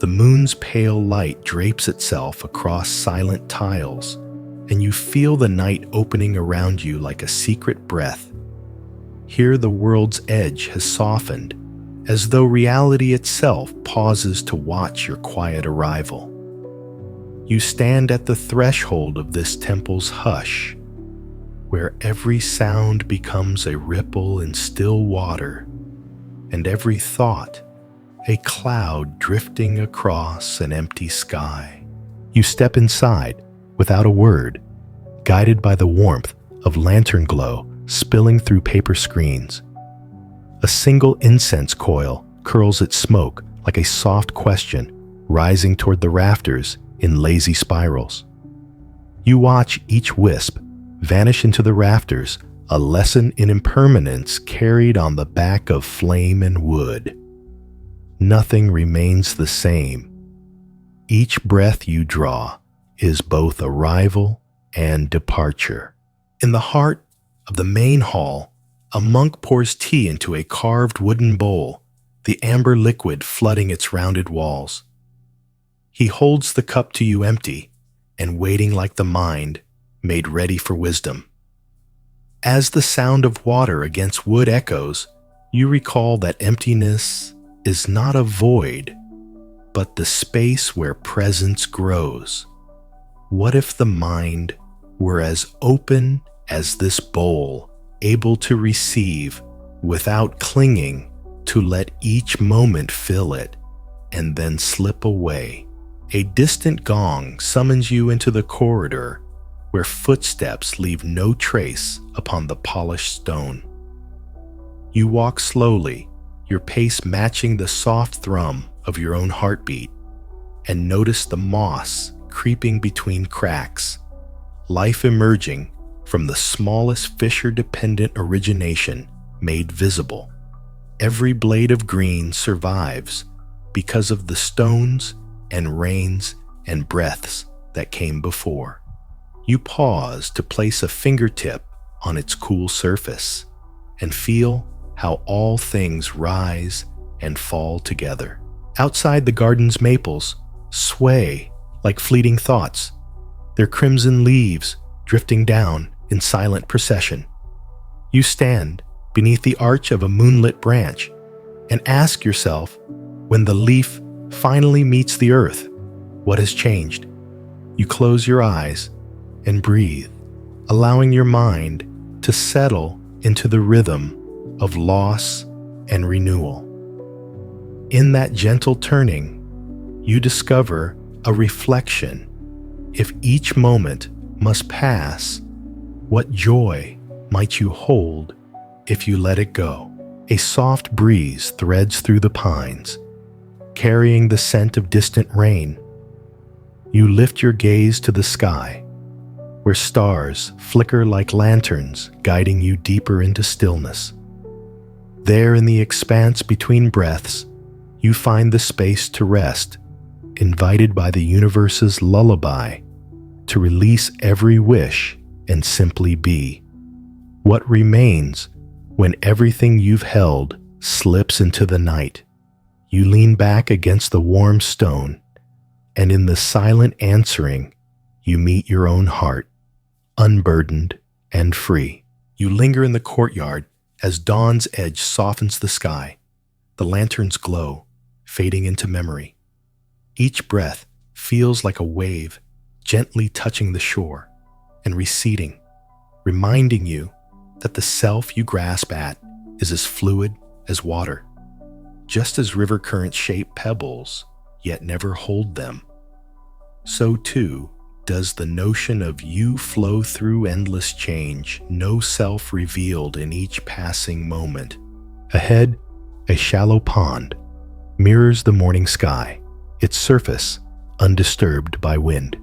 The moon's pale light drapes itself across silent tiles, and you feel the night opening around you like a secret breath. Here the world's edge has softened, as though reality itself pauses to watch your quiet arrival. You stand at the threshold of this temple's hush, where every sound becomes a ripple in still water, and every thought a cloud drifting across an empty sky. You step inside without a word, guided by the warmth of lantern glow spilling through paper screens. A single incense coil curls its smoke like a soft question rising toward the rafters in lazy spirals. You watch each wisp vanish into the rafters, a lesson in impermanence carried on the back of flame and wood. Nothing remains the same. Each breath you draw is both arrival and departure. In the heart of the main hall, a monk pours tea into a carved wooden bowl, the amber liquid flooding its rounded walls. He holds the cup to you empty and waiting like the mind made ready for wisdom. As the sound of water against wood echoes, you recall that emptiness is not a void, but the space where presence grows. What if the mind were as open as this bowl, able to receive without clinging, to let each moment fill it and then slip away? A distant gong summons you into the corridor where footsteps leave no trace upon the polished stone. You walk slowly, your pace matching the soft thrum of your own heartbeat, and notice the moss creeping between cracks, life emerging from the smallest fissure-dependent origination made visible. Every blade of green survives because of the stones and rains and breaths that came before. You pause to place a fingertip on its cool surface and feel how all things rise and fall together. Outside, the garden's maples sway like fleeting thoughts, their crimson leaves drifting down in silent procession. You stand beneath the arch of a moonlit branch and ask yourself, when the leaf finally meets the earth, what has changed? You close your eyes and breathe, allowing your mind to settle into the rhythm of loss and renewal. In that gentle turning, you discover a reflection. If each moment must pass, what joy might you hold if you let it go? A soft breeze threads through the pines, carrying the scent of distant rain. You lift your gaze to the sky, where stars flicker like lanterns guiding you deeper into stillness. There in the expanse between breaths, you find the space to rest, invited by the universe's lullaby, to release every wish and simply be. What remains when everything you've held slips into the night? You lean back against the warm stone, and in the silent answering, you meet your own heart, unburdened and free. You linger in the courtyard as dawn's edge softens the sky, the lantern's glow fading into memory. Each breath feels like a wave gently touching the shore and receding, reminding you that the self you grasp at is as fluid as water. Just as river currents shape pebbles, yet never hold them, so too does the notion of you flow through endless change, no self revealed in each passing moment. Ahead, a shallow pond mirrors the morning sky, its surface undisturbed by wind.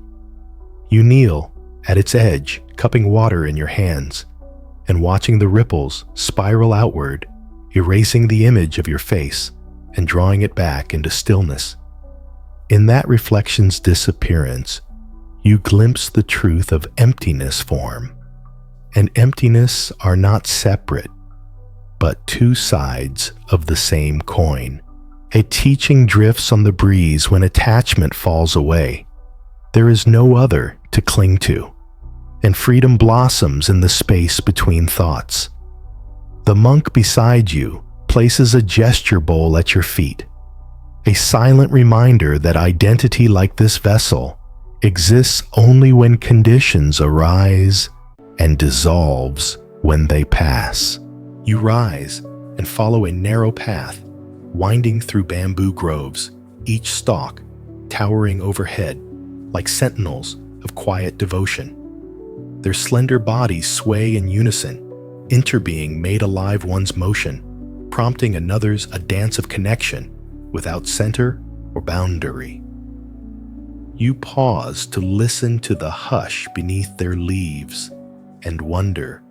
You kneel at its edge, cupping water in your hands, and watching the ripples spiral outward, erasing the image of your face and drawing it back into stillness. In that reflection's disappearance, you glimpse the truth of emptiness form. And emptiness are not separate, but two sides of the same coin, A teaching drifts on the breeze when attachment falls away. There is no other to cling to, and freedom blossoms in the space between thoughts. The monk beside you places a gesture bowl at your feet, a silent reminder that identity like this vessel exists only when conditions arise and dissolves when they pass. You rise and follow a narrow path, winding through bamboo groves, each stalk towering overhead like sentinels of quiet devotion. Their slender bodies sway in unison, interbeing made alive one's motion, prompting another's a dance of connection without center or boundary. You pause to listen to the hush beneath their leaves and wonder,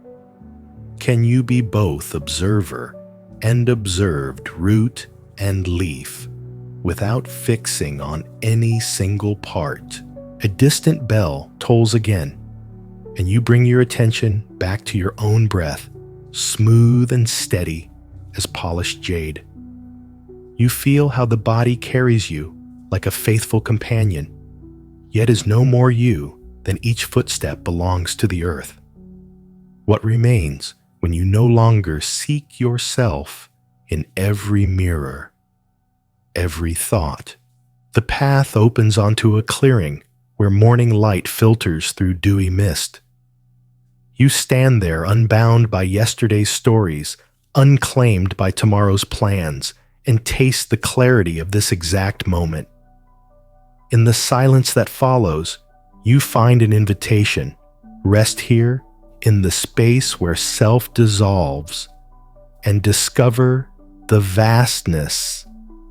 can you be both observer and observed, root and leaf, without fixing on any single part? A distant bell tolls again, and you bring your attention back to your own breath, smooth and steady as polished jade. You feel how the body carries you like a faithful companion, yet is no more you than each footstep belongs to the earth. What remains when you no longer seek yourself in every mirror, every thought? The path opens onto a clearing where morning light filters through dewy mist. You stand there unbound by yesterday's stories, unclaimed by tomorrow's plans, and taste the clarity of this exact moment. In the silence that follows, you find an invitation. Rest here in the space where self dissolves and discover the vastness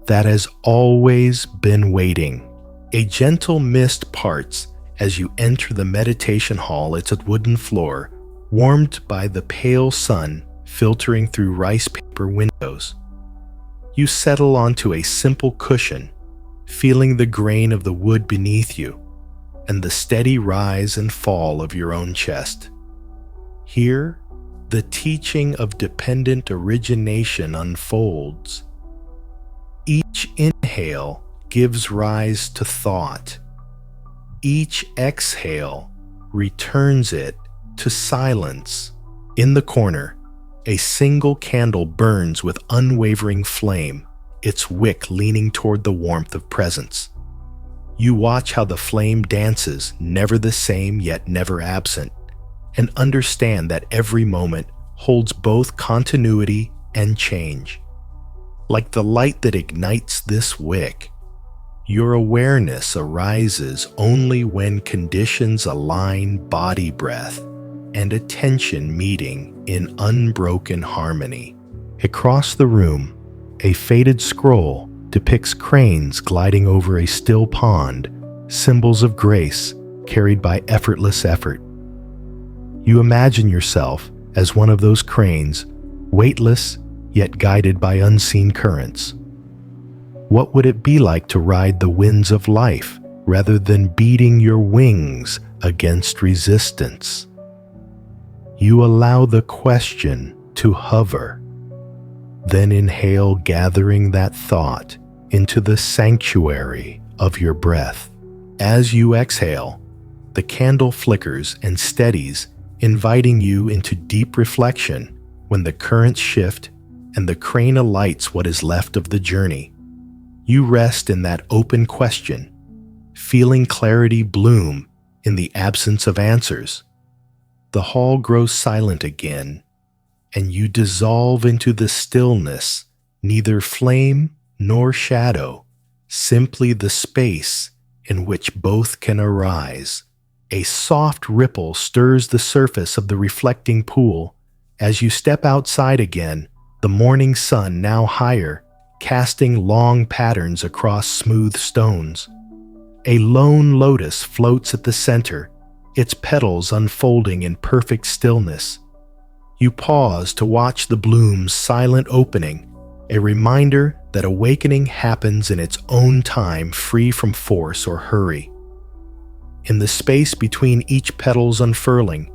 that has always been waiting. A gentle mist parts as you enter the meditation hall. It's a wooden floor, warmed by the pale sun filtering through rice paper windows. You settle onto a simple cushion, feeling the grain of the wood beneath you and the steady rise and fall of your own chest. Here, the teaching of dependent origination unfolds. Each inhale gives rise to thought. Each exhale returns it to silence. In the corner, a single candle burns with unwavering flame, its wick leaning toward the warmth of presence. You watch how the flame dances, never the same yet never absent, and understand that every moment holds both continuity and change. Like the light that ignites this wick, your awareness arises only when conditions align, body breath and attention meeting in unbroken harmony. Across the room, a faded scroll depicts cranes gliding over a still pond, symbols of grace carried by effortless effort. You imagine yourself as one of those cranes, weightless yet guided by unseen currents. What would it be like to ride the winds of life rather than beating your wings against resistance? You allow the question to hover, then inhale, gathering that thought into the sanctuary of your breath. As you exhale, the candle flickers and steadies, inviting you into deep reflection when the currents shift and the crane alights what is left of the journey. You rest in that open question, feeling clarity bloom in the absence of answers. The hall grows silent again, and you dissolve into the stillness, neither flame nor shadow, simply the space in which both can arise. A soft ripple stirs the surface of the reflecting pool. As you step outside again, the morning sun now higher, casting long patterns across smooth stones. A lone lotus floats at the center, its petals unfolding in perfect stillness. You pause to watch the bloom's silent opening, a reminder that awakening happens in its own time, free from force or hurry. In the space between each petal's unfurling,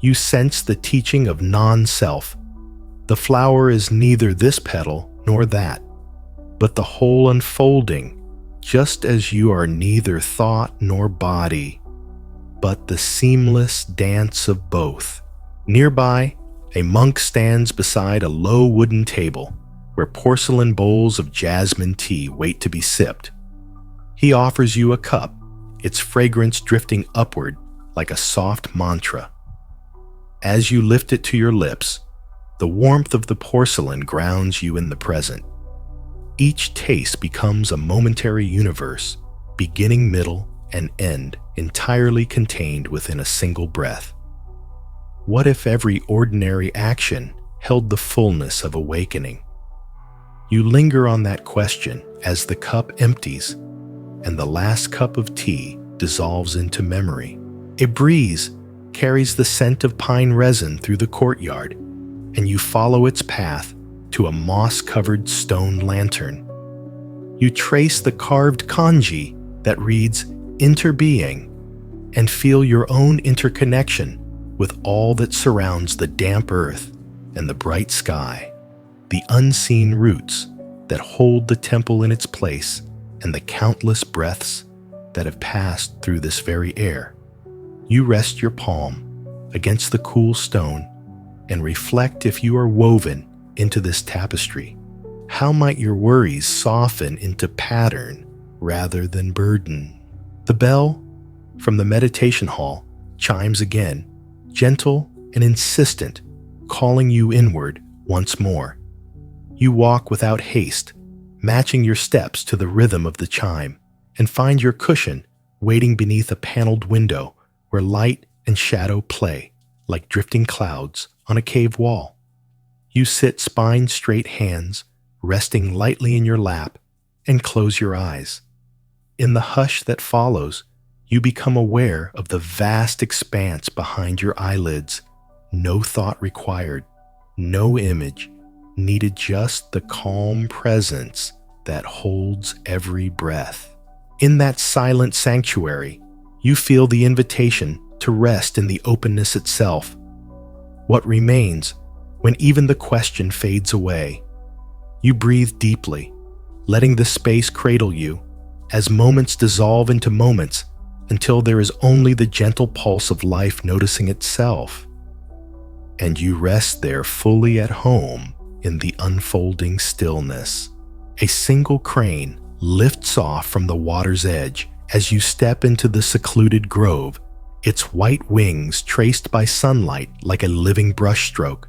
you sense the teaching of non-self. The flower is neither this petal nor that, but the whole unfolding, just as you are neither thought nor body, but the seamless dance of both. Nearby, a monk stands beside a low wooden table where porcelain bowls of jasmine tea wait to be sipped. He offers you a cup, its fragrance drifting upward like a soft mantra. As you lift it to your lips, the warmth of the porcelain grounds you in the present. Each taste becomes a momentary universe, beginning, middle, and end, entirely contained within a single breath. What if every ordinary action held the fullness of awakening? You linger on that question as the cup empties and the last cup of tea dissolves into memory. A breeze carries the scent of pine resin through the courtyard, and you follow its path to a moss-covered stone lantern. You trace the carved kanji that reads interbeing and feel your own interconnection with all that surrounds the damp earth and the bright sky, the unseen roots that hold the temple in its place, and the countless breaths that have passed through this very air. You rest your palm against the cool stone and reflect if you are woven into this tapestry. How might your worries soften into pattern rather than burden? The bell from the meditation hall chimes again, gentle and insistent, calling you inward once more. You walk without haste, matching your steps to the rhythm of the chime, and find your cushion waiting beneath a paneled window where light and shadow play like drifting clouds on a cave wall. You sit spine-straight, hands resting lightly in your lap, and close your eyes. In the hush that follows, you become aware of the vast expanse behind your eyelids. No thought required, no image needed, just the calm presence that holds every breath. In that silent sanctuary, you feel the invitation to rest in the openness itself. What remains when even the question fades away? You breathe deeply, letting the space cradle you as moments dissolve into moments until there is only the gentle pulse of life noticing itself. And you rest there fully at home in the unfolding stillness. A single crane lifts off from the water's edge as you step into the secluded grove, its white wings traced by sunlight like a living brushstroke.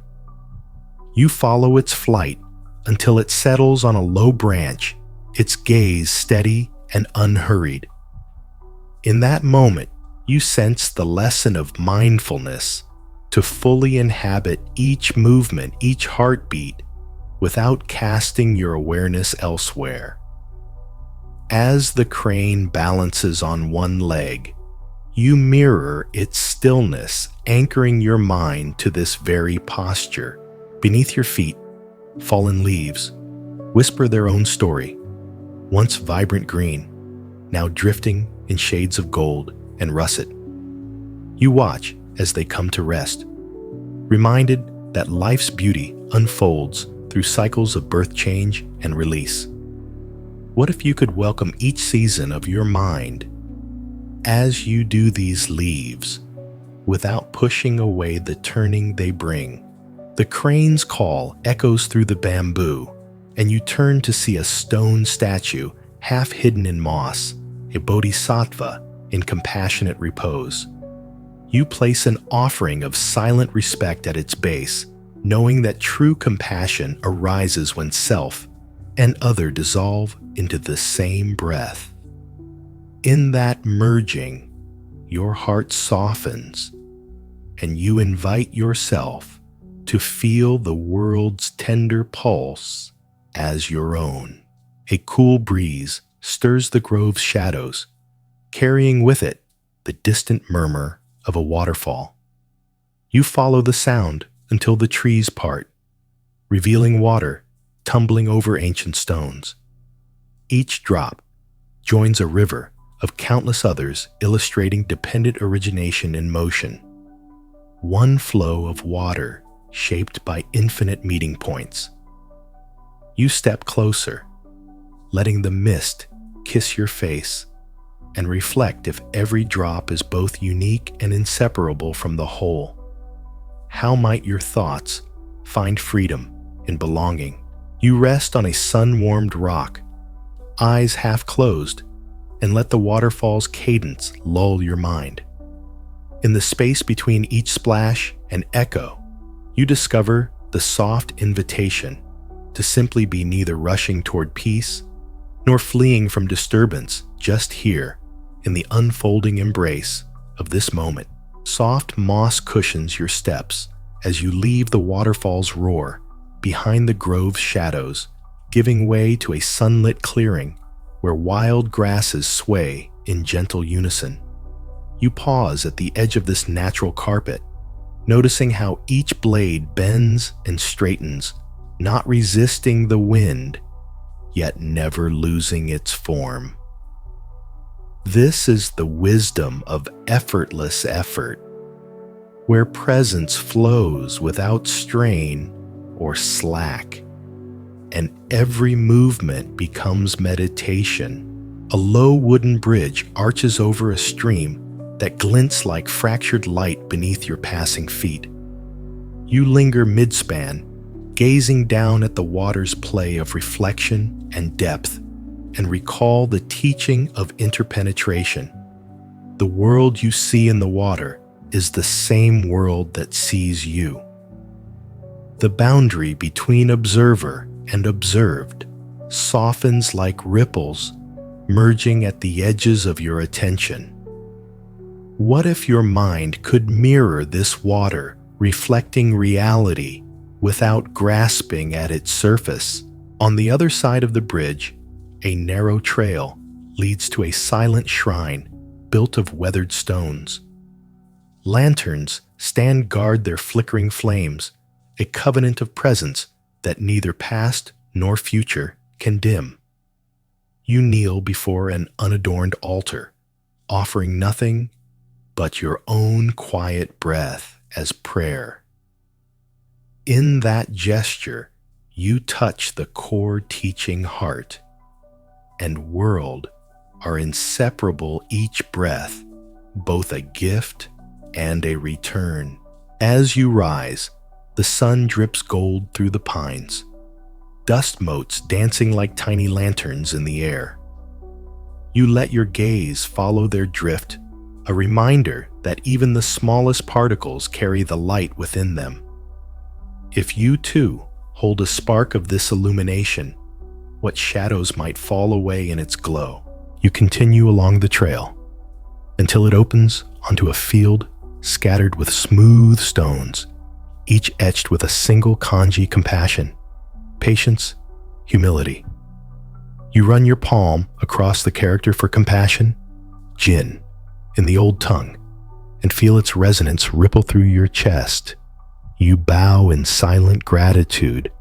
You follow its flight until it settles on a low branch, its gaze steady and unhurried. In that moment, you sense the lesson of mindfulness, to fully inhabit each movement, each heartbeat, without casting your awareness elsewhere. As the crane balances on one leg, you mirror its stillness, anchoring your mind to this very posture. Beneath your feet, fallen leaves whisper their own story, once vibrant green, now drifting in shades of gold and russet. You watch as they come to rest, reminded that life's beauty unfolds through cycles of birth, change, and release. What if you could welcome each season of your mind as you do these leaves, without pushing away the turning they bring? The crane's call echoes through the bamboo, and you turn to see a stone statue half hidden in moss, a bodhisattva in compassionate repose. You place an offering of silent respect at its base, knowing that true compassion arises when self and other dissolve into the same breath. In that merging, your heart softens, and you invite yourself to feel the world's tender pulse as your own. A cool breeze stirs the grove's shadows, carrying with it the distant murmur of a waterfall. You follow the sound until the trees part, revealing water tumbling over ancient stones. Each drop joins a river of countless others, illustrating dependent origination in motion. One flow of water shaped by infinite meeting points. You step closer, letting the mist kiss your face, and reflect if every drop is both unique and inseparable from the whole. How might your thoughts find freedom in belonging? You rest on a sun-warmed rock, eyes half closed, and let the waterfall's cadence lull your mind. In the space between each splash and echo, you discover the soft invitation to simply be neither rushing toward peace nor fleeing from disturbance, just here in the unfolding embrace of this moment. Soft moss cushions your steps as you leave the waterfall's roar behind the grove's shadows, giving way to a sunlit clearing where wild grasses sway in gentle unison. You pause at the edge of this natural carpet, noticing how each blade bends and straightens, not resisting the wind, yet never losing its form. This is the wisdom of effortless effort, where presence flows without strain or slack, and every movement becomes meditation. A low wooden bridge arches over a stream that glints like fractured light beneath your passing feet. You linger midspan, gazing down at the water's play of reflection and depth, and recall the teaching of interpenetration. The world you see in the water is the same world that sees you. The boundary between observer and observed softens like ripples, merging at the edges of your attention. What if your mind could mirror this water, reflecting reality without grasping at its surface? On the other side of the bridge, a narrow trail leads to a silent shrine built of weathered stones. Lanterns stand guard their flickering flames, a covenant of presence that neither past nor future can dim. You kneel before an unadorned altar, offering nothing but your own quiet breath as prayer. In that gesture, you touch the core teaching heart and world are inseparable, each breath, both a gift and a return. As you rise, the sun drips gold through the pines, dust motes dancing like tiny lanterns in the air. You let your gaze follow their drift, a reminder that even the smallest particles carry the light within them. If you too hold a spark of this illumination, what shadows might fall away in its glow? You continue along the trail until it opens onto a field scattered with smooth stones, each etched with a single kanji: compassion, patience, humility. You run your palm across the character for compassion, Jin, in the old tongue, and feel its resonance ripple through your chest. You bow in silent gratitude,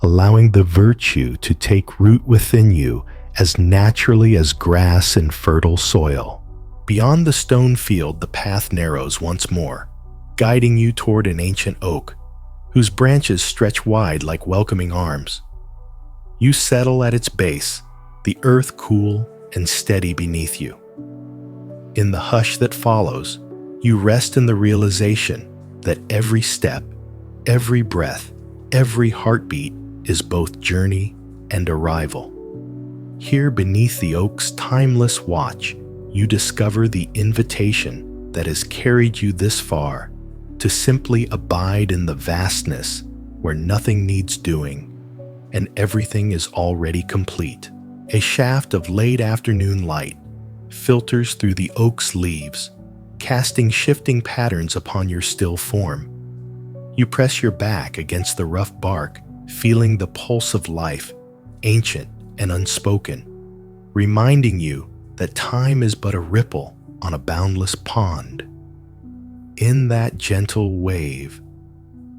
allowing the virtue to take root within you as naturally as grass in fertile soil. Beyond the stone field, the path narrows once more, guiding you toward an ancient oak, whose branches stretch wide like welcoming arms. You settle at its base, the earth cool and steady beneath you. In the hush that follows, you rest in the realization that every step, every breath, every heartbeat is both journey and arrival. Here beneath the oak's timeless watch, you discover the invitation that has carried you this far, to simply abide in the vastness where nothing needs doing and everything is already complete. A shaft of late afternoon light filters through the oak's leaves, casting shifting patterns upon your still form. You press your back against the rough bark, feeling the pulse of life, ancient and unspoken, reminding you that time is but a ripple on a boundless pond. In that gentle wave,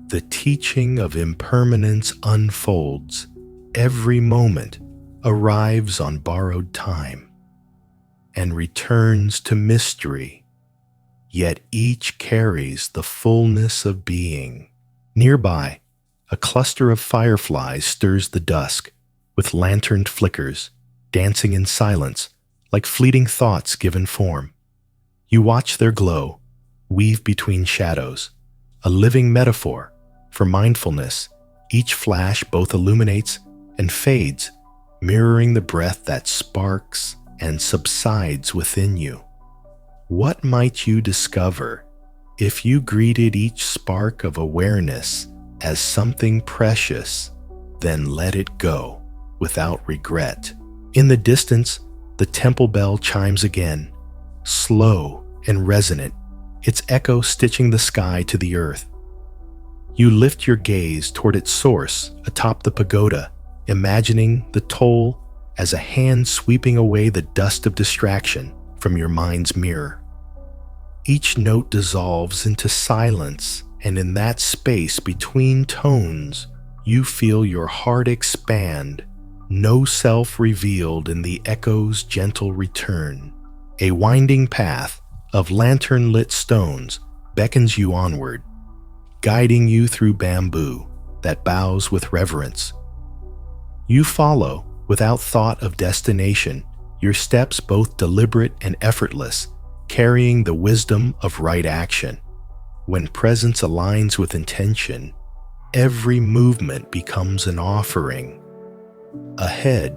the teaching of impermanence unfolds. Every moment arrives on borrowed time and returns to mystery, yet each carries the fullness of being. Nearby, a cluster of fireflies stirs the dusk with lanterned flickers, dancing in silence, like fleeting thoughts given form. You watch their glow, weave between shadows, a living metaphor for mindfulness. Each flash both illuminates and fades, mirroring the breath that sparks and subsides within you. What might you discover if you greeted each spark of awareness as something precious, then let it go without regret? In the distance, the temple bell chimes again, slow and resonant, its echo stitching the sky to the earth. You lift your gaze toward its source atop the pagoda, imagining the toll as a hand sweeping away the dust of distraction from your mind's mirror. Each note dissolves into silence, and in that space between tones, you feel your heart expand, no self revealed in the echo's gentle return. A winding path of lantern-lit stones beckons you onward, guiding you through bamboo that bows with reverence. You follow without thought of destination, your steps both deliberate and effortless, carrying the wisdom of right action. When presence aligns with intention, every movement becomes an offering. Ahead,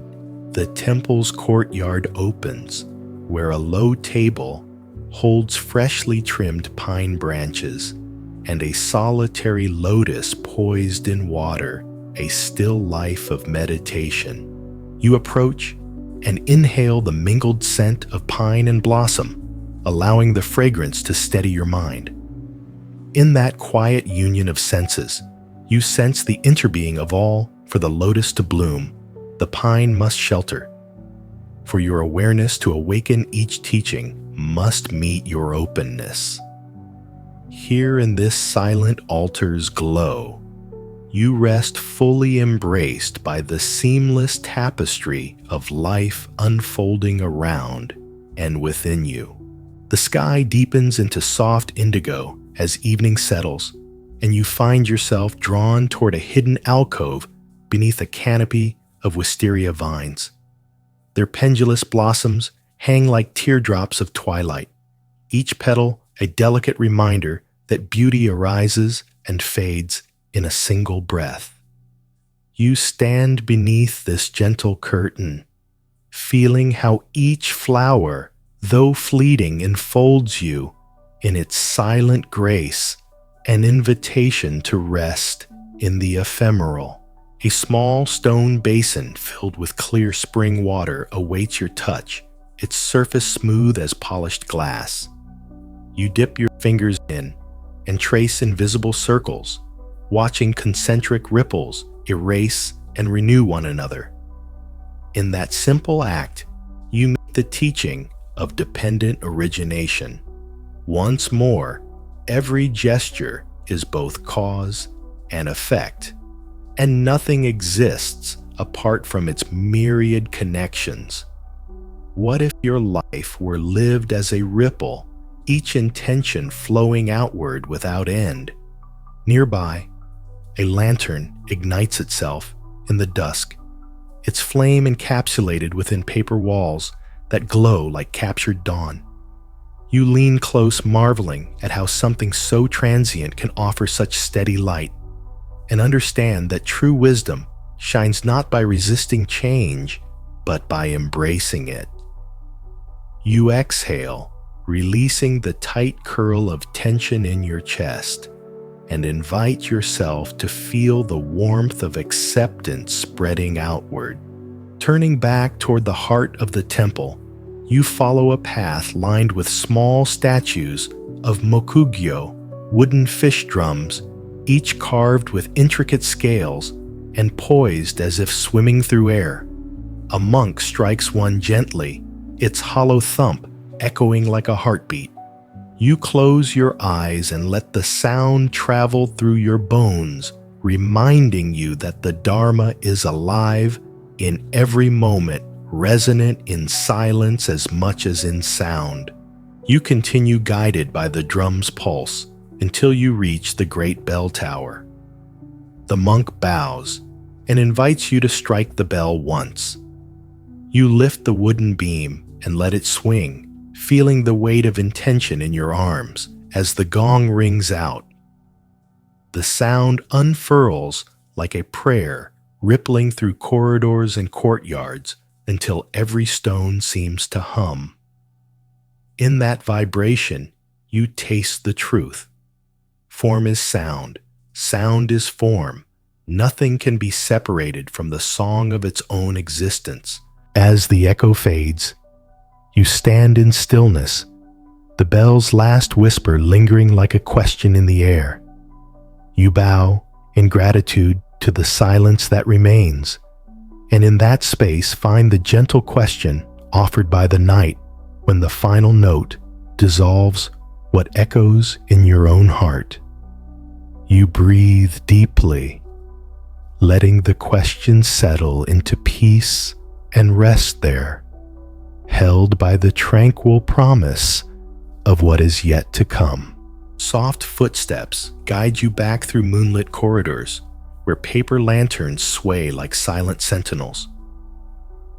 the temple's courtyard opens, where a low table holds freshly trimmed pine branches and a solitary lotus poised in water, a still life of meditation. You approach and inhale the mingled scent of pine and blossom, allowing the fragrance to steady your mind. In that quiet union of senses, you sense the interbeing of all. For the lotus to bloom, the pine must shelter. For your awareness to awaken, each teaching must meet your openness. Here in this silent altar's glow, you rest fully embraced by the seamless tapestry of life unfolding around and within you. The sky deepens into soft indigo as evening settles, and you find yourself drawn toward a hidden alcove beneath a canopy of wisteria vines. Their pendulous blossoms hang like teardrops of twilight, each petal a delicate reminder that beauty arises and fades in a single breath. You stand beneath this gentle curtain, feeling how each flower, though fleeting, enfolds you in its silent grace, an invitation to rest in the ephemeral. A small stone basin filled with clear spring water awaits your touch, its surface smooth as polished glass. You dip your fingers in and trace invisible circles, watching concentric ripples erase and renew one another. In that simple act, you meet the teaching of dependent origination. Once more, every gesture is both cause and effect, and nothing exists apart from its myriad connections. What if your life were lived as a ripple, each intention flowing outward without end? Nearby, a lantern ignites itself in the dusk, its flame encapsulated within paper walls that glow like captured dawn. You lean close, marveling at how something so transient can offer such steady light, and understand that true wisdom shines not by resisting change, but by embracing it. You exhale, releasing the tight curl of tension in your chest, and invite yourself to feel the warmth of acceptance spreading outward. Turning back toward the heart of the temple, you follow a path lined with small statues of mokugyo, wooden fish drums, each carved with intricate scales and poised as if swimming through air. A monk strikes one gently, its hollow thump echoing like a heartbeat. You close your eyes and let the sound travel through your bones, reminding you that the Dharma is alive in every moment, resonant in silence as much as in sound. You continue guided by the drum's pulse until you reach the great bell tower. The monk bows and invites you to strike the bell once. You lift the wooden beam and let it swing, feeling the weight of intention in your arms as the gong rings out. The sound unfurls like a prayer, rippling through corridors and courtyards until every stone seems to hum. In that vibration, you taste the truth. Form is sound, sound is form. Nothing can be separated from the song of its own existence. As the echo fades, you stand in stillness, the bell's last whisper lingering like a question in the air. You bow in gratitude to the silence that remains, and in that space find the gentle question offered by the night when the final note dissolves what echoes in your own heart. You breathe deeply, letting the question settle into peace and rest there, held by the tranquil promise of what is yet to come. Soft footsteps guide you back through moonlit corridors where paper lanterns sway like silent sentinels.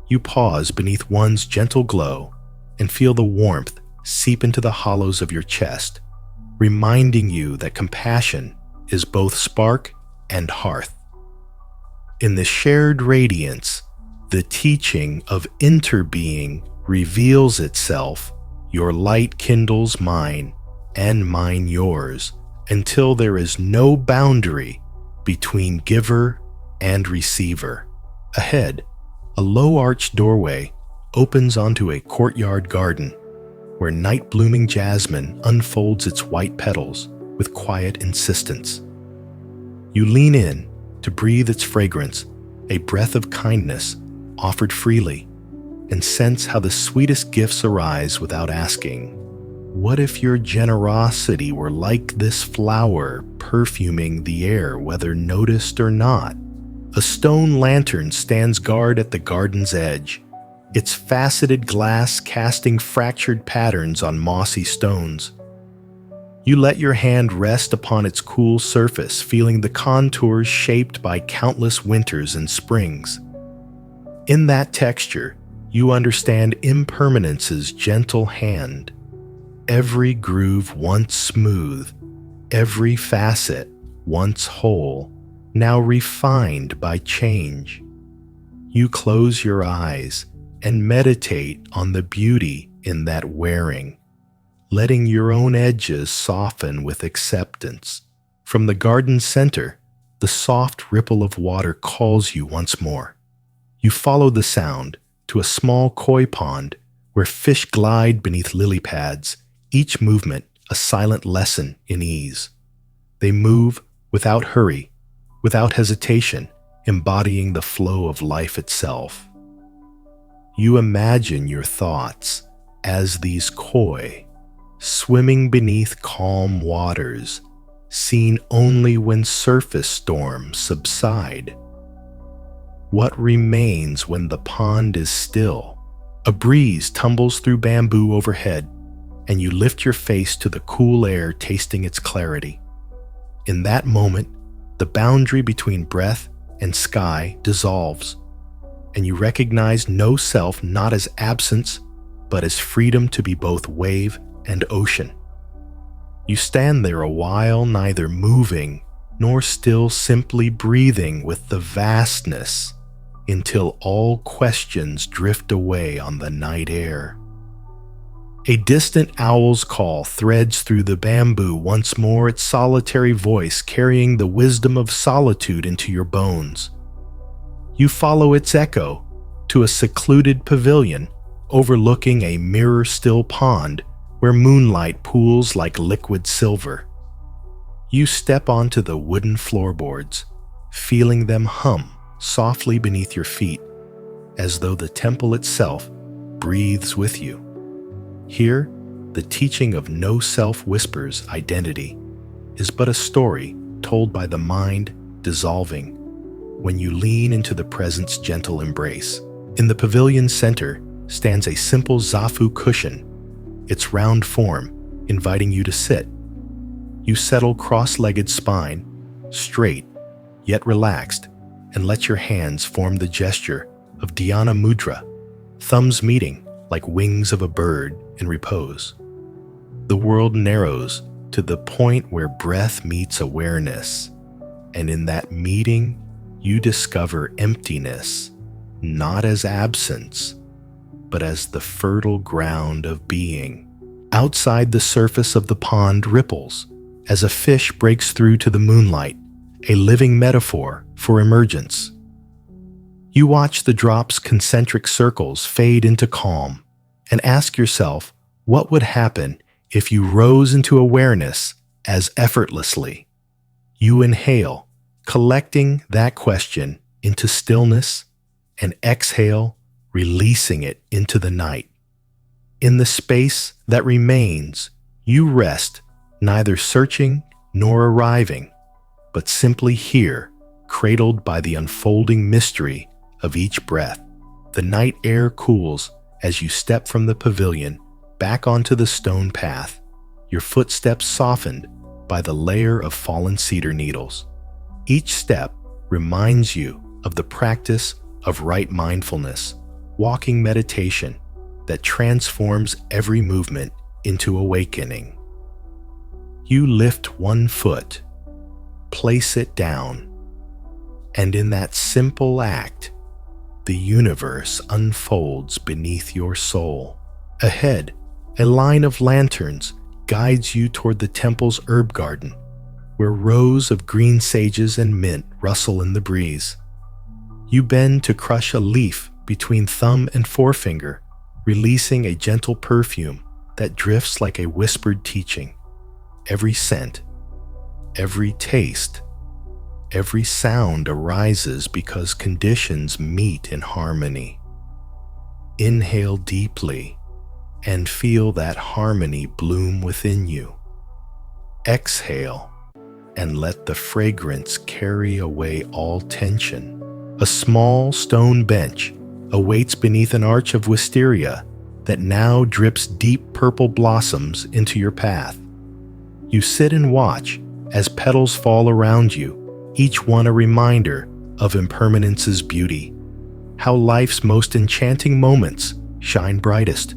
You pause beneath one's gentle glow and feel the warmth seep into the hollows of your chest, reminding you that compassion is both spark and hearth. In the shared radiance, the teaching of interbeing reveals itself. Your light kindles mine, and mine yours, until there is no boundary between giver and receiver. Ahead, a low-arched doorway opens onto a courtyard garden where night-blooming jasmine unfolds its white petals with quiet insistence. You lean in to breathe its fragrance, a breath of kindness offered freely, and sense how the sweetest gifts arise without asking. What if your generosity were like this flower perfuming the air whether noticed or not? A stone lantern stands guard at the garden's edge, its faceted glass casting fractured patterns on mossy stones. You let your hand rest upon its cool surface, feeling the contours shaped by countless winters and springs. In that texture, you understand impermanence's gentle hand. Every groove once smooth, every facet once whole, now refined by change. You close your eyes and meditate on the beauty in that wearing, letting your own edges soften with acceptance. From the garden center, the soft ripple of water calls you once more. You follow the sound to a small koi pond where fish glide beneath lily pads, each movement a silent lesson in ease. They move without hurry, without hesitation, embodying the flow of life itself. You imagine your thoughts as these koi, swimming beneath calm waters, seen only when surface storms subside. What remains when the pond is still? A breeze tumbles through bamboo overhead, and you lift your face to the cool air, tasting its clarity. In that moment, the boundary between breath and sky dissolves, and you recognize no self not as absence, but as freedom to be both wave and ocean. You stand there a while, neither moving nor still, simply breathing with the vastness, until all questions drift away on the night air. A distant owl's call threads through the bamboo, once more its solitary voice carrying the wisdom of solitude into your bones. You follow its echo to a secluded pavilion overlooking a mirror-still pond where moonlight pools like liquid silver. You step onto the wooden floorboards, feeling them hum softly beneath your feet, as though the temple itself breathes with you. Here, the teaching of no self whispers identity is but a story told by the mind dissolving when you lean into the present's gentle embrace. In the pavilion's center stands a simple zafu cushion, its round form inviting you to sit. You settle cross-legged spine, straight yet relaxed, and let your hands form the gesture of Dhyana Mudra, thumbs meeting like wings of a bird in repose. The world narrows to the point where breath meets awareness, and in that meeting, you discover emptiness, not as absence, but as the fertile ground of being. Outside the surface of the pond ripples as a fish breaks through to the moonlight, a living metaphor for emergence. You watch the drop's concentric circles fade into calm and ask yourself what would happen if you rose into awareness as effortlessly. You inhale, collecting that question into stillness, and exhale, releasing it into the night. In the space that remains, you rest, neither searching nor arriving, but simply here, cradled by the unfolding mystery of each breath. The night air cools as you step from the pavilion back onto the stone path, your footsteps softened by the layer of fallen cedar needles. Each step reminds you of the practice of right mindfulness, walking meditation that transforms every movement into awakening. You lift one foot, place it down, and in that simple act, the universe unfolds beneath your soul. Ahead, a line of lanterns guides you toward the temple's herb garden, where rows of green sages and mint rustle in the breeze. You bend to crush a leaf between thumb and forefinger, releasing a gentle perfume that drifts like a whispered teaching. Every scent, every taste, every sound arises because conditions meet in harmony. Inhale deeply and feel that harmony bloom within you. Exhale and let the fragrance carry away all tension. A small stone bench awaits beneath an arch of wisteria that now drips deep purple blossoms into your path. You sit and watch as petals fall around you, each one a reminder of impermanence's beauty, how life's most enchanting moments shine brightest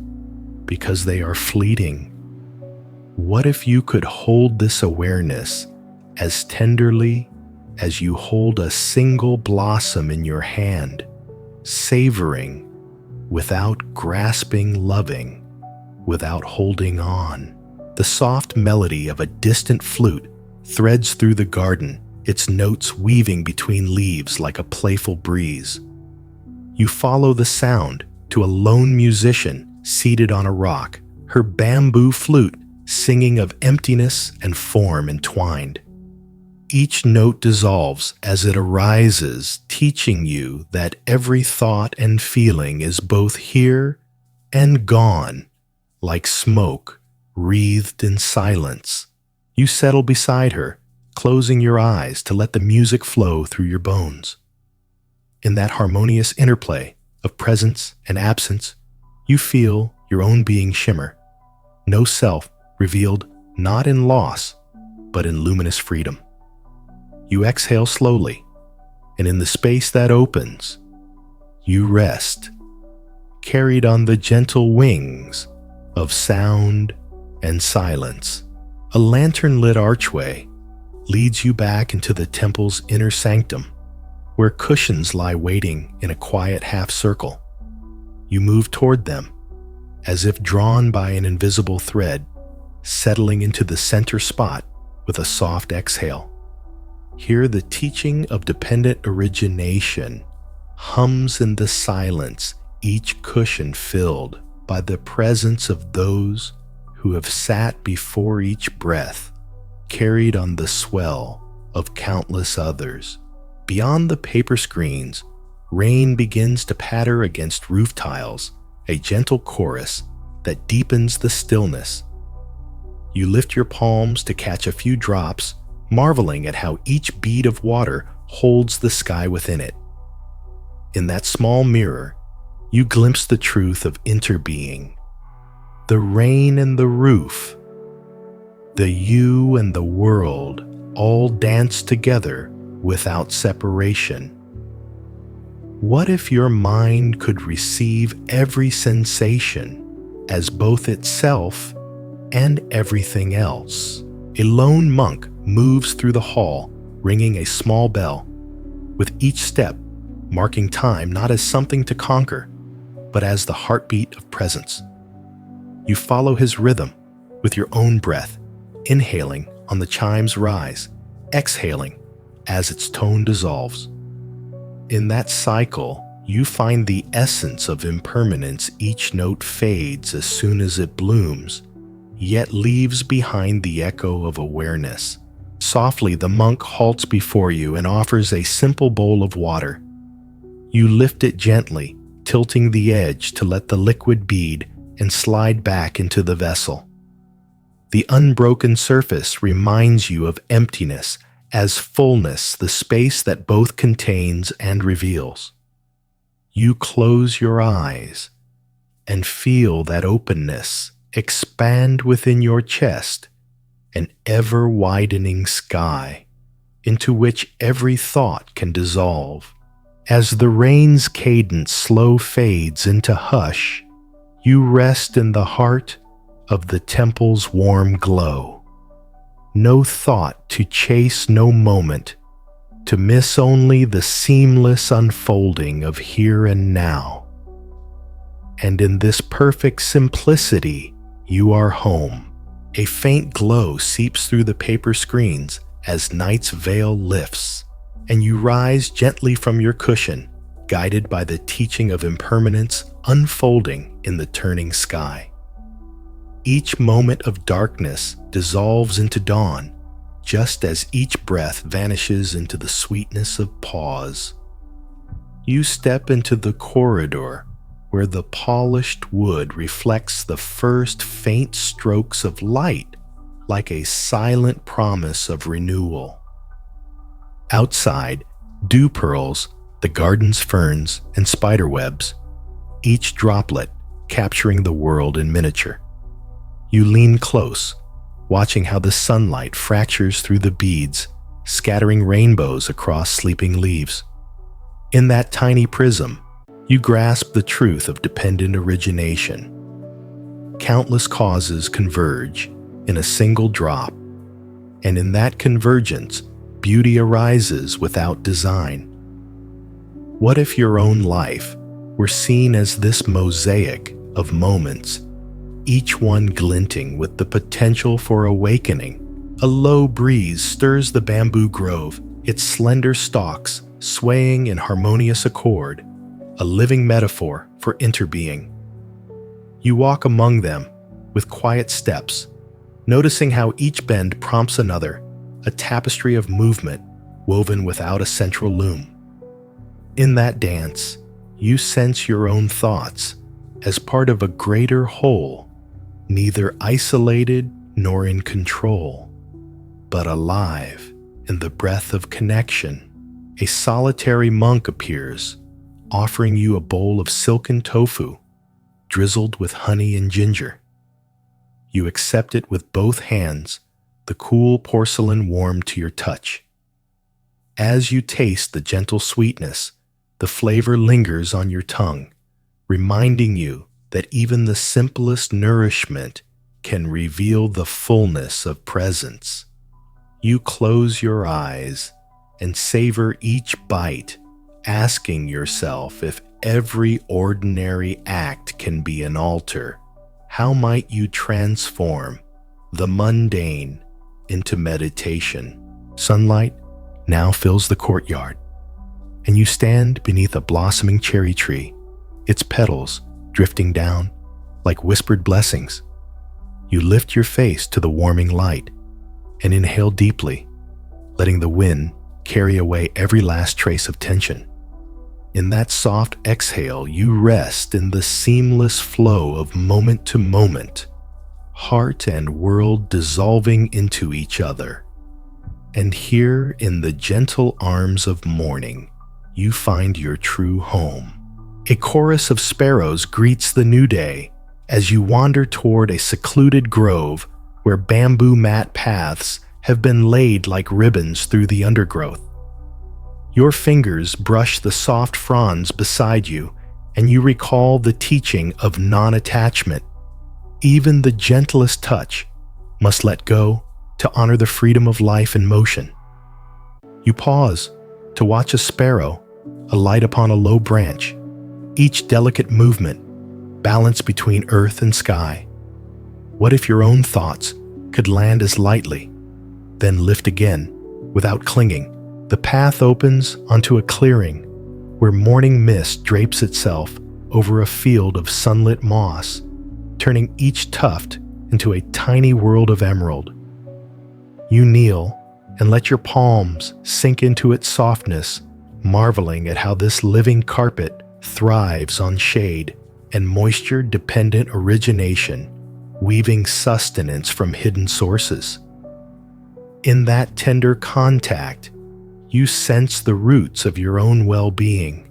because they are fleeting. What if you could hold this awareness as tenderly as you hold a single blossom in your hand, savoring without grasping, loving without holding on? The soft melody of a distant flute threads through the garden, its notes weaving between leaves like a playful breeze. You follow the sound to a lone musician seated on a rock, her bamboo flute singing of emptiness and form entwined. Each note dissolves as it arises, teaching you that every thought and feeling is both here and gone, like smoke wreathed in silence. You settle beside her, closing your eyes to let the music flow through your bones. In that harmonious interplay of presence and absence, you feel your own being shimmer, no self revealed not in loss, but in luminous freedom. You exhale slowly, and in the space that opens, you rest, carried on the gentle wings of sound and silence. A lantern-lit archway leads you back into the temple's inner sanctum, where cushions lie waiting in a quiet half-circle. You move toward them, as if drawn by an invisible thread, settling into the center spot with a soft exhale. Here the teaching of dependent origination hums in the silence, each cushion filled by the presence of those who have sat before each breath, carried on the swell of countless others. Beyond the paper screens, rain begins to patter against roof tiles, a gentle chorus that deepens the stillness. You lift your palms to catch a few drops, marveling at how each bead of water holds the sky within it. In that small mirror, you glimpse the truth of interbeing. The rain and the roof, the you and the world all dance together without separation. What if your mind could receive every sensation as both itself and everything else? A lone monk moves through the hall, ringing a small bell, with each step marking time not as something to conquer, but as the heartbeat of presence. You follow his rhythm with your own breath, inhaling on the chime's rise, exhaling as its tone dissolves. In that cycle, you find the essence of impermanence. Each note fades as soon as it blooms, yet leaves behind the echo of awareness. Softly, the monk halts before you and offers a simple bowl of water. You lift it gently, tilting the edge to let the liquid bead and slide back into the vessel. The unbroken surface reminds you of emptiness as fullness, the space that both contains and reveals. You close your eyes and feel that openness expand within your chest, an ever-widening sky into which every thought can dissolve. As the rain's cadence slow fades into hush, you rest in the heart of the temple's warm glow. No thought to chase, no moment to miss, only the seamless unfolding of here and now. And in this perfect simplicity, you are home. A faint glow seeps through the paper screens as night's veil lifts, and you rise gently from your cushion, guided by the teaching of impermanence unfolding in the turning sky. Each moment of darkness dissolves into dawn, just as each breath vanishes into the sweetness of pause. You step into the corridor where the polished wood reflects the first faint strokes of light, like a silent promise of renewal. Outside, dew pearls, the garden's ferns, and spiderwebs, each droplet capturing the world in miniature. You lean close, watching how the sunlight fractures through the beads, scattering rainbows across sleeping leaves. In that tiny prism, you grasp the truth of dependent origination. Countless causes converge in a single drop, and in that convergence, beauty arises without design. What if your own life were seen as this mosaic of moments, each one glinting with the potential for awakening? A low breeze stirs the bamboo grove, its slender stalks swaying in harmonious accord, a living metaphor for interbeing. You walk among them with quiet steps, noticing how each bend prompts another, a tapestry of movement woven without a central loom. In that dance, you sense your own thoughts as part of a greater whole, neither isolated nor in control, but alive in the breath of connection. A solitary monk appears, offering you a bowl of silken tofu, drizzled with honey and ginger. You accept it with both hands, the cool porcelain warm to your touch. As you taste the gentle sweetness, the flavor lingers on your tongue, reminding you that even the simplest nourishment can reveal the fullness of presence. You close your eyes and savor each bite, asking yourself, if every ordinary act can be an altar, how might you transform the mundane into meditation? Sunlight now fills the courtyard, and you stand beneath a blossoming cherry tree, its petals drifting down like whispered blessings. You lift your face to the warming light and inhale deeply, letting the wind carry away every last trace of tension. In that soft exhale, you rest in the seamless flow of moment to moment, heart and world dissolving into each other. And here, in the gentle arms of morning, you find your true home. A chorus of sparrows greets the new day as you wander toward a secluded grove where bamboo mat paths have been laid like ribbons through the undergrowth. Your fingers brush the soft fronds beside you, and you recall the teaching of non-attachment. Even the gentlest touch must let go to honor the freedom of life and motion. You pause to watch a sparrow alight upon a low branch, each delicate movement balanced between earth and sky. What if your own thoughts could land as lightly, then lift again without clinging? The path opens onto a clearing where morning mist drapes itself over a field of sunlit moss, turning each tuft into a tiny world of emerald. You kneel and let your palms sink into its softness, marveling at how this living carpet thrives on shade and moisture-dependent origination, weaving sustenance from hidden sources. In that tender contact, you sense the roots of your own well-being,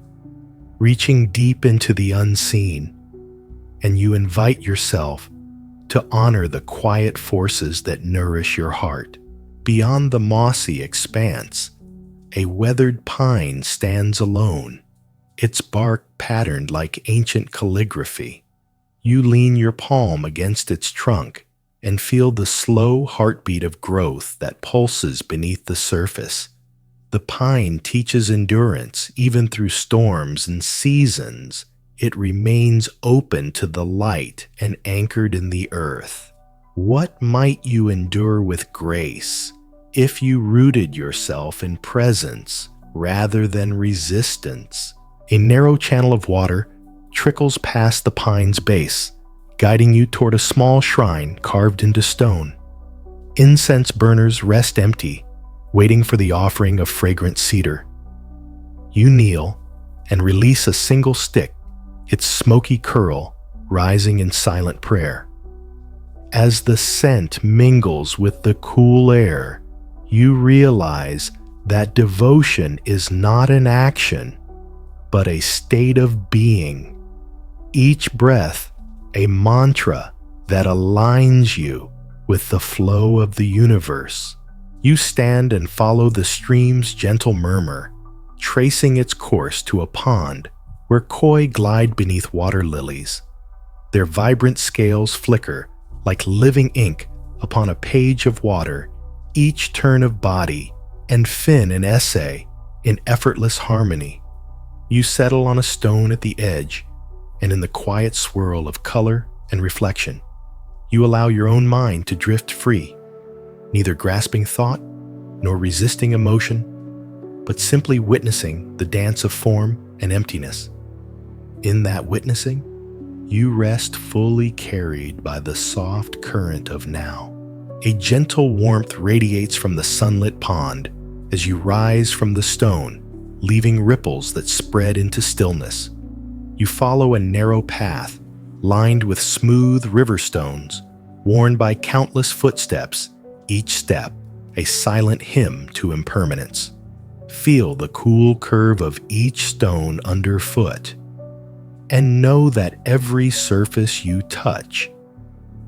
reaching deep into the unseen, and you invite yourself to honor the quiet forces that nourish your heart. Beyond the mossy expanse, a weathered pine stands alone, its bark patterned like ancient calligraphy. You lean your palm against its trunk and feel the slow heartbeat of growth that pulses beneath the surface. The pine teaches endurance even through storms and seasons. It remains open to the light and anchored in the earth. What might you endure with grace if you rooted yourself in presence rather than resistance? A narrow channel of water trickles past the pine's base, guiding you toward a small shrine carved into stone. Incense burners rest empty, waiting for the offering of fragrant cedar. You kneel and release a single stick, its smoky curl rising in silent prayer. As the scent mingles with the cool air, you realize that devotion is not an action, but a state of being. Each breath, a mantra that aligns you with the flow of the universe. You stand and follow the stream's gentle murmur, tracing its course to a pond where koi glide beneath water lilies. Their vibrant scales flicker like living ink upon a page of water, each turn of body and fin an essay in effortless harmony. You settle on a stone at the edge, and in the quiet swirl of color and reflection, you allow your own mind to drift free, neither grasping thought nor resisting emotion, but simply witnessing the dance of form and emptiness. In that witnessing, you rest fully carried by the soft current of now. A gentle warmth radiates from the sunlit pond as you rise from the stone, leaving ripples that spread into stillness. You follow a narrow path lined with smooth river stones, worn by countless footsteps, each step a silent hymn to impermanence. Feel the cool curve of each stone underfoot, and know that every surface you touch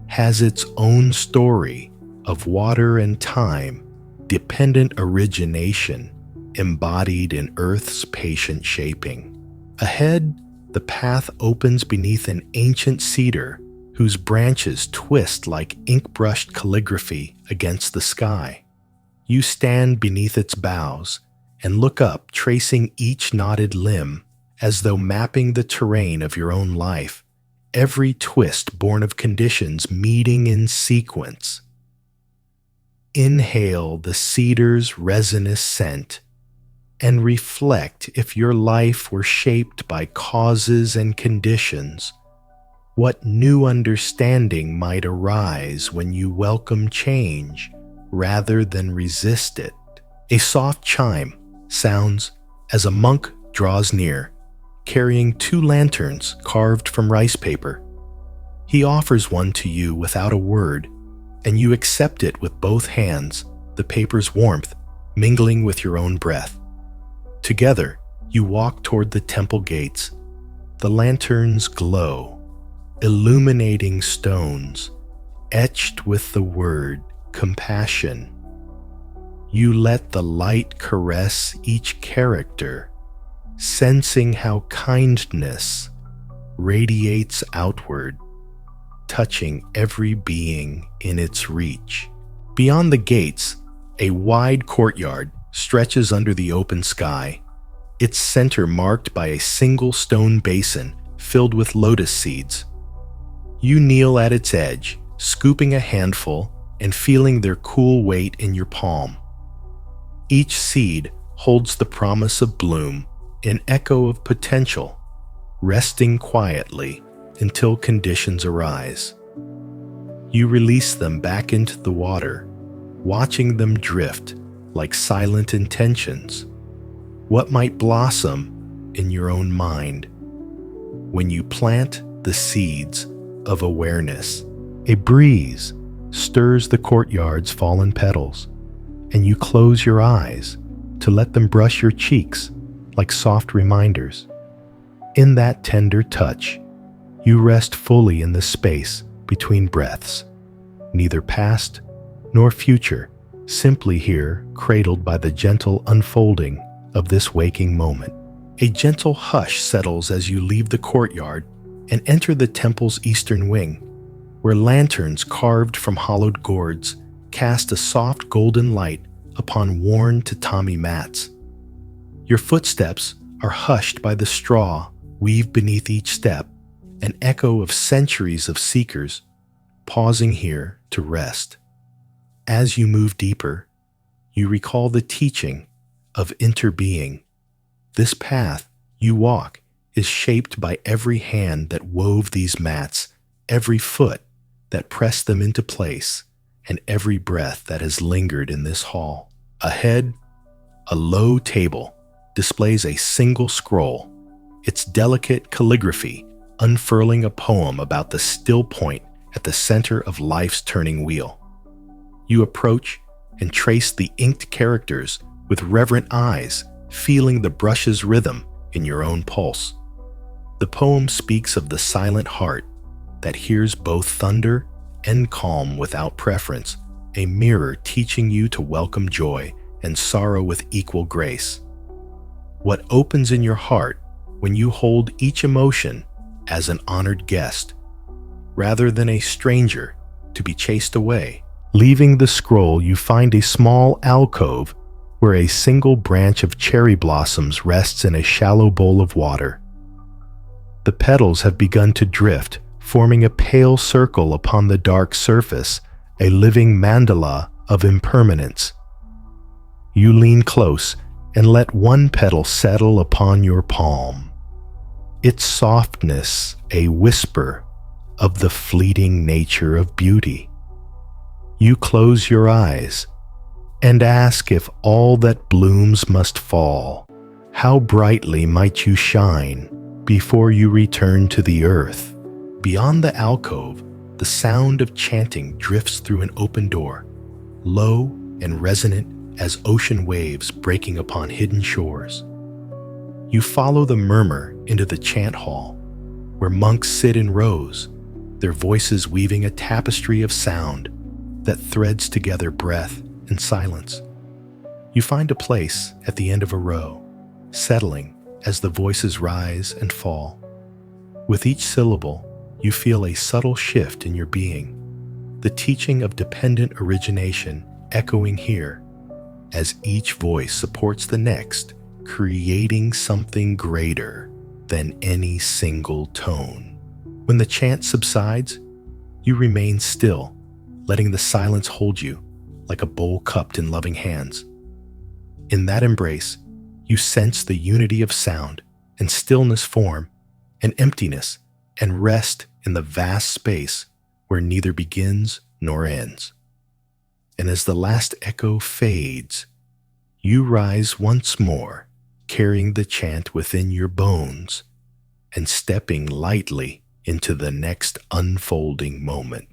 has its own story of water and time, dependent origination, embodied in Earth's patient shaping. Ahead, the path opens beneath an ancient cedar whose branches twist like ink-brushed calligraphy against the sky. You stand beneath its boughs and look up, tracing each knotted limb as though mapping the terrain of your own life, every twist born of conditions meeting in sequence. Inhale the cedar's resinous scent and reflect if your life were shaped by causes and conditions. What new understanding might arise when you welcome change rather than resist it? A soft chime sounds as a monk draws near, carrying 2 lanterns carved from rice paper. He offers one to you without a word, and you accept it with both hands, the paper's warmth mingling with your own breath. Together, you walk toward the temple gates. The lanterns glow, illuminating stones etched with the word compassion. You let the light caress each character, sensing how kindness radiates outward, touching every being in its reach. Beyond the gates, a wide courtyard stretches under the open sky, its center marked by a single stone basin filled with lotus seeds. You kneel at its edge, scooping a handful and feeling their cool weight in your palm. Each seed holds the promise of bloom, an echo of potential, resting quietly until conditions arise. You release them back into the water, watching them drift like silent intentions. What might blossom in your own mind? When you plant the seeds of awareness, a breeze stirs the courtyard's fallen petals, and you close your eyes to let them brush your cheeks like soft reminders. In that tender touch, you rest fully in the space between breaths, neither past nor future, simply here cradled by the gentle unfolding of this waking moment. A gentle hush settles as you leave the courtyard and enter the temple's eastern wing, where lanterns carved from hollowed gourds cast a soft golden light upon worn tatami mats. Your footsteps are hushed by the straw weaved beneath each step, an echo of centuries of seekers pausing here to rest. As you move deeper, you recall the teaching of interbeing. This path you walk is shaped by every hand that wove these mats, every foot that pressed them into place, and every breath that has lingered in this hall. Ahead, a low table displays a single scroll, its delicate calligraphy unfurling a poem about the still point at the center of life's turning wheel. You approach and trace the inked characters with reverent eyes, feeling the brush's rhythm in your own pulse. The poem speaks of the silent heart that hears both thunder and calm without preference, a mirror teaching you to welcome joy and sorrow with equal grace. What opens in your heart when you hold each emotion as an honored guest, rather than a stranger to be chased away? Leaving the scroll, you find a small alcove where a single branch of cherry blossoms rests in a shallow bowl of water. The petals have begun to drift, forming a pale circle upon the dark surface, a living mandala of impermanence. You lean close and let one petal settle upon your palm, its softness a whisper of the fleeting nature of beauty. You close your eyes and ask if all that blooms must fall, how brightly might you shine before you return to the earth? Beyond the alcove, the sound of chanting drifts through an open door, low and resonant as ocean waves breaking upon hidden shores. You follow the murmur into the chant hall, where monks sit in rows, their voices weaving a tapestry of sound that threads together breath and silence. You find a place at the end of a row, settling as the voices rise and fall. With each syllable, you feel a subtle shift in your being, the teaching of dependent origination echoing here as each voice supports the next, creating something greater than any single tone. When the chant subsides, you remain still, letting the silence hold you like a bowl cupped in loving hands. In that embrace, you sense the unity of sound and stillness form, and emptiness and rest in the vast space where neither begins nor ends. And as the last echo fades, you rise once more, carrying the chant within your bones and stepping lightly into the next unfolding moment.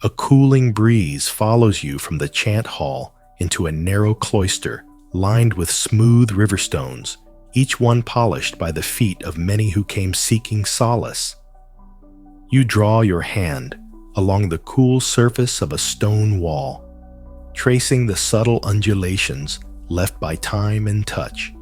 A cooling breeze follows you from the chant hall into a narrow cloister lined with smooth river stones, each one polished by the feet of many who came seeking solace. You draw your hand along the cool surface of a stone wall, tracing the subtle undulations left by time and touch.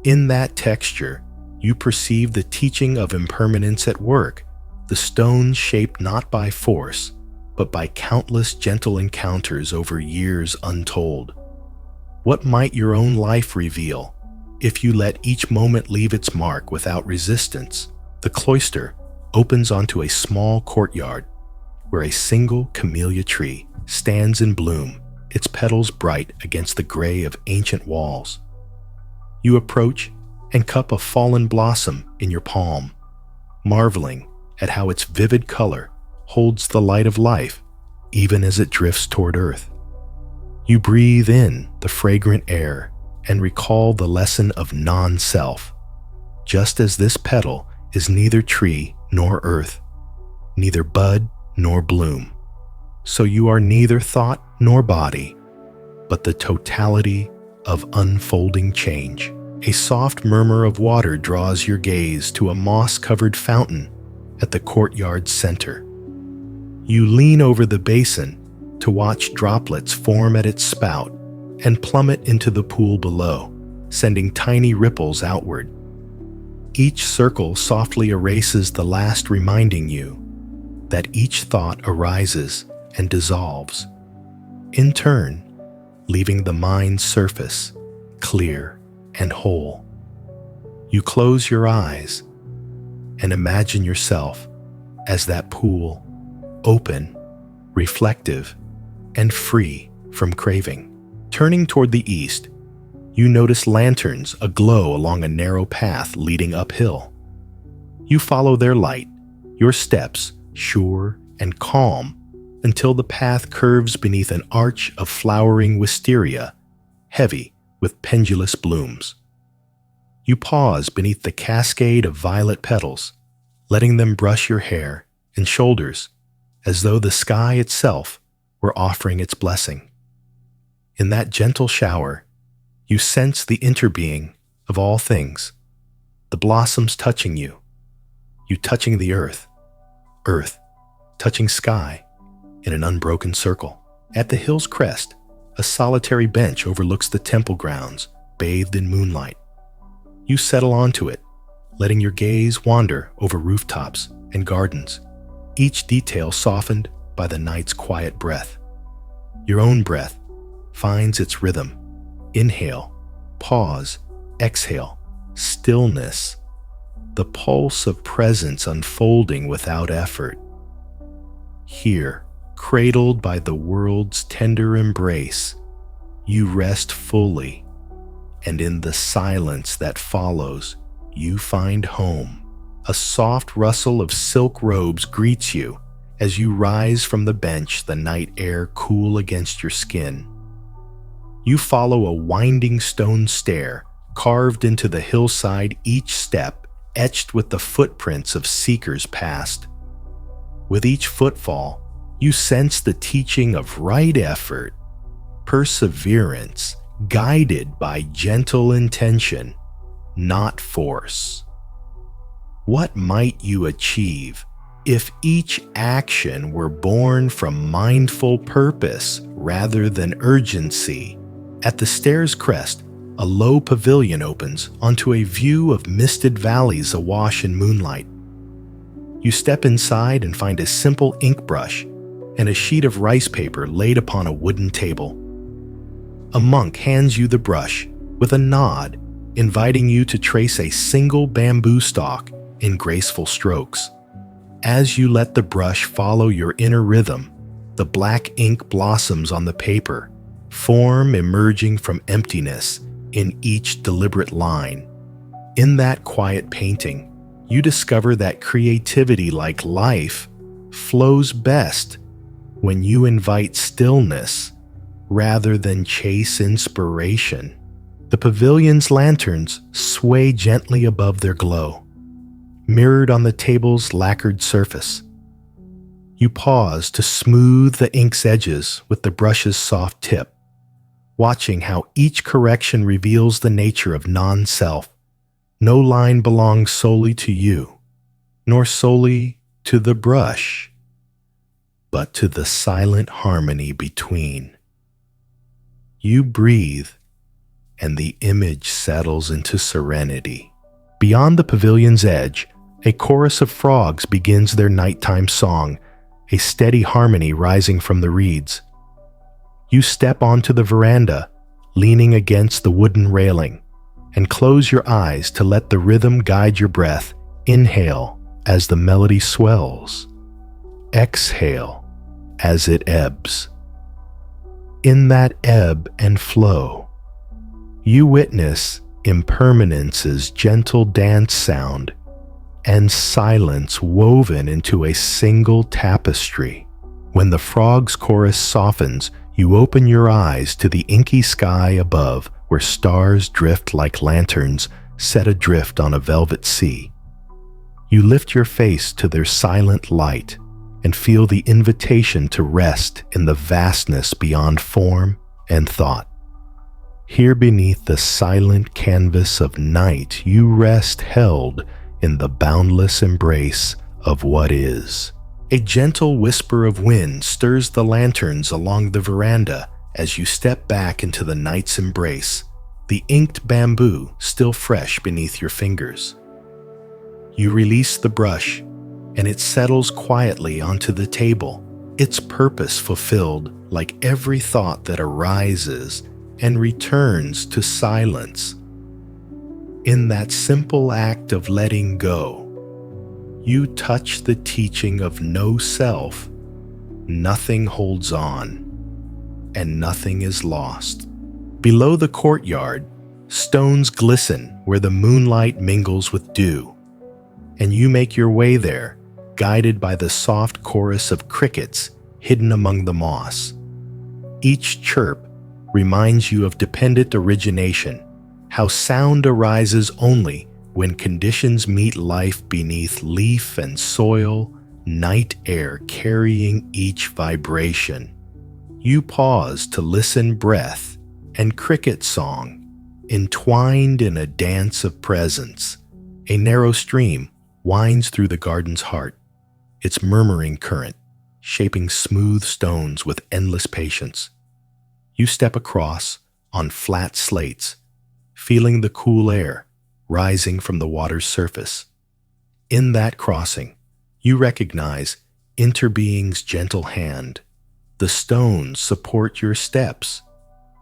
In that texture, you perceive the teaching of impermanence at work, the stones shaped not by force, but by countless gentle encounters over years untold. What might your own life reveal if you let each moment leave its mark without resistance? The cloister opens onto a small courtyard where a single camellia tree stands in bloom, its petals bright against the gray of ancient walls. You approach and cup a fallen blossom in your palm, marveling at how its vivid color holds the light of life even as it drifts toward earth. You breathe in the fragrant air and recall the lesson of non-self. Just as this petal is neither tree nor earth, neither bud nor bloom, so you are neither thought nor body, but the totality of unfolding change. A soft murmur of water draws your gaze to a moss-covered fountain at the courtyard's center. You lean over the basin to watch droplets form at its spout and plummet into the pool below, sending tiny ripples outward. Each circle softly erases the last, reminding you that each thought arises and dissolves, in turn, leaving the mind's surface clear and whole. You close your eyes and imagine yourself as that pool, open, reflective, and free from craving. Turning toward the east, you notice lanterns aglow along a narrow path leading uphill. You follow their light, your steps sure and calm, until the path curves beneath an arch of flowering wisteria, heavy with pendulous blooms. You pause beneath the cascade of violet petals, letting them brush your hair and shoulders as though the sky itself were offering its blessing. In that gentle shower, you sense the interbeing of all things, the blossoms touching you, you touching the earth, earth touching sky in an unbroken circle. At the hill's crest, a solitary bench overlooks the temple grounds, bathed in moonlight. You settle onto it, letting your gaze wander over rooftops and gardens, each detail softened by the night's quiet breath. Your own breath finds its rhythm. Inhale, pause, exhale, stillness, the pulse of presence unfolding without effort. Here, cradled by the world's tender embrace, you rest fully, and in the silence that follows, you find home. A soft rustle of silk robes greets you as you rise from the bench, the night air cool against your skin. You follow a winding stone stair carved into the hillside, each step etched with the footprints of seekers past. With each footfall, you sense the teaching of right effort, perseverance, guided by gentle intention, not force. What might you achieve if each action were born from mindful purpose rather than urgency? At the stair's crest, a low pavilion opens onto a view of misted valleys awash in moonlight. You step inside and find a simple ink brush and a sheet of rice paper laid upon a wooden table. A monk hands you the brush with a nod, inviting you to trace a single bamboo stalk in graceful strokes. As you let the brush follow your inner rhythm, the black ink blossoms on the paper, form emerging from emptiness in each deliberate line. In that quiet painting, you discover that creativity, like life, flows best when you invite stillness rather than chase inspiration. The pavilion's lanterns sway gently above their glow, mirrored on the table's lacquered surface. You pause to smooth the ink's edges with the brush's soft tip, watching how each correction reveals the nature of non-self. No line belongs solely to you, nor solely to the brush, but to the silent harmony between. You breathe, and the image settles into serenity. Beyond the pavilion's edge, a chorus of frogs begins their nighttime song, a steady harmony rising from the reeds. You step onto the veranda, leaning against the wooden railing, and close your eyes to let the rhythm guide your breath. Inhale as the melody swells. Exhale as it ebbs. In that ebb and flow, you witness impermanence's gentle dance sound and silence woven into a single tapestry. When the frog's chorus softens, you open your eyes to the inky sky above, where stars drift like lanterns set adrift on a velvet sea. You lift your face to their silent light and feel the invitation to rest in the vastness beyond form and thought. Here beneath the silent canvas of night, you rest held in the boundless embrace of what is. A gentle whisper of wind stirs the lanterns along the veranda as you step back into the night's embrace, the inked bamboo still fresh beneath your fingers. You release the brush, and it settles quietly onto the table, its purpose fulfilled like every thought that arises and returns to silence. In that simple act of letting go, you touch the teaching of no self. Nothing holds on, and nothing is lost. Below the courtyard, stones glisten where the moonlight mingles with dew, and you make your way there, guided by the soft chorus of crickets hidden among the moss. Each chirp reminds you of dependent origination, how sound arises only when conditions meet life beneath leaf and soil, night air carrying each vibration. You pause to listen, breath and cricket song, entwined in a dance of presence. A narrow stream winds through the garden's heart, its murmuring current shaping smooth stones with endless patience. You step across on flat slates, feeling the cool air rising from the water's surface. In that crossing, you recognize Interbeing's gentle hand. The stones support your steps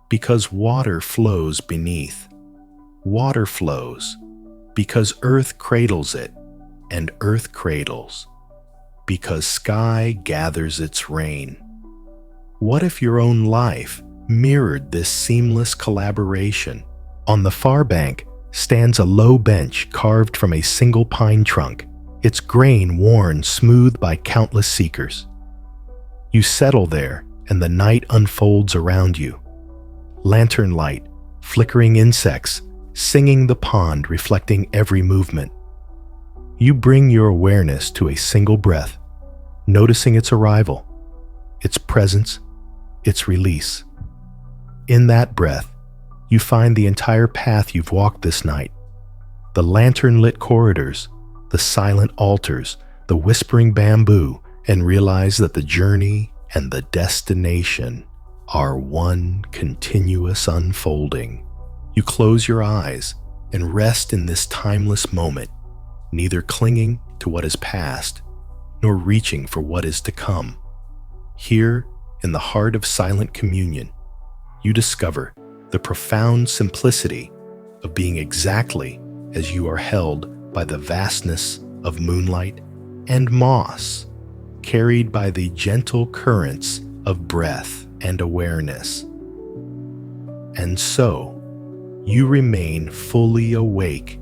because water flows beneath. Water flows because earth cradles it, and earth cradles because sky gathers its rain. What if your own life mirrored this seamless collaboration? On the far bank stands a low bench carved from a single pine trunk, its grain worn smooth by countless seekers. You settle there, and the night unfolds around you. Lantern light, flickering insects, singing the pond, reflecting every movement. You bring your awareness to a single breath, noticing its arrival, its presence, its release. In that breath, you find the entire path you've walked this night, the lantern-lit corridors, the silent altars, the whispering bamboo, and realize that the journey and the destination are one continuous unfolding. You close your eyes and rest in this timeless moment, neither clinging to what is past nor reaching for what is to come. Here, in the heart of silent communion, you discover the profound simplicity of being exactly as you are, held by the vastness of moonlight and moss, carried by the gentle currents of breath and awareness. And so, you remain fully awake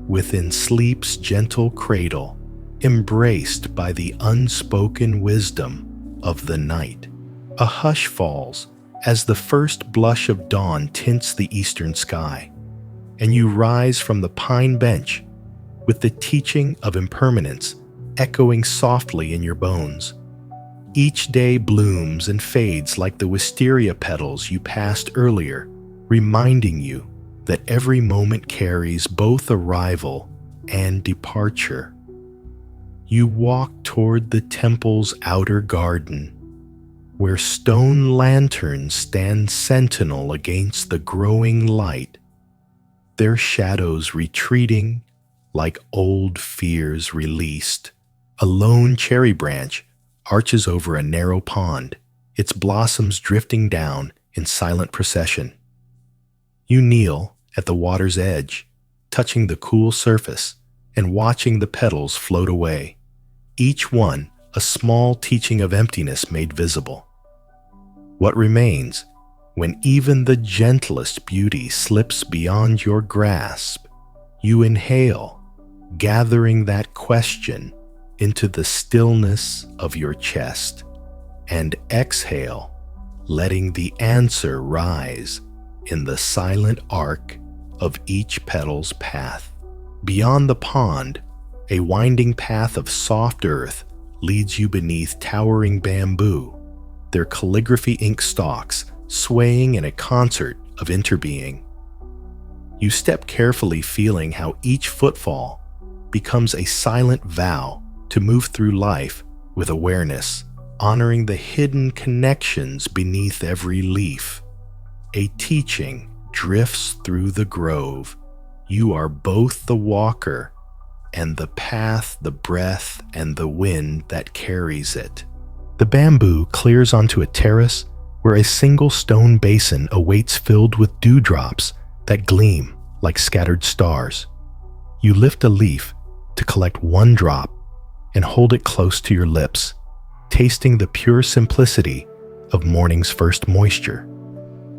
within sleep's gentle cradle, embraced by the unspoken wisdom of the night. A hush falls as the first blush of dawn tints the eastern sky, and you rise from the pine bench with the teaching of impermanence echoing softly in your bones. Each day blooms and fades like the wisteria petals you passed earlier, reminding you that every moment carries both arrival and departure. You walk toward the temple's outer garden, where stone lanterns stand sentinel against the growing light, their shadows retreating like old fears released. A lone cherry branch arches over a narrow pond, its blossoms drifting down in silent procession. You kneel at the water's edge, touching the cool surface and watching the petals float away, each one a small teaching of emptiness made visible. What remains when even the gentlest beauty slips beyond your grasp? You inhale, gathering that question into the stillness of your chest, and exhale, letting the answer rise in the silent arc of each petal's path. Beyond the pond, a winding path of soft earth leads you beneath towering bamboo, their calligraphy ink stalks swaying in a concert of interbeing. You step carefully, feeling how each footfall becomes a silent vow to move through life with awareness, honoring the hidden connections beneath every leaf. A teaching drifts through the grove. You are both the walker and the path, the breath, and the wind that carries it. The bamboo clears onto a terrace where a single stone basin awaits, filled with dewdrops that gleam like scattered stars. You lift a leaf to collect one drop and hold it close to your lips, tasting the pure simplicity of morning's first moisture.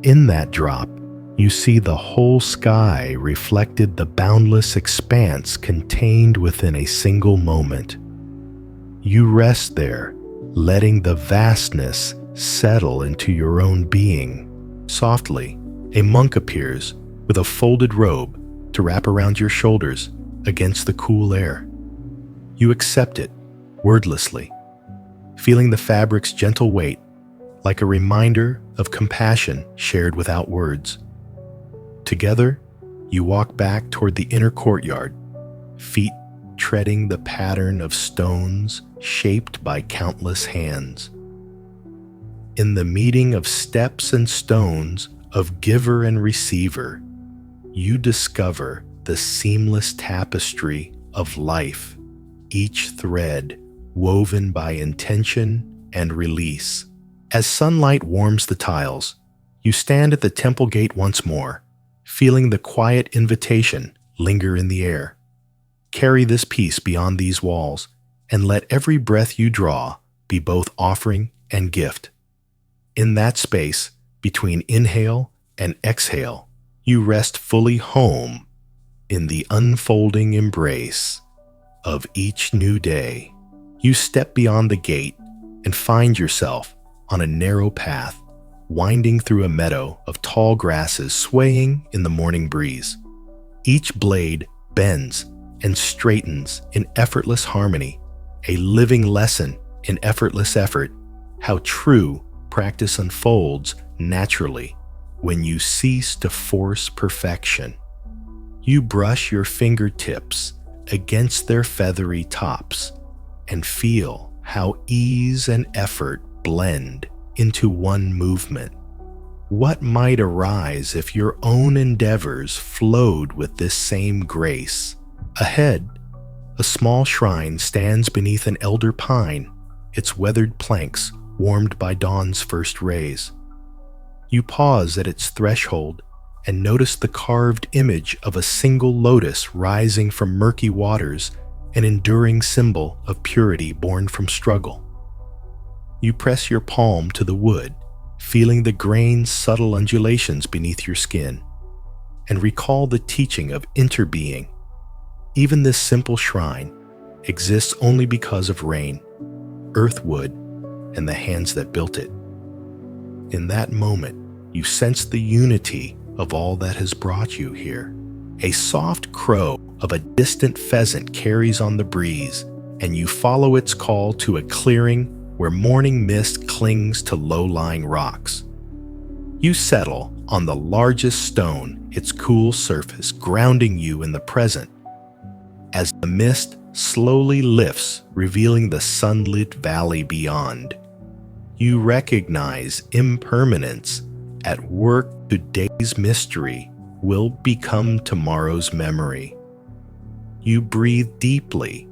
In that drop, you see the whole sky reflected, the boundless expanse contained within a single moment. You rest there, letting the vastness settle into your own being. Softly, a monk appears with a folded robe to wrap around your shoulders against the cool air. You accept it, wordlessly, feeling the fabric's gentle weight like a reminder of compassion shared without words. Together, you walk back toward the inner courtyard, feet treading the pattern of stones shaped by countless hands. In the meeting of steps and stones, of giver and receiver, you discover the seamless tapestry of life, each thread woven by intention and release. As sunlight warms the tiles, you stand at the temple gate once more, feeling the quiet invitation linger in the air. Carry this peace beyond these walls, and let every breath you draw be both offering and gift. In that space, between inhale and exhale, you rest fully home in the unfolding embrace of each new day. You step beyond the gate and find yourself on a narrow path, winding through a meadow of tall grasses swaying in the morning breeze. Each blade bends and straightens in effortless harmony, a living lesson in effortless effort, how true practice unfolds naturally when you cease to force perfection. You brush your fingertips against their feathery tops and feel how ease and effort blend into one movement. What might arise if your own endeavors flowed with this same grace? Ahead, a small shrine stands beneath an elder pine, its weathered planks warmed by dawn's first rays. You pause at its threshold and notice the carved image of a single lotus rising from murky waters, an enduring symbol of purity born from struggle. You press your palm to the wood, feeling the grain's subtle undulations beneath your skin, and recall the teaching of interbeing. Even this simple shrine exists only because of rain, earthwood, and the hands that built it. In that moment, you sense the unity of all that has brought you here. A soft crow of a distant pheasant carries on the breeze, and you follow its call to a clearing where morning mist clings to low-lying rocks. You settle on the largest stone, its cool surface grounding you in the present. As the mist slowly lifts, revealing the sunlit valley beyond, You recognize impermanence. At work, today's mystery will become tomorrow's memory. You breathe deeply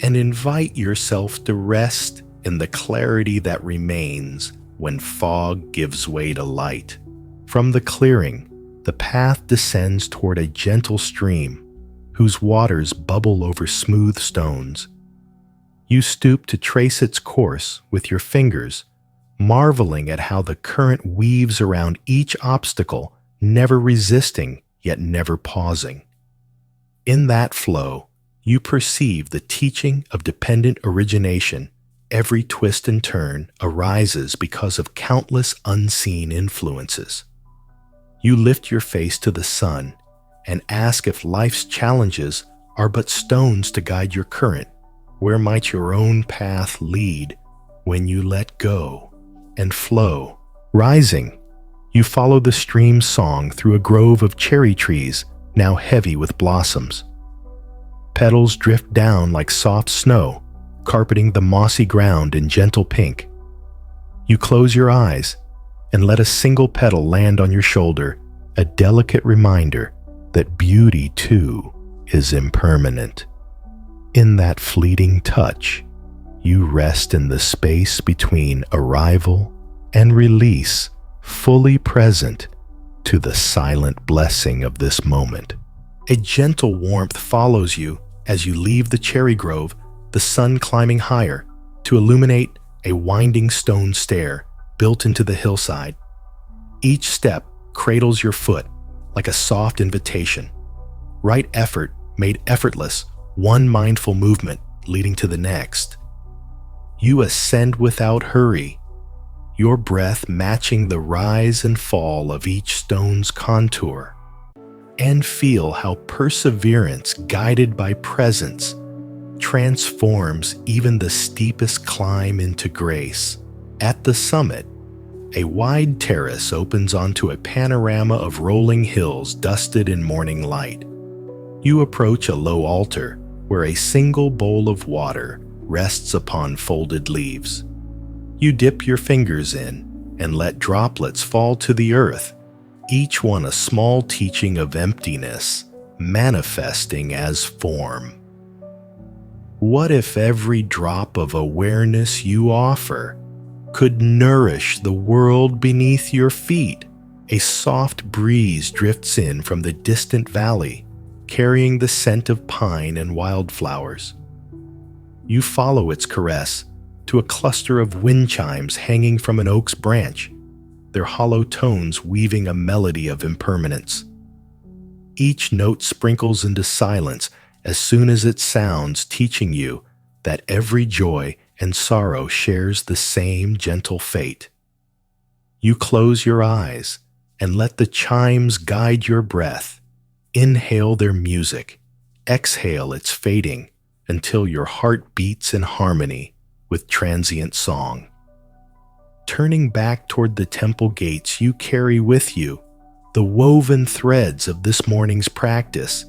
and invite yourself to rest in the clarity that remains when fog gives way to light. From the clearing, the path descends toward a gentle stream whose waters bubble over smooth stones. You stoop to trace its course with your fingers, marveling at how the current weaves around each obstacle, never resisting yet never pausing. In that flow, you perceive the teaching of dependent origination. Every twist and turn arises because of countless unseen influences. You lift your face to the sun and ask if life's challenges are but stones to guide your current. Where might your own path lead when you let go and flow? Rising, you follow the stream's song through a grove of cherry trees now heavy with blossoms. Petals drift down like soft snow, carpeting the mossy ground in gentle pink. You close your eyes and let a single petal land on your shoulder, a delicate reminder that beauty too is impermanent. In that fleeting touch, you rest in the space between arrival and release, fully present to the silent blessing of this moment. A gentle warmth follows you as you leave the cherry grove, the sun climbing higher to illuminate a winding stone stair built into the hillside. Each step cradles your foot like a soft invitation. Right effort made effortless, one mindful movement leading to the next. You ascend without hurry, your breath matching the rise and fall of each stone's contour, and feel how perseverance guided by presence transforms even the steepest climb into grace. At the summit, a wide terrace opens onto a panorama of rolling hills dusted in morning light. You approach a low altar where a single bowl of water rests upon folded leaves. You dip your fingers in and let droplets fall to the earth, each one a small teaching of emptiness, manifesting as form. What if every drop of awareness you offer could nourish the world beneath your feet? A soft breeze drifts in from the distant valley, carrying the scent of pine and wildflowers. You follow its caress to a cluster of wind chimes hanging from an oak's branch, their hollow tones weaving a melody of impermanence. Each note sprinkles into silence as soon as it sounds, teaching you that every joy and sorrow shares the same gentle fate. You close your eyes and let the chimes guide your breath. Inhale their music, exhale its fading until your heart beats in harmony with transient song. Turning back toward the temple gates, you carry with you the woven threads of this morning's practice,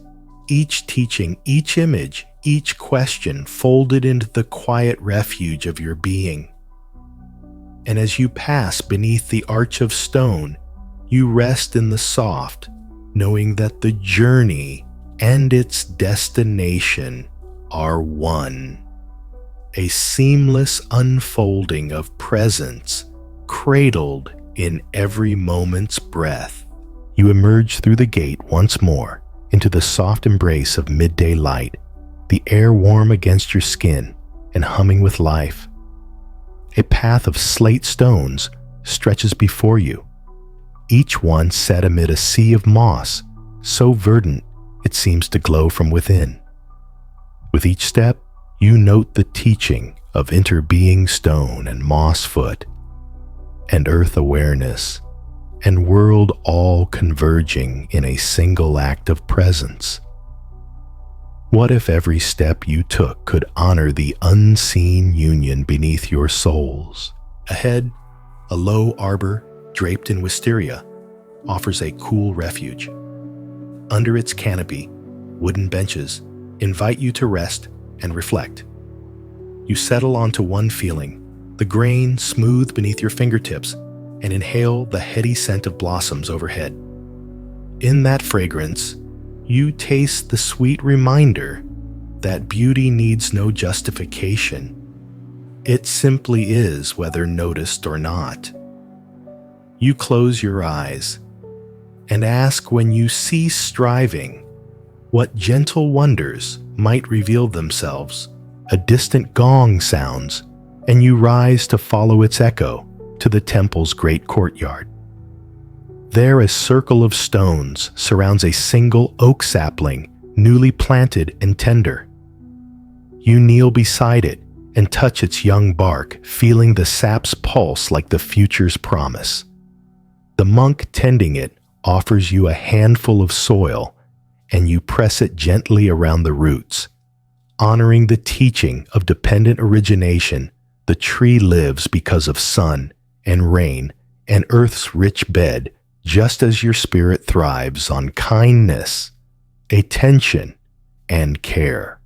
each teaching, each image, each question folded into the quiet refuge of your being. And as you pass beneath the arch of stone, you rest in the soft, knowing that the journey and its destination are one. A seamless unfolding of presence, cradled in every moment's breath. You emerge through the gate once more into the soft embrace of midday light, the air warm against your skin and humming with life. A path of slate stones stretches before you, each one set amid a sea of moss, so verdant it seems to glow from within. With each step, you note the teaching of interbeing stone and moss foot, and earth awareness, and world all converging in a single act of presence. What if every step you took could honor the unseen union beneath your souls? Ahead, a low arbor draped in wisteria offers a cool refuge. Under its canopy, wooden benches invite you to rest and reflect. You settle onto one feeling, the grain smooth beneath your fingertips, and inhale the heady scent of blossoms overhead. In that fragrance, you taste the sweet reminder that beauty needs no justification. It simply is, whether noticed or not. You close your eyes and ask, when you cease striving, what gentle wonders might reveal themselves. A distant gong sounds, and you rise to follow its echo to the temple's great courtyard. There, a circle of stones surrounds a single oak sapling, newly planted and tender. You kneel beside it and touch its young bark, feeling the sap's pulse like the future's promise. The monk tending it offers you a handful of soil, and you press it gently around the roots. Honoring the teaching of dependent origination, the tree lives because of sun and rain and earth's rich bed, just as your spirit thrives on kindness, attention, and care.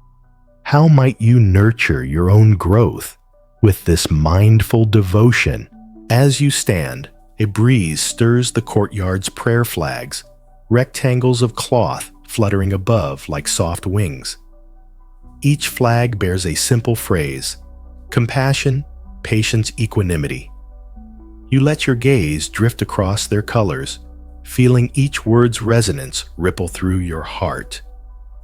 How might you nurture your own growth with this mindful devotion? As you stand, a breeze stirs the courtyard's prayer flags, rectangles of cloth fluttering above like soft wings. Each flag bears a simple phrase: compassion, patience, equanimity. You let your gaze drift across their colors, feeling each word's resonance ripple through your heart.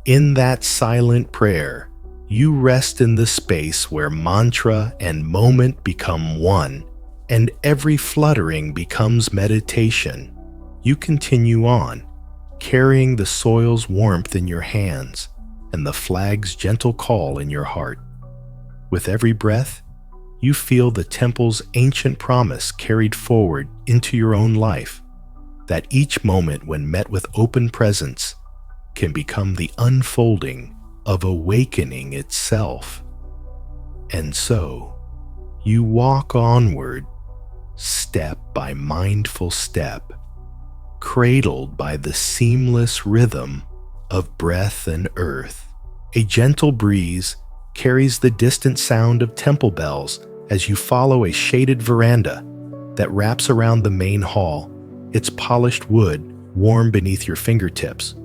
In that silent prayer, you rest in the space where mantra and moment become one, and every fluttering becomes meditation. You continue on, carrying the soil's warmth in your hands and the flag's gentle call in your heart. With every breath, you feel the temple's ancient promise carried forward into your own life, that each moment when met with open presence can become the unfolding of awakening itself. And so, you walk onward, step by mindful step, cradled by the seamless rhythm of breath and earth. A gentle breeze carries the distant sound of temple bells as you follow a shaded veranda that wraps around the main hall, its polished wood warm beneath your fingertips.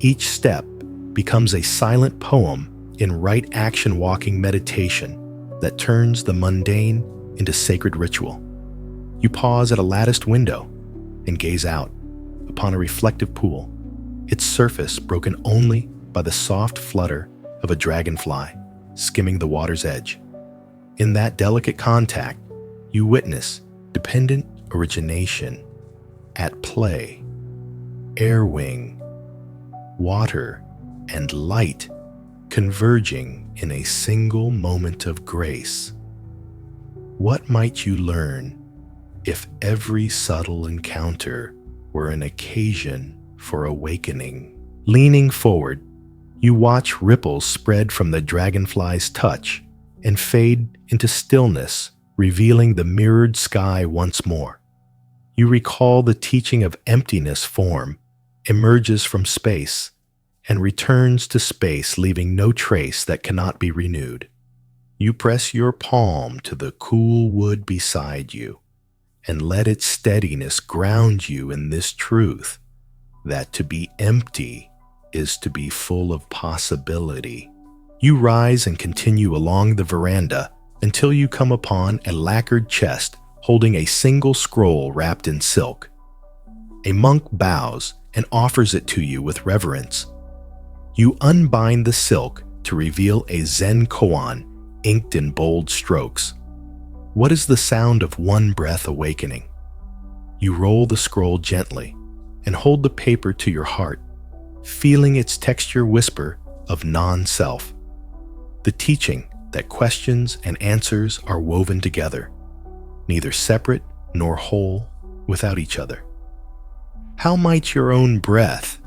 Each step becomes a silent poem in right action walking meditation that turns the mundane into sacred ritual. You pause at a latticed window and gaze out upon a reflective pool, its surface broken only by the soft flutter of a dragonfly skimming the water's edge. In that delicate contact, you witness dependent origination at play. Air wing, water, and light converging in a single moment of grace. What might you learn if every subtle encounter were an occasion for awakening? Leaning forward, you watch ripples spread from the dragonfly's touch and fade into stillness, revealing the mirrored sky once more. You recall the teaching of emptiness form emerges from space and returns to space, leaving no trace that cannot be renewed. You press your palm to the cool wood beside you and let its steadiness ground you in this truth, that to be empty is to be full of possibility. You rise and continue along the veranda until you come upon a lacquered chest holding a single scroll wrapped in silk. A monk bows and offers it to you with reverence. You unbind the silk to reveal a Zen koan inked in bold strokes. What is the sound of one breath awakening? You roll the scroll gently and hold the paper to your heart, feeling its texture whisper of non-self. The teaching that questions and answers are woven together, neither separate nor whole without each other. How might your own breath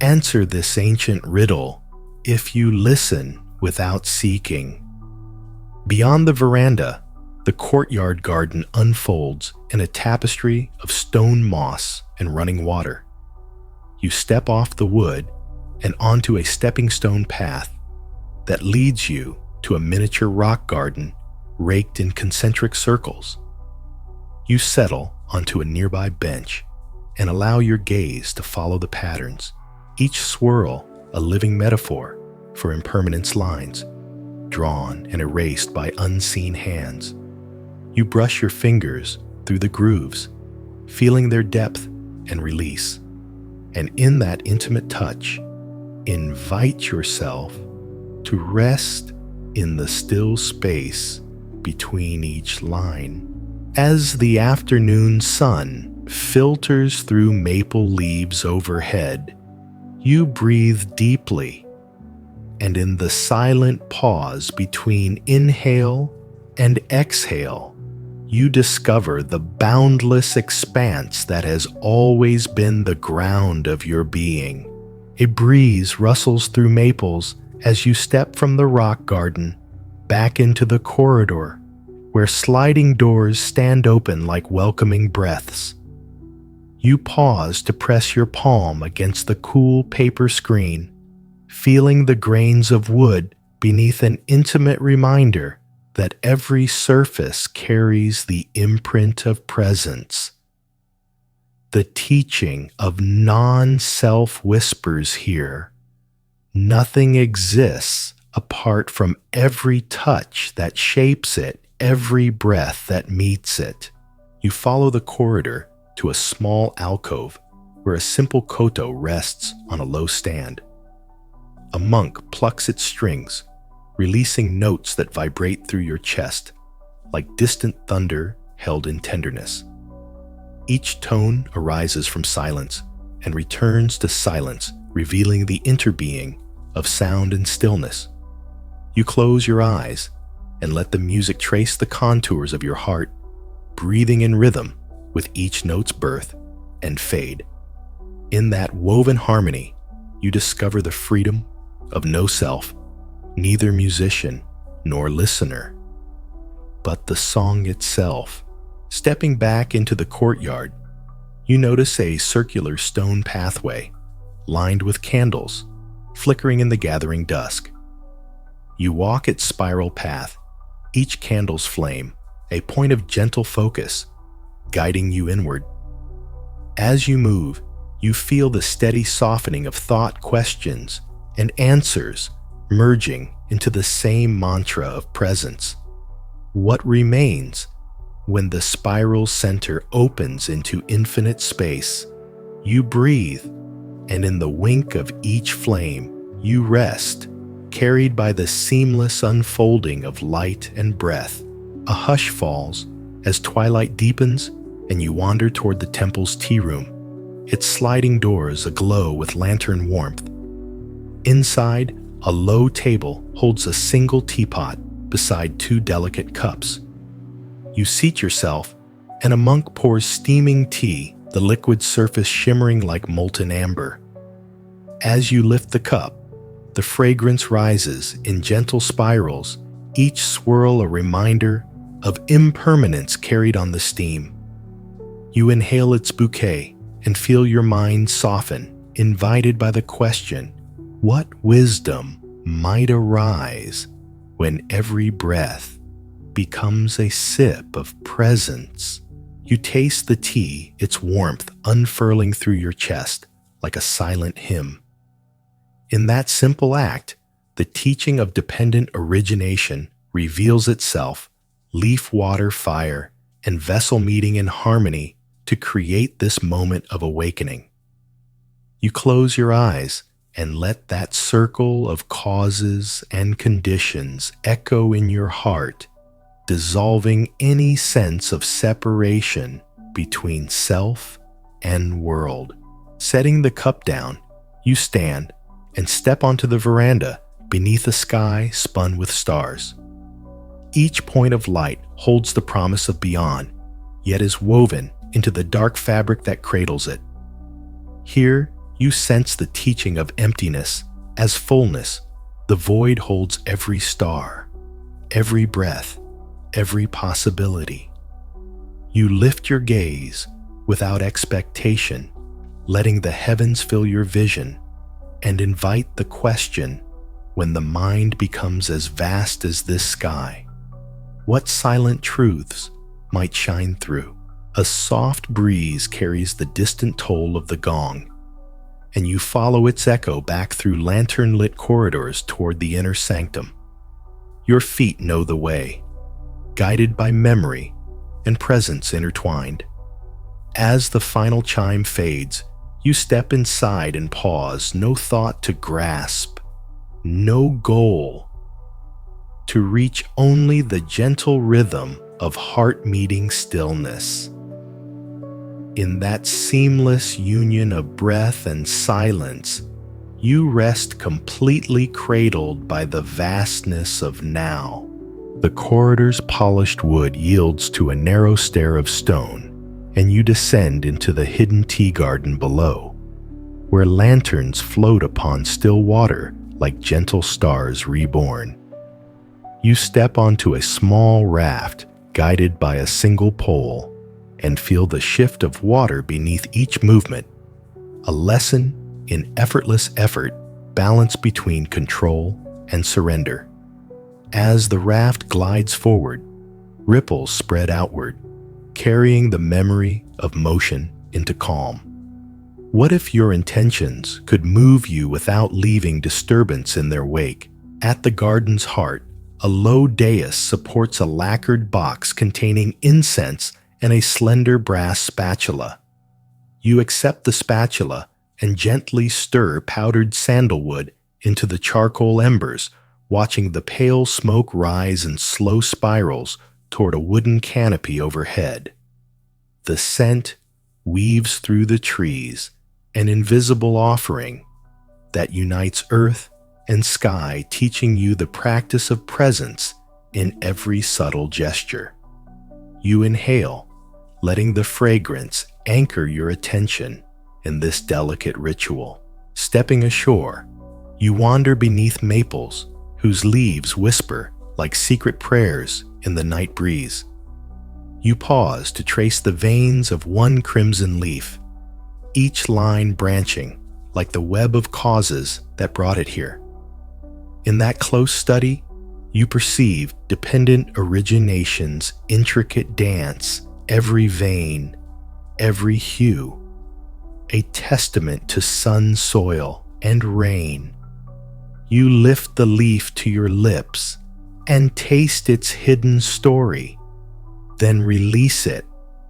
answer this ancient riddle if you listen without seeking? Beyond the veranda, the courtyard garden unfolds in a tapestry of stone moss and running water. You step off the wood and onto a stepping stone path that leads you to a miniature rock garden raked in concentric circles. You settle onto a nearby bench and allow your gaze to follow the patterns, each swirl a living metaphor for impermanence lines, drawn and erased by unseen hands. You brush your fingers through the grooves, feeling their depth and release. And in that intimate touch, invite yourself to rest in the still space between each line. As the afternoon sun filters through maple leaves overhead, you breathe deeply, and in the silent pause between inhale and exhale, you discover the boundless expanse that has always been the ground of your being. A breeze rustles through maples as you step from the rock garden back into the corridor, where sliding doors stand open like welcoming breaths. You pause to press your palm against the cool paper screen, feeling the grains of wood beneath an intimate reminder that every surface carries the imprint of presence. The teaching of non-self whispers here. Nothing exists apart from every touch that shapes it, every breath that meets it. You follow the corridor to a small alcove where a simple koto rests on a low stand. A monk plucks its strings, releasing notes that vibrate through your chest, like distant thunder held in tenderness. Each tone arises from silence and returns to silence, revealing the interbeing of sound and stillness. You close your eyes and let the music trace the contours of your heart, breathing in rhythm with each note's birth and fade. In that woven harmony, you discover the freedom of no self, neither musician nor listener, but the song itself. Stepping back into the courtyard, you notice a circular stone pathway lined with candles, flickering in the gathering dusk. You walk its spiral path, each candle's flame a point of gentle focus, guiding you inward. As you move, you feel the steady softening of thought, questions, and answers merging into the same mantra of presence. What remains when the spiral center opens into infinite space? You breathe, and in the wink of each flame, you rest, carried by the seamless unfolding of light and breath. A hush falls as twilight deepens and you wander toward the temple's tea room, its sliding doors aglow with lantern warmth. Inside, a low table holds a single teapot beside two delicate cups. You seat yourself, and a monk pours steaming tea, the liquid surface shimmering like molten amber. As you lift the cup, the fragrance rises in gentle spirals, each swirl a reminder of impermanence carried on the steam. You inhale its bouquet and feel your mind soften, invited by the question, what wisdom might arise when every breath becomes a sip of presence? You taste the tea, its warmth unfurling through your chest like a silent hymn. In that simple act, the teaching of dependent origination reveals itself, leaf, water, fire, and vessel meeting in harmony to create this moment of awakening. You close your eyes and let that circle of causes and conditions echo in your heart, dissolving any sense of separation between self and world. Setting the cup down, you stand and step onto the veranda beneath a sky spun with stars. Each point of light holds the promise of beyond, yet is woven into the dark fabric that cradles it. Here, you sense the teaching of emptiness as fullness. The void holds every star, every breath, every possibility. You lift your gaze without expectation, letting the heavens fill your vision, and invite the question when the mind becomes as vast as this sky. What silent truths might shine through? A soft breeze carries the distant toll of the gong, and you follow its echo back through lantern-lit corridors toward the inner sanctum. Your feet know the way, guided by memory and presence intertwined. As the final chime fades, you step inside and pause, no thought to grasp, no goal, to reach only the gentle rhythm of heart-meeting stillness. In that seamless union of breath and silence, you rest completely cradled by the vastness of now. The corridor's polished wood yields to a narrow stair of stone, and you descend into the hidden tea garden below, where lanterns float upon still water like gentle stars reborn. You step onto a small raft guided by a single pole, and feel the shift of water beneath each movement, a lesson in effortless effort, balance between control and surrender. As the raft glides forward, ripples spread outward, carrying the memory of motion into calm. What if your intentions could move you without leaving disturbance in their wake? At the garden's heart, a low dais supports a lacquered box containing incense and a slender brass spatula. You accept the spatula and gently stir powdered sandalwood into the charcoal embers, watching the pale smoke rise in slow spirals toward a wooden canopy overhead. The scent weaves through the trees, an invisible offering that unites earth and sky, teaching you the practice of presence in every subtle gesture. You inhale, letting the fragrance anchor your attention in this delicate ritual. Stepping ashore, you wander beneath maples whose leaves whisper like secret prayers in the night breeze. You pause to trace the veins of one crimson leaf, each line branching like the web of causes that brought it here. In that close study, you perceive dependent origination's intricate dance, every vein, every hue, a testament to sun, soil, and rain. You lift the leaf to your lips and taste its hidden story, then release it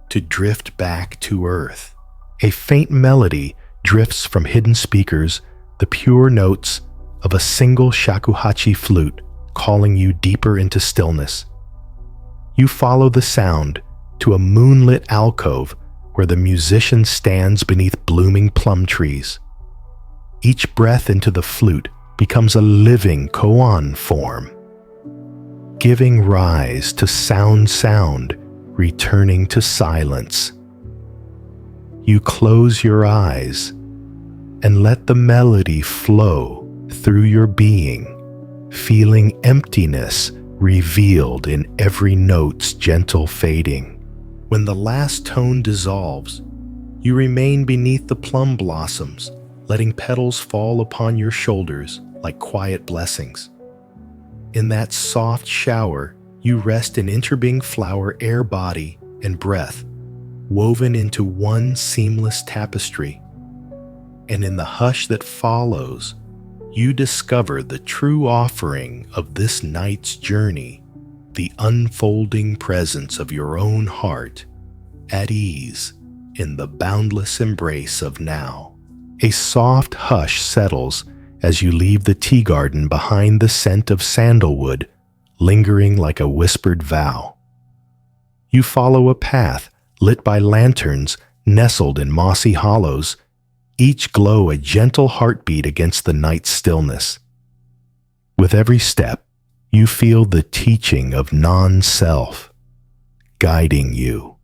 to drift back to earth. A faint melody drifts from hidden speakers, the pure notes of a single shakuhachi flute calling you deeper into stillness. You follow the sound to a moonlit alcove where the musician stands beneath blooming plum trees. Each breath into the flute becomes a living koan form, giving rise to sound, returning to silence. You close your eyes and let the melody flow through your being, feeling emptiness revealed in every note's gentle fading. When the last tone dissolves, you remain beneath the plum blossoms, letting petals fall upon your shoulders like quiet blessings. In that soft shower, you rest in interbeing flower air, body, and breath, woven into one seamless tapestry. And in the hush that follows, you discover the true offering of this night's journey, the unfolding presence of your own heart, at ease in the boundless embrace of now. A soft hush settles as you leave the tea garden behind, the scent of sandalwood lingering like a whispered vow. You follow a path lit by lanterns nestled in mossy hollows, each glow a gentle heartbeat against the night's stillness. With every step, you feel the teaching of non-self guiding you.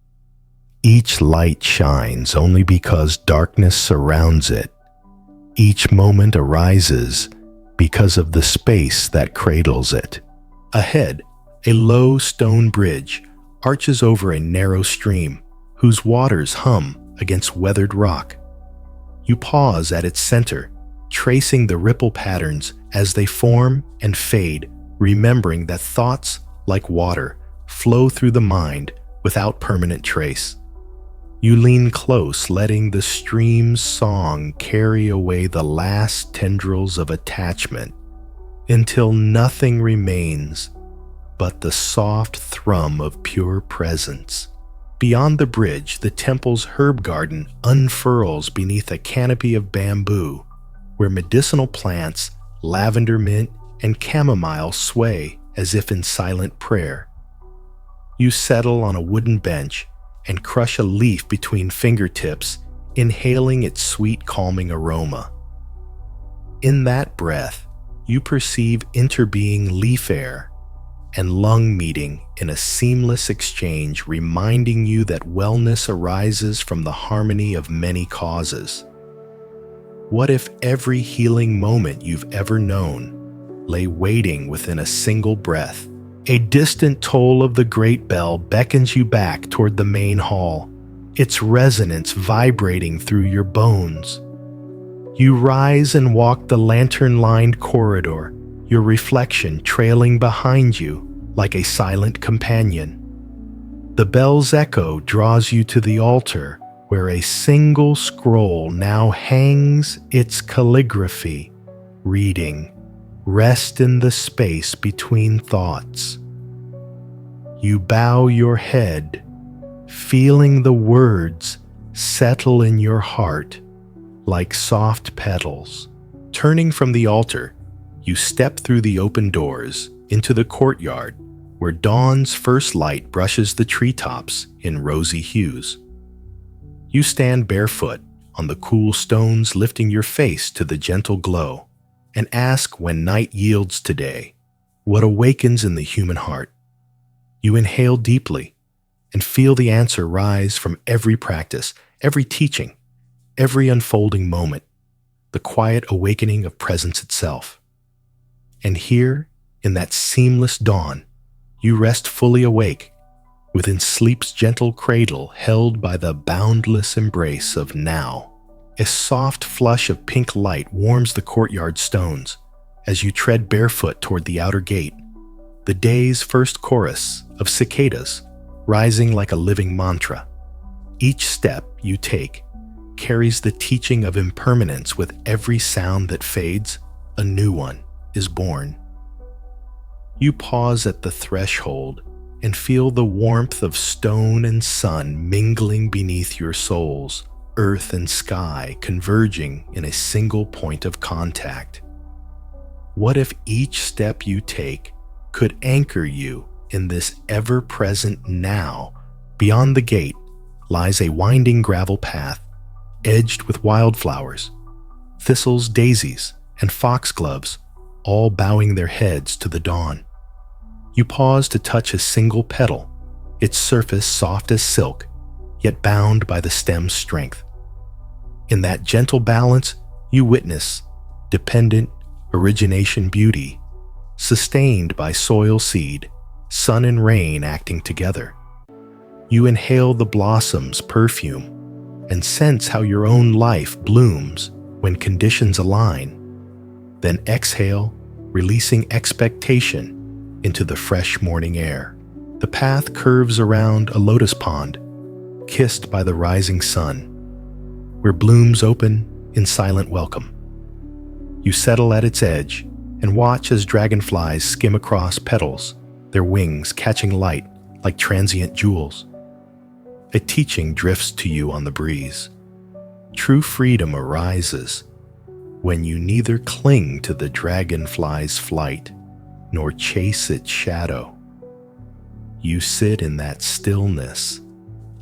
Each light shines only because darkness surrounds it. Each moment arises because of the space that cradles it. Ahead, a low stone bridge arches over a narrow stream whose waters hum against weathered rock. You pause at its center, tracing the ripple patterns as they form and fade, remembering that thoughts, like water, flow through the mind without permanent trace. You lean close, letting the stream's song carry away the last tendrils of attachment until nothing remains but the soft thrum of pure presence. Beyond the bridge, the temple's herb garden unfurls beneath a canopy of bamboo, where medicinal plants, lavender mint, and chamomile sway as if in silent prayer. You settle on a wooden bench and crush a leaf between fingertips, inhaling its sweet, calming aroma. In that breath, you perceive interbeing leaf air and lung meeting in a seamless exchange, reminding you that wellness arises from the harmony of many causes. What if every healing moment you've ever known lay waiting within a single breath? A distant toll of the great bell beckons you back toward the main hall, its resonance vibrating through your bones. You rise and walk the lantern-lined corridor, your reflection trailing behind you like a silent companion. The bell's echo draws you to the altar, where a single scroll now hangs its calligraphy, reading, "Rest in the space between thoughts." You bow your head, feeling the words settle in your heart like soft petals. Turning from the altar, you step through the open doors into the courtyard, where dawn's first light brushes the treetops in rosy hues. You stand barefoot on the cool stones, lifting your face to the gentle glow, and ask when night yields today, what awakens in the human heart? You inhale deeply and feel the answer rise from every practice, every teaching, every unfolding moment, the quiet awakening of presence itself. And here, in that seamless dawn, you rest fully awake, within sleep's gentle cradle held by the boundless embrace of now. A soft flush of pink light warms the courtyard stones as you tread barefoot toward the outer gate, the day's first chorus of cicadas rising like a living mantra. Each step you take carries the teaching of impermanence. With every sound that fades, a new one is born. You pause at the threshold and feel the warmth of stone and sun mingling beneath your soles, earth and sky converging in a single point of contact. What if each step you take could anchor you in this ever-present now? Beyond the gate lies a winding gravel path, edged with wildflowers, thistles, daisies, and foxgloves, all bowing their heads to the dawn. You pause to touch a single petal, its surface soft as silk, yet bound by the stem's strength. In that gentle balance, you witness dependent origination beauty, sustained by soil seed, sun and rain acting together. You inhale the blossom's perfume and sense how your own life blooms when conditions align. Then exhale, releasing expectation into the fresh morning air. The path curves around a lotus pond, kissed by the rising sun, where blooms open in silent welcome. You settle at its edge and watch as dragonflies skim across petals, their wings catching light like transient jewels. A teaching drifts to you on the breeze. True freedom arises when you neither cling to the dragonfly's flight nor chase its shadow. You sit in that stillness,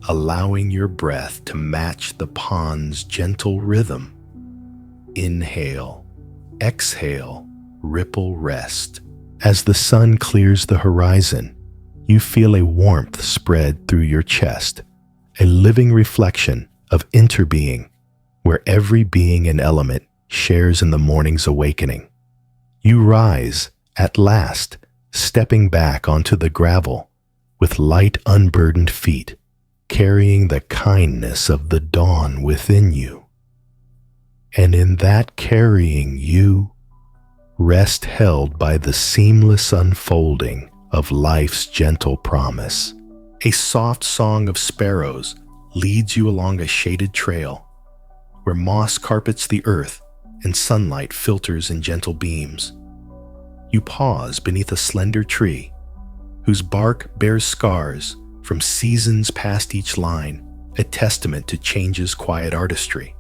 allowing your breath to match the pond's gentle rhythm. Inhale, exhale, ripple, rest. As the sun clears the horizon, you feel a warmth spread through your chest, a living reflection of interbeing, where every being and element shares in the morning's awakening. You rise, at last, stepping back onto the gravel with light, unburdened feet, carrying the kindness of the dawn within you. And in that carrying, you rest held by the seamless unfolding of life's gentle promise. A soft song of sparrows leads you along a shaded trail where moss carpets the earth and sunlight filters in gentle beams. You pause beneath a slender tree whose bark bears scars from seasons past each line, a testament to change's quiet artistry.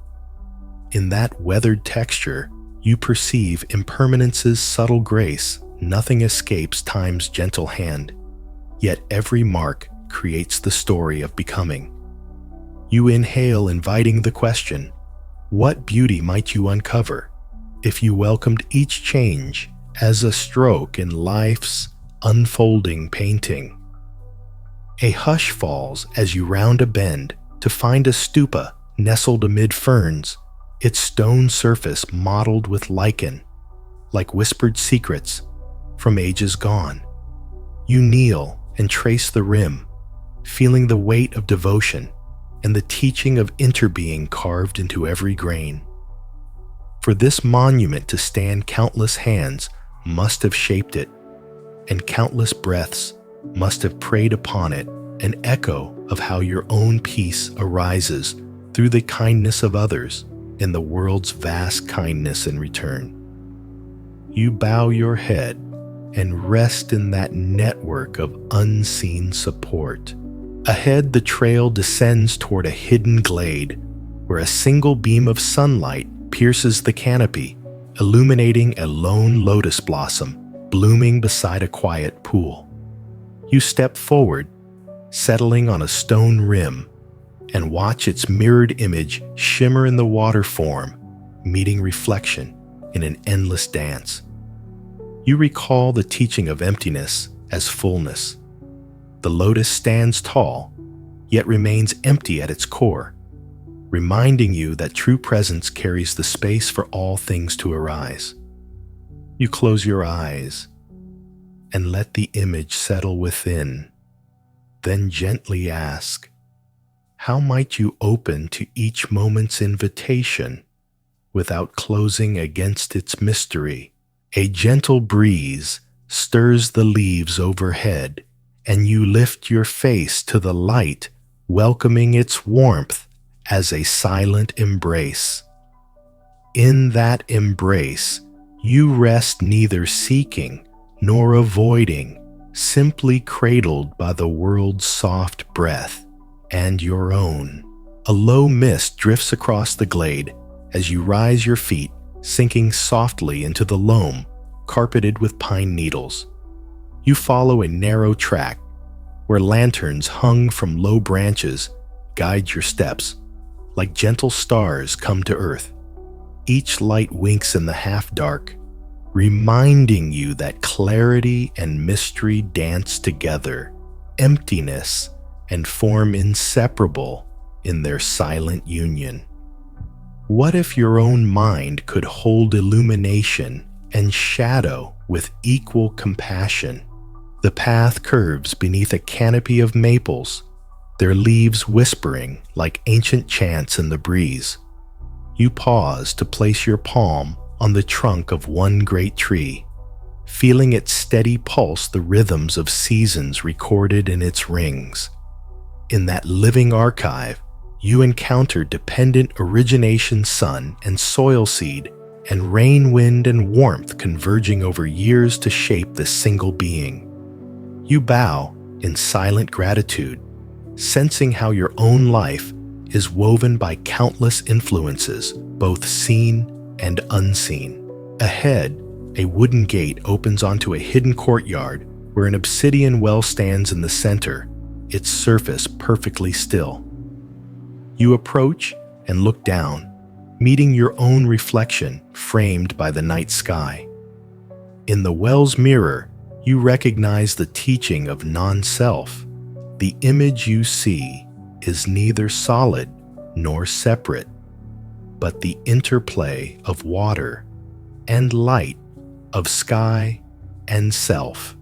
In that weathered texture, you perceive impermanence's subtle grace. Nothing escapes time's gentle hand, yet every mark creates the story of becoming. You inhale, inviting the question, what beauty might you uncover if you welcomed each change as a stroke in life's unfolding painting? A hush falls as you round a bend to find a stupa nestled amid ferns, its stone surface mottled with lichen, like whispered secrets from ages gone. You kneel and trace the rim, feeling the weight of devotion and the teaching of interbeing carved into every grain. For this monument to stand, countless hands must have shaped it, and countless breaths must have prayed upon it, an echo of how your own peace arises through the kindness of others and the world's vast kindness in return. You bow your head and rest in that network of unseen support. Ahead, the trail descends toward a hidden glade where a single beam of sunlight pierces the canopy, illuminating a lone lotus blossom blooming beside a quiet pool. You step forward, settling on a stone rim, and watch its mirrored image shimmer in the water form, meeting reflection in an endless dance. You recall the teaching of emptiness as fullness. The lotus stands tall, yet remains empty at its core, reminding you that true presence carries the space for all things to arise. You close your eyes and let the image settle within, then gently ask, how might you open to each moment's invitation without closing against its mystery? A gentle breeze stirs the leaves overhead, and you lift your face to the light, welcoming its warmth as a silent embrace. In that embrace, you rest, neither seeking nor avoiding, simply cradled by the world's soft breath and your own. A low mist drifts across the glade as you rise your feet, sinking softly into the loam carpeted with pine needles. You follow a narrow track where lanterns hung from low branches guide your steps, like gentle stars come to earth. Each light winks in the half-dark, reminding you that clarity and mystery dance together, emptiness and form inseparable in their silent union. What if your own mind could hold illumination and shadow with equal compassion? The path curves beneath a canopy of maples, their leaves whispering like ancient chants in the breeze. You pause to place your palm on the trunk of one great tree, feeling its steady pulse, the rhythms of seasons recorded in its rings. In that living archive, you encounter dependent origination, sun and soil seed, and rain, wind, and warmth converging over years to shape this single being. You bow in silent gratitude, sensing how your own life is woven by countless influences, both seen and unseen. Ahead, a wooden gate opens onto a hidden courtyard where an obsidian well stands in the center, its surface perfectly still. You approach and look down, meeting your own reflection framed by the night sky. In the well's mirror, you recognize the teaching of non-self. The image you see is neither solid nor separate, but the interplay of water and light, of sky and self.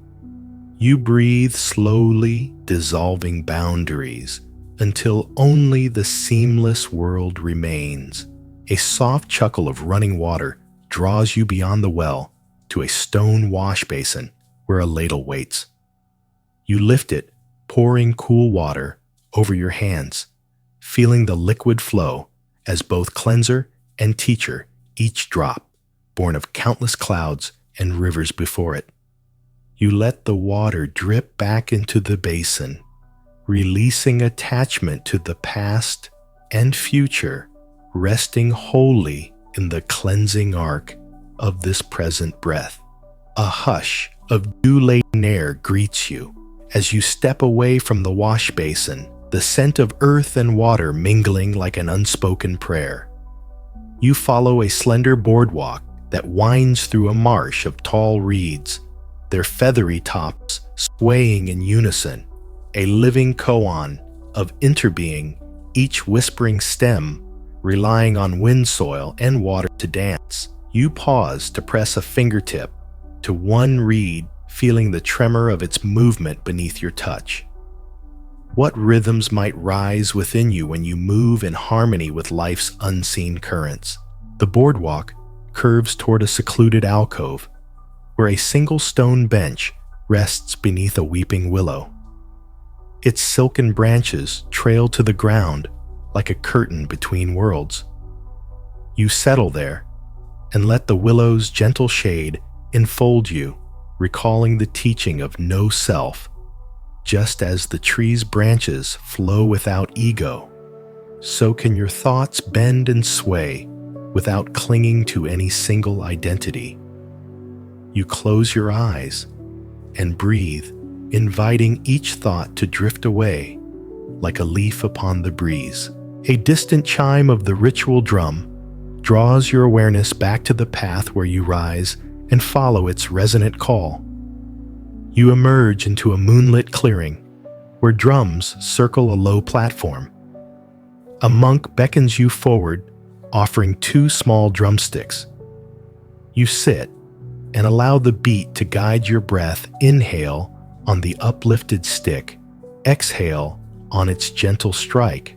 You breathe slowly, dissolving boundaries until only the seamless world remains. A soft chuckle of running water draws you beyond the well to a stone wash basin where a ladle waits. You lift it, pouring cool water over your hands, feeling the liquid flow as both cleanser and teacher, each drop born of countless clouds and rivers before it. You let the water drip back into the basin, releasing attachment to the past and future, resting wholly in the cleansing arc of this present breath. A hush of dew-laden air greets you as you step away from the wash basin, the scent of earth and water mingling like an unspoken prayer. You follow a slender boardwalk that winds through a marsh of tall reeds, their feathery tops swaying in unison, a living koan of interbeing, each whispering stem relying on wind soil and water to dance. You pause to press a fingertip to one reed, feeling the tremor of its movement beneath your touch. What rhythms might rise within you when you move in harmony with life's unseen currents? The boardwalk curves toward a secluded alcove where a single stone bench rests beneath a weeping willow. Its silken branches trail to the ground like a curtain between worlds. You settle there and let the willow's gentle shade enfold you, recalling the teaching of no self. Just as the tree's branches flow without ego, so can your thoughts bend and sway without clinging to any single identity. You close your eyes and breathe, inviting each thought to drift away like a leaf upon the breeze. A distant chime of the ritual drum draws your awareness back to the path where you rise and follow its resonant call. You emerge into a moonlit clearing where drums circle a low platform. A monk beckons you forward, offering 2 small drumsticks. You sit and allow the beat to guide your breath. Inhale on the uplifted stick, exhale on its gentle strike.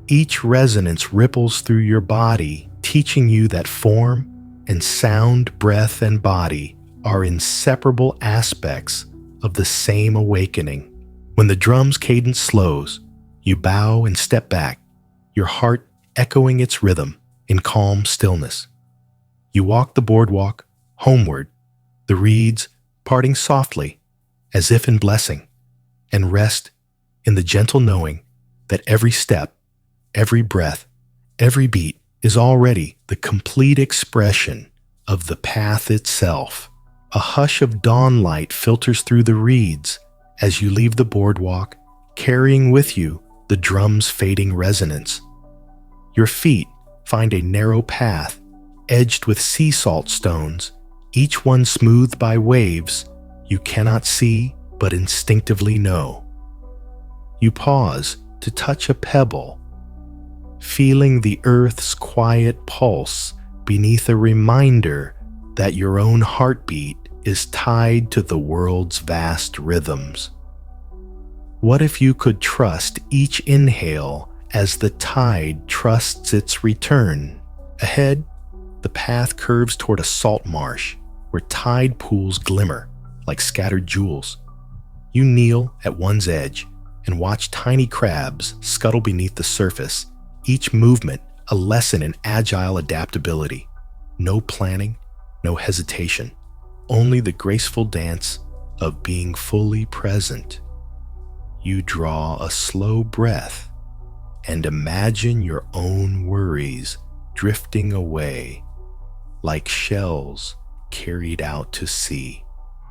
Each resonance ripples through your body, teaching you that form and sound, breath and body are inseparable aspects of the same awakening. When the drum's cadence slows, you bow and step back, your heart echoing its rhythm in calm stillness. You walk the boardwalk homeward, the reeds parting softly as if in blessing, and rest in the gentle knowing that every step, every breath, every beat is already the complete expression of the path itself. A hush of dawn light filters through the reeds as you leave the boardwalk, carrying with you the drum's fading resonance. Your feet find a narrow path edged with sea salt stones, each one smoothed by waves you cannot see but instinctively know. You pause to touch a pebble, feeling the earth's quiet pulse beneath a reminder that your own heartbeat is tied to the world's vast rhythms. What if you could trust each inhale as the tide trusts its return? Ahead, the path curves toward a salt marsh where tide pools glimmer like scattered jewels. You kneel at one's edge and watch tiny crabs scuttle beneath the surface, each movement a lesson in agile adaptability. No planning, no hesitation, only the graceful dance of being fully present. You draw a slow breath and imagine your own worries drifting away like shells carried out to sea.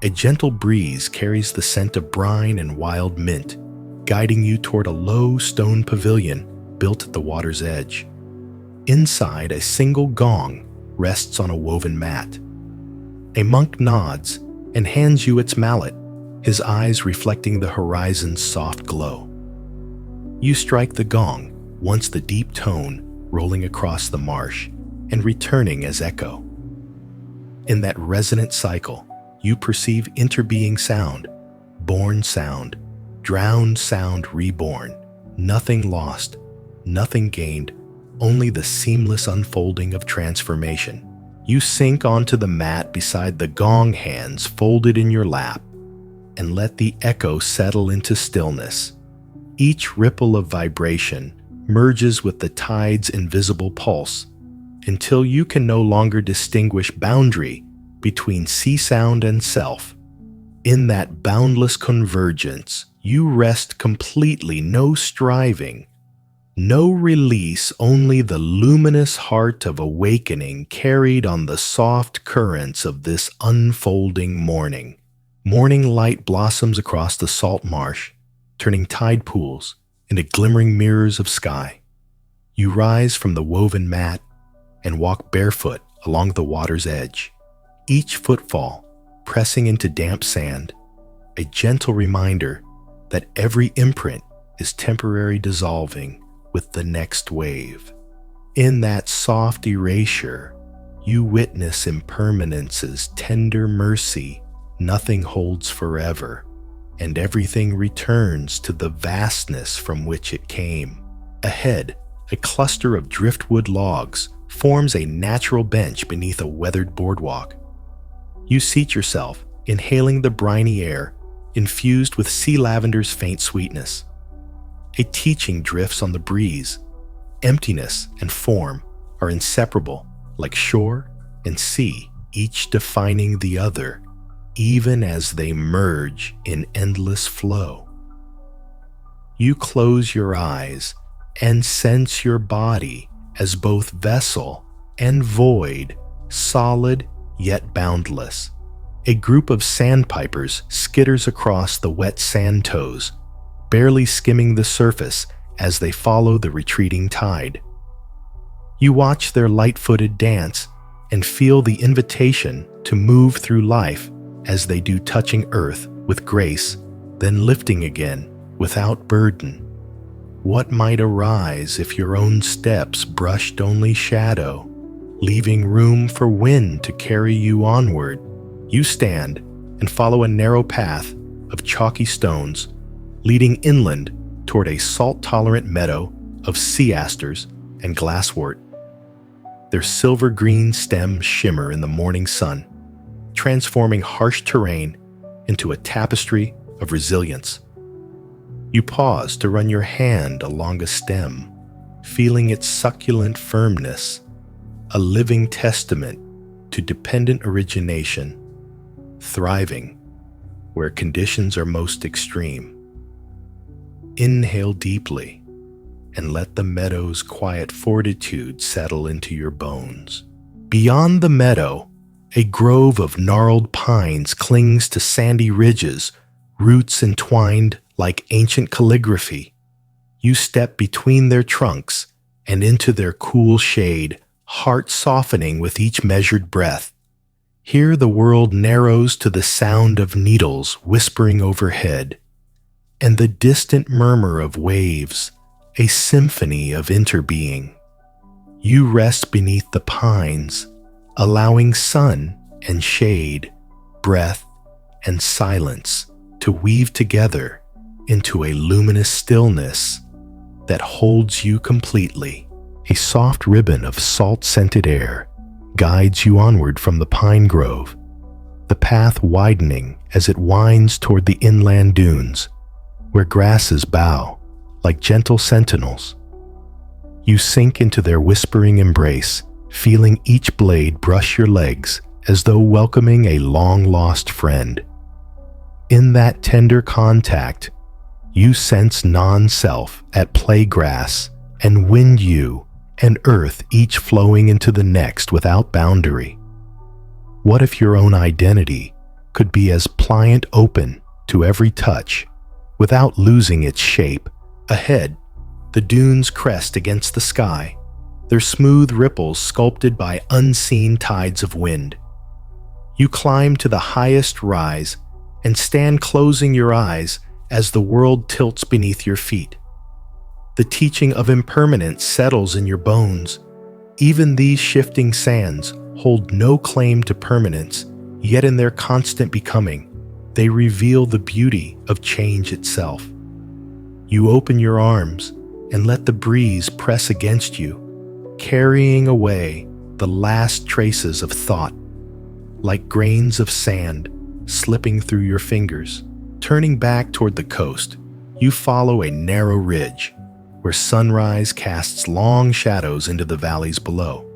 A gentle breeze carries the scent of brine and wild mint, guiding you toward a low stone pavilion built at the water's edge. Inside, a single gong rests on a woven mat. A monk nods and hands you its mallet, his eyes reflecting the horizon's soft glow. You strike the gong, once the deep tone rolling across the marsh and returning as echo. In that resonant cycle, you perceive interbeing sound, born sound, drowned sound reborn, nothing lost, nothing gained, only the seamless unfolding of transformation. You sink onto the mat beside the gong hands folded in your lap, and let the echo settle into stillness. Each ripple of vibration merges with the tide's invisible pulse until you can no longer distinguish boundary between sea sound and self. In that boundless convergence, you rest completely, no striving, no release, only the luminous heart of awakening carried on the soft currents of this unfolding morning. Morning light blossoms across the salt marsh, turning tide pools into glimmering mirrors of sky. You rise from the woven mat and walk barefoot along the water's edge, each footfall pressing into damp sand, a gentle reminder that every imprint is temporary, dissolving with the next wave. In that soft erasure, you witness impermanence's tender mercy. Nothing holds forever, and everything returns to the vastness from which it came. Ahead, a cluster of driftwood logs forms a natural bench beneath a weathered boardwalk. You seat yourself, inhaling the briny air, infused with sea lavender's faint sweetness. A teaching drifts on the breeze. Emptiness and form are inseparable, like shore and sea, each defining the other, even as they merge in endless flow. You close your eyes and sense your body as both vessel and void, solid yet boundless. A group of sandpipers skitters across the wet sand toes, barely skimming the surface as they follow the retreating tide. You watch their light-footed dance and feel the invitation to move through life as they do, touching earth with grace, then lifting again without burden. What might arise if your own steps brushed only shadow, leaving room for wind to carry you onward? You stand and follow a narrow path of chalky stones, leading inland toward a salt-tolerant meadow of sea asters and glasswort. Their silver-green stems shimmer in the morning sun, transforming harsh terrain into a tapestry of resilience. You pause to run your hand along a stem, feeling its succulent firmness, a living testament to dependent origination, thriving where conditions are most extreme. Inhale deeply and let the meadow's quiet fortitude settle into your bones. Beyond the meadow, a grove of gnarled pines clings to sandy ridges, roots entwined like ancient calligraphy. You step between their trunks and into their cool shade, heart softening with each measured breath. Here the world narrows to the sound of needles whispering overhead, and the distant murmur of waves, a symphony of interbeing. You rest beneath the pines, allowing sun and shade, breath and silence to weave together into a luminous stillness that holds you completely. A soft ribbon of salt-scented air guides you onward from the pine grove, the path widening as it winds toward the inland dunes, where grasses bow like gentle sentinels. You sink into their whispering embrace, feeling each blade brush your legs as though welcoming a long-lost friend. In that tender contact, you sense non-self at play, grass and wind, you and earth each flowing into the next without boundary. What if your own identity could be as pliant, open to every touch, without losing its shape? Ahead, the dunes crest against the sky, their smooth ripples sculpted by unseen tides of wind. You climb to the highest rise and stand closing your eyes as the world tilts beneath your feet. The teaching of impermanence settles in your bones. Even these shifting sands hold no claim to permanence, yet in their constant becoming, they reveal the beauty of change itself. You open your arms and let the breeze press against you, carrying away the last traces of thought, like grains of sand slipping through your fingers. Turning back toward the coast, you follow a narrow ridge where sunrise casts long shadows into the valleys below.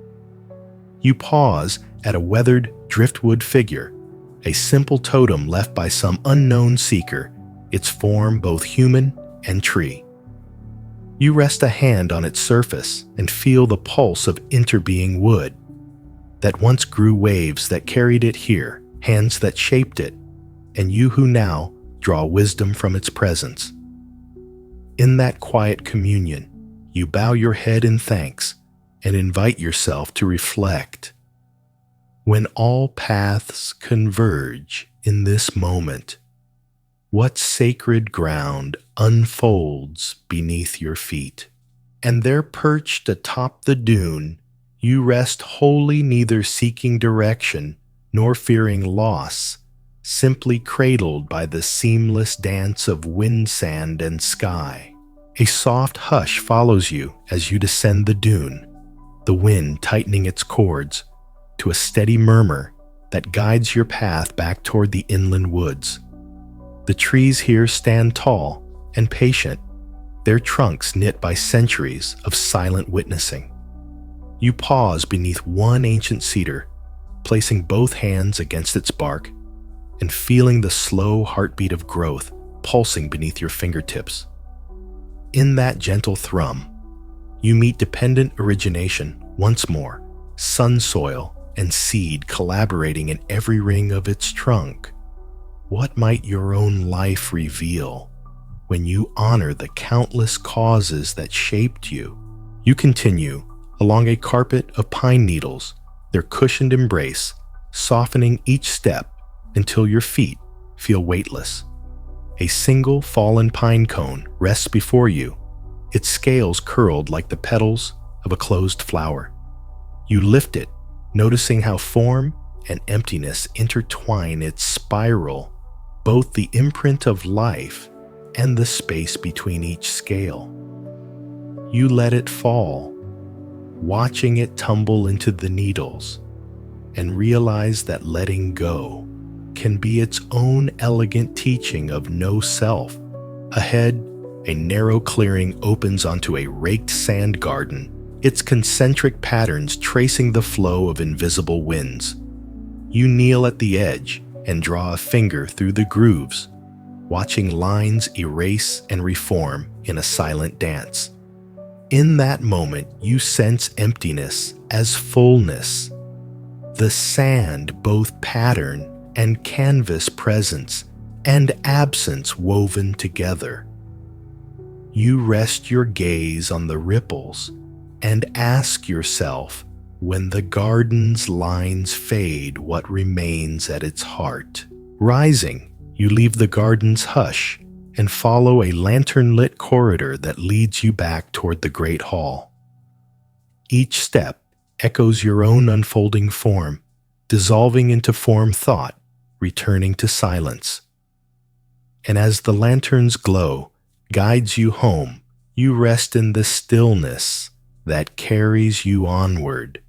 You pause at a weathered driftwood figure, a simple totem left by some unknown seeker, its form both human and tree. You rest a hand on its surface and feel the pulse of interbeing wood that once grew waves that carried it here, hands that shaped it, and you who now draw wisdom from its presence. In that quiet communion, you bow your head in thanks and invite yourself to reflect. When all paths converge in this moment, what sacred ground unfolds beneath your feet? And there perched atop the dune, you rest wholly, neither seeking direction nor fearing loss, simply cradled by the seamless dance of wind, sand, and sky. A soft hush follows you as you descend the dune, the wind tightening its cords to a steady murmur that guides your path back toward the inland woods. The trees here stand tall and patient, their trunks knit by centuries of silent witnessing. You pause beneath one ancient cedar, placing both hands against its bark and feeling the slow heartbeat of growth pulsing beneath your fingertips. In that gentle thrum, you meet dependent origination once more, sun soil and seed collaborating in every ring of its trunk. What might your own life reveal when you honor the countless causes that shaped you? You continue along a carpet of pine needles, their cushioned embrace, softening each step until your feet feel weightless. A single fallen pine cone rests before you, its scales curled like the petals of a closed flower. You lift it, noticing how form and emptiness intertwine its spiral, both the imprint of life and the space between each scale. You let it fall, watching it tumble into the needles, and realize that letting go can be its own elegant teaching of no self. Ahead, a narrow clearing opens onto a raked sand garden, its concentric patterns tracing the flow of invisible winds. You kneel at the edge and draw a finger through the grooves, watching lines erase and reform in a silent dance. In that moment, you sense emptiness as fullness, the sand both pattern and canvas presence and absence woven together. You rest your gaze on the ripples and ask yourself, when the garden's lines fade, what remains at its heart? Rising, you leave the garden's hush and follow a lantern-lit corridor that leads you back toward the great hall. Each step echoes your own unfolding form, dissolving into form thought, returning to silence. And as the lantern's glow guides you home, you rest in the stillness that carries you onward,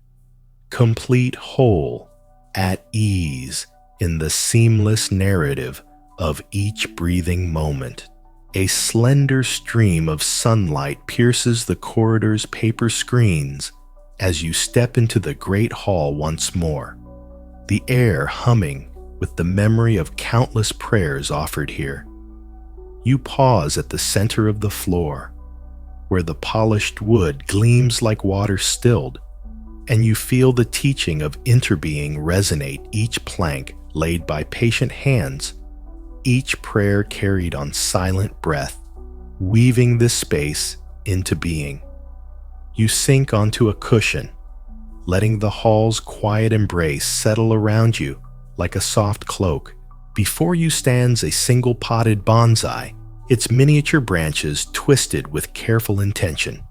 complete, whole, at ease in the seamless narrative of each breathing moment. A slender stream of sunlight pierces the corridor's paper screens as you step into the great hall once more, the air humming with the memory of countless prayers offered here. You pause at the center of the floor, where the polished wood gleams like water stilled, and you feel the teaching of interbeing resonate each plank laid by patient hands, each prayer carried on silent breath, weaving this space into being. You sink onto a cushion, letting the hall's quiet embrace settle around you like a soft cloak. Before you stands a single potted bonsai, its miniature branches twisted with careful intention.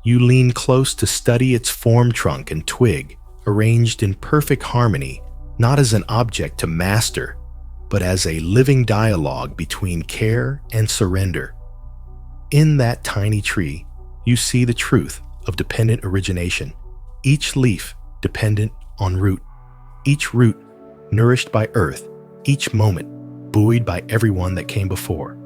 You lean close to study its form, trunk and twig, arranged in perfect harmony, not as an object to master, but as a living dialogue between care and surrender. In that tiny tree, you see the truth of dependent origination, each leaf dependent on root, each root nourished by earth, each moment buoyed by everyone that came before.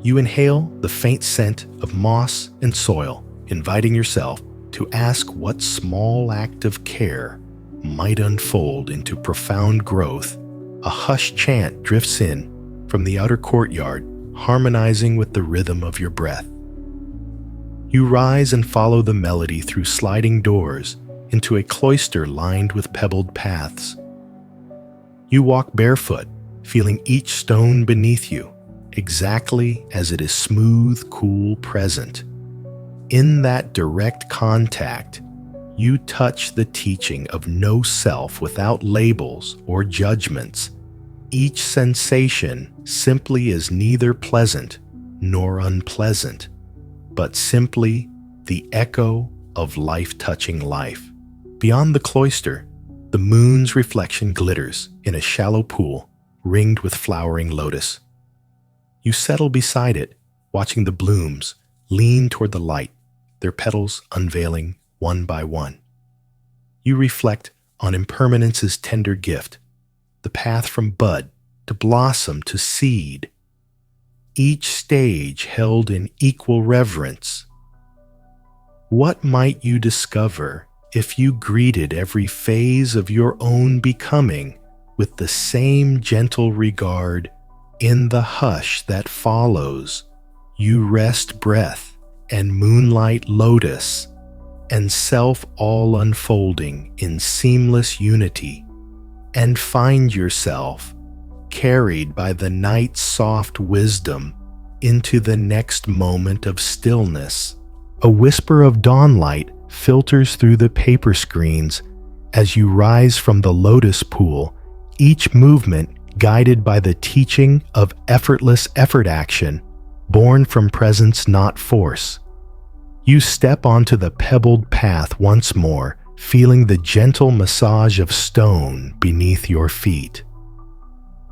You inhale the faint scent of moss and soil, inviting yourself to ask what small act of care might unfold into profound growth. A hushed chant drifts in from the outer courtyard, harmonizing with the rhythm of your breath. You rise and follow the melody through sliding doors into a cloister lined with pebbled paths. You walk barefoot, feeling each stone beneath you, exactly as it is smooth, cool, present. In that direct contact, you touch the teaching of no self without labels or judgments. Each sensation simply is neither pleasant nor unpleasant, but simply the echo of life touching life. Beyond the cloister, the moon's reflection glitters in a shallow pool ringed with flowering lotus. You settle beside it, watching the blooms lean toward the light, their petals unveiling one by one. You reflect on impermanence's tender gift, the path from bud to blossom to seed, each stage held in equal reverence. What might you discover if you greeted every phase of your own becoming with the same gentle regard? In the hush that follows, you rest breath and moonlight lotus and self all unfolding in seamless unity, and find yourself carried by the night's soft wisdom into the next moment of stillness. A whisper of dawnlight filters through the paper screens as you rise from the lotus pool, each movement guided by the teaching of effortless effort action, born from presence, not force. You step onto the pebbled path once more, feeling the gentle massage of stone beneath your feet.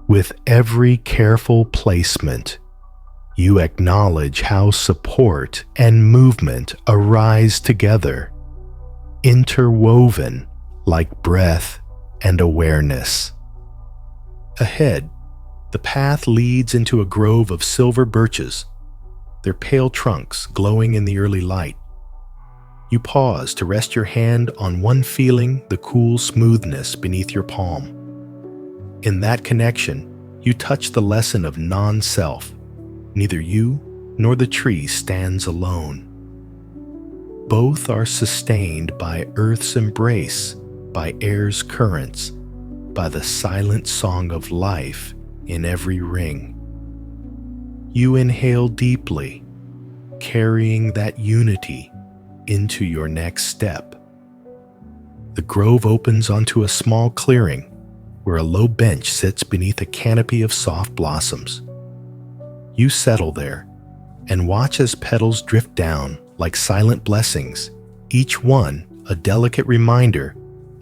With every careful placement, you acknowledge how support and movement arise together, interwoven like breath and awareness. Ahead, the path leads into a grove of silver birches, their pale trunks glowing in the early light. You pause to rest your hand on one, feeling the cool smoothness beneath your palm. In that connection, you touch the lesson of non-self. Neither you nor the tree stands alone. Both are sustained by earth's embrace, by air's currents, by the silent song of life in every ring. You inhale deeply, carrying that unity into your next step. The grove opens onto a small clearing where a low bench sits beneath a canopy of soft blossoms. You settle there and watch as petals drift down like silent blessings, each one a delicate reminder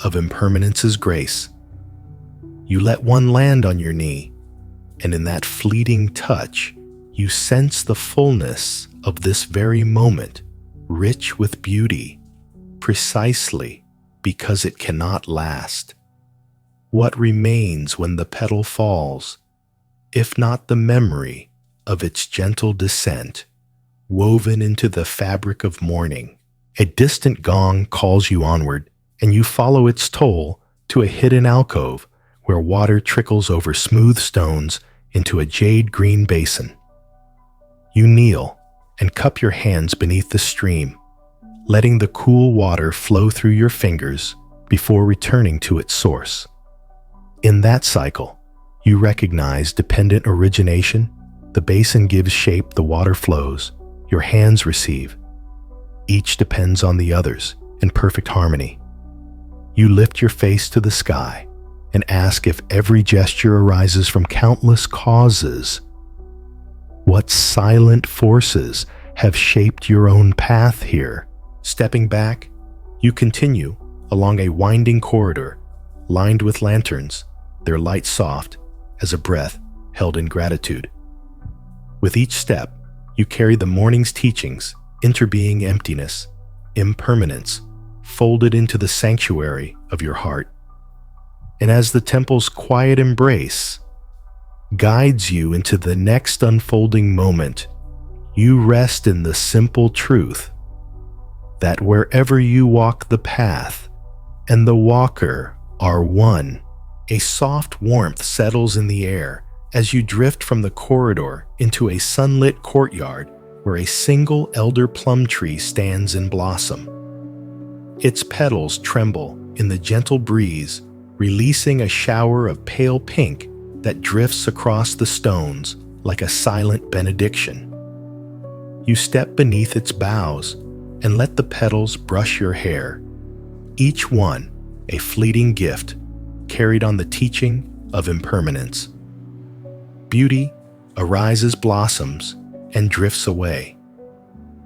of impermanence's grace. You let one land on your knee, and in that fleeting touch, you sense the fullness of this very moment, rich with beauty, precisely because it cannot last. What remains when the petal falls, if not the memory of its gentle descent, woven into the fabric of morning? A distant gong calls you onward, and you follow its toll to a hidden alcove where water trickles over smooth stones into a jade-green basin. You kneel and cup your hands beneath the stream, letting the cool water flow through your fingers before returning to its source. In that cycle, you recognize dependent origination. The basin gives shape, the water flows, your hands receive. Each depends on the others in perfect harmony. You lift your face to the sky and ask if every gesture arises from countless causes. What silent forces have shaped your own path here? Stepping back, you continue along a winding corridor lined with lanterns, their light soft as a breath held in gratitude. With each step, you carry the morning's teachings, interbeing emptiness, impermanence, folded into the sanctuary of your heart. And as the temple's quiet embrace guides you into the next unfolding moment. You rest in the simple truth that wherever you walk the path and the walker are one. A soft warmth settles in the air as you drift from the corridor into a sunlit courtyard where a single elder plum tree stands in blossom. Its petals tremble in the gentle breeze, releasing a shower of pale pink that drifts across the stones like a silent benediction. You step beneath its boughs and let the petals brush your hair, each one a fleeting gift carried on the teaching of impermanence. Beauty arises, blossoms, and drifts away.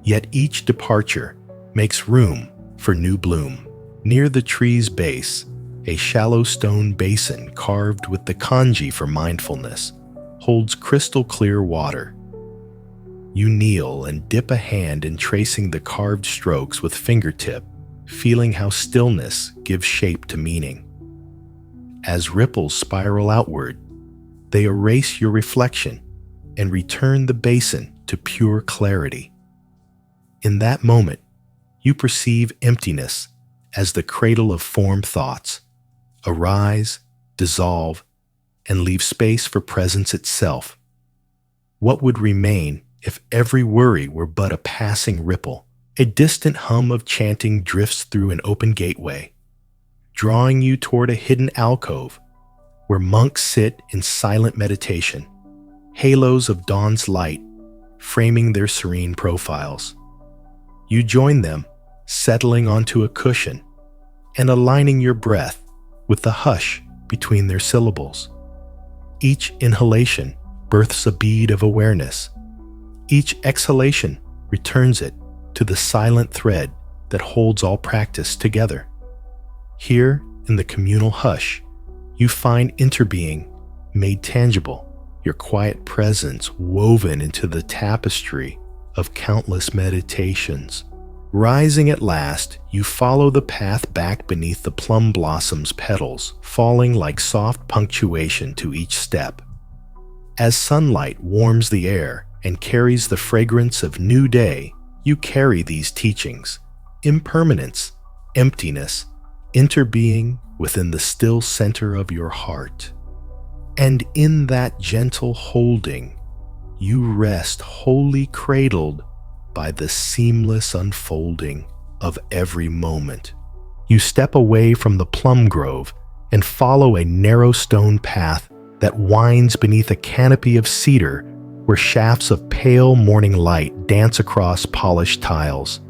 Yet each departure makes room for new bloom. Near the tree's base, a shallow stone basin carved with the kanji for mindfulness holds crystal clear water. You kneel and dip a hand in tracing the carved strokes with fingertip, feeling how stillness gives shape to meaning. As ripples spiral outward, they erase your reflection and return the basin to pure clarity. In that moment, you perceive emptiness as the cradle of form thoughts, arise, dissolve, and leave space for presence itself. What would remain if every worry were but a passing ripple? A distant hum of chanting drifts through an open gateway, drawing you toward a hidden alcove where monks sit in silent meditation, halos of dawn's light framing their serene profiles. You join them, settling onto a cushion and aligning your breath with the hush between their syllables. Each inhalation births a bead of awareness. Each exhalation returns it to the silent thread that holds all practice together. Here, in the communal hush, you find interbeing made tangible, your quiet presence woven into the tapestry of countless meditations. Rising at last, you follow the path back beneath the plum blossom's petals, falling like soft punctuation to each step. As sunlight warms the air and carries the fragrance of new day, you carry these teachings: impermanence, emptiness, interbeing within the still center of your heart. And in that gentle holding, you rest wholly cradled by the seamless unfolding of every moment. You step away from the plum grove and follow a narrow stone path that winds beneath a canopy of cedar where shafts of pale morning light dance across polished tiles.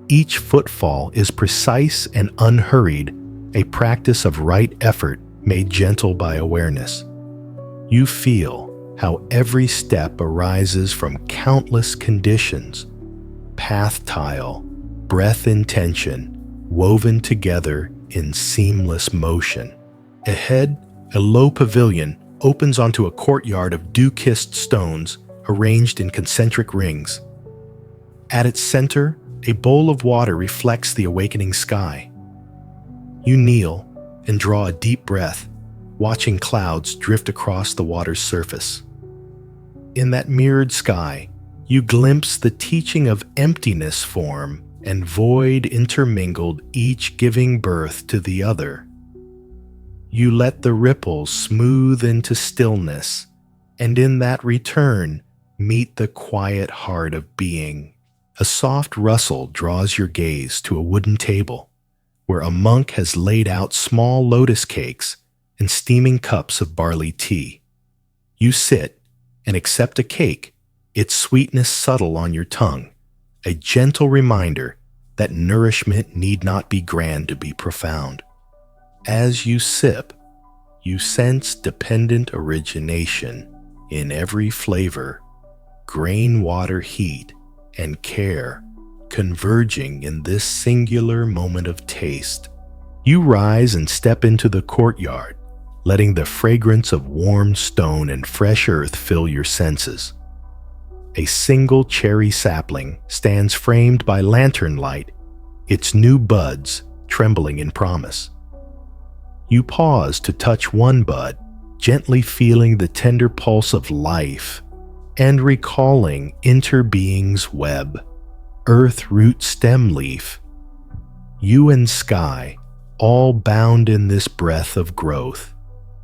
Each footfall is precise and unhurried, a practice of right effort made gentle by awareness. You feel how every step arises from countless conditions: path tile, breath intention, woven together in seamless motion. Ahead, a low pavilion opens onto a courtyard of dew-kissed stones arranged in concentric rings. At its center, a bowl of water reflects the awakening sky. You kneel and draw a deep breath, watching clouds drift across the water's surface. In that mirrored sky, you glimpse the teaching of emptiness form and void intermingled, each giving birth to the other. You let the ripples smooth into stillness, and in that return, meet the quiet heart of being. A soft rustle draws your gaze to a wooden table, where a monk has laid out small lotus cakes and steaming cups of barley tea. You sit and accept a cake, its sweetness subtle on your tongue, a gentle reminder that nourishment need not be grand to be profound. As you sip, you sense dependent origination in every flavor, grain water heat and care converging in this singular moment of taste. You rise and step into the courtyard, letting the fragrance of warm stone and fresh earth fill your senses. A single cherry sapling stands framed by lantern light, its new buds trembling in promise. You pause to touch one bud, gently feeling the tender pulse of life and recalling interbeing's web, earth, root, stem, leaf, you and sky, all bound in this breath of growth.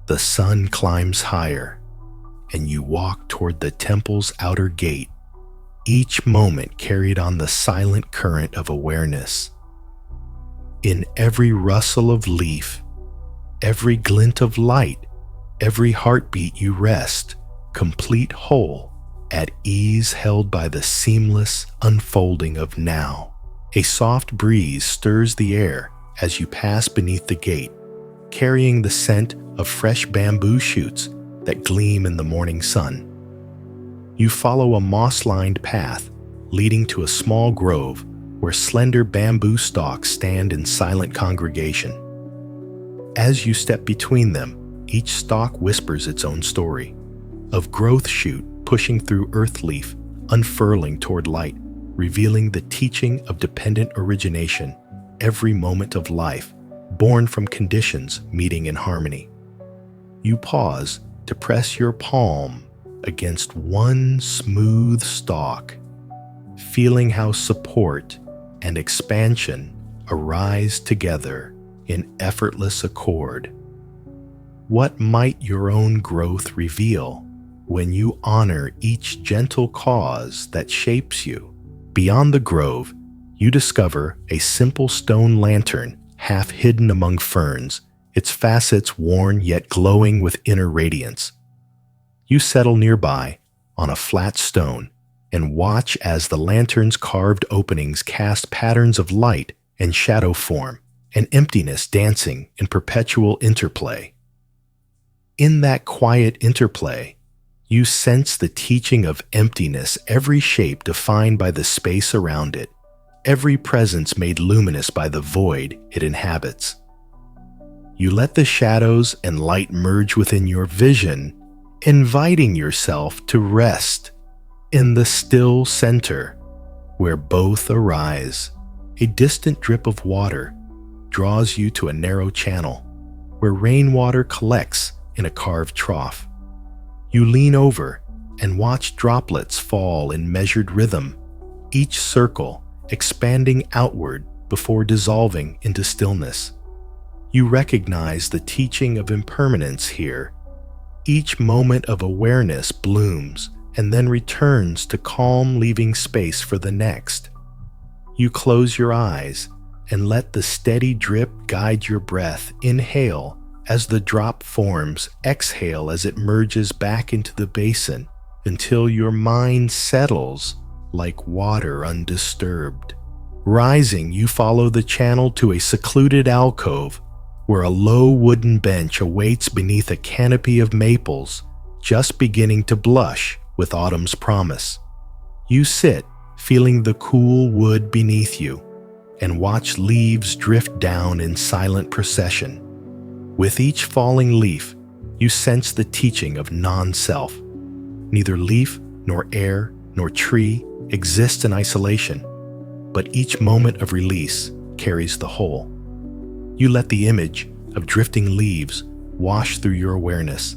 The sun climbs higher, and you walk toward the temple's outer gate, each moment carried on the silent current of awareness. In every rustle of leaf, every glint of light, every heartbeat you rest, complete whole, at ease held by the seamless unfolding of now. A soft breeze stirs the air as you pass beneath the gate, carrying the scent of fresh bamboo shoots that gleam in the morning sun. You follow a moss-lined path leading to a small grove where slender bamboo stalks stand in silent congregation. As you step between them, each stalk whispers its own story, of growth shoot pushing through earth leaf, unfurling toward light, revealing the teaching of dependent origination, every moment of life, born from conditions meeting in harmony. You pause to press your palm against one smooth stalk, feeling how support and expansion arise together in effortless accord. What might your own growth reveal when you honor each gentle cause that shapes you? Beyond the grove, you discover a simple stone lantern half hidden among ferns, its facets worn yet glowing with inner radiance. You settle nearby on a flat stone and watch as the lantern's carved openings cast patterns of light and shadow form, an emptiness dancing in perpetual interplay. In that quiet interplay, you sense the teaching of emptiness, every shape defined by the space around it, every presence made luminous by the void it inhabits. You let the shadows and light merge within your vision, inviting yourself to rest in the still center where both arise. A distant drip of water draws you to a narrow channel where rainwater collects in a carved trough. You lean over and watch droplets fall in measured rhythm, each circle expanding outward before dissolving into stillness. You recognize the teaching of impermanence here. Each moment of awareness blooms and then returns to calm, leaving space for the next. You close your eyes and let the steady drip guide your breath. Inhale as the drop forms, exhale as it merges back into the basin until your mind settles like water undisturbed. Rising, you follow the channel to a secluded alcove where a low wooden bench awaits beneath a canopy of maples just beginning to blush with autumn's promise. You sit, feeling the cool wood beneath you, and watch leaves drift down in silent procession. With each falling leaf, you sense the teaching of non-self. Neither leaf, nor air, nor tree exists in isolation, but each moment of release carries the whole. You let the image of drifting leaves wash through your awareness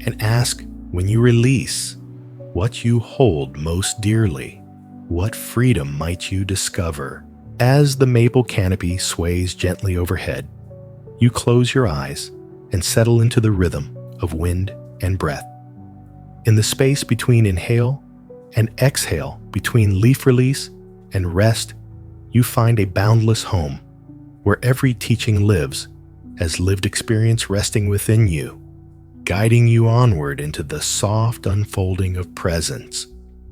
and ask, when you release, what you hold most dearly, what freedom might you discover? As the maple canopy sways gently overhead, you close your eyes and settle into the rhythm of wind and breath. In the space between inhale and exhale, between leaf release and rest, you find a boundless home where every teaching lives as lived experience resting within you, guiding you onward into the soft unfolding of presence.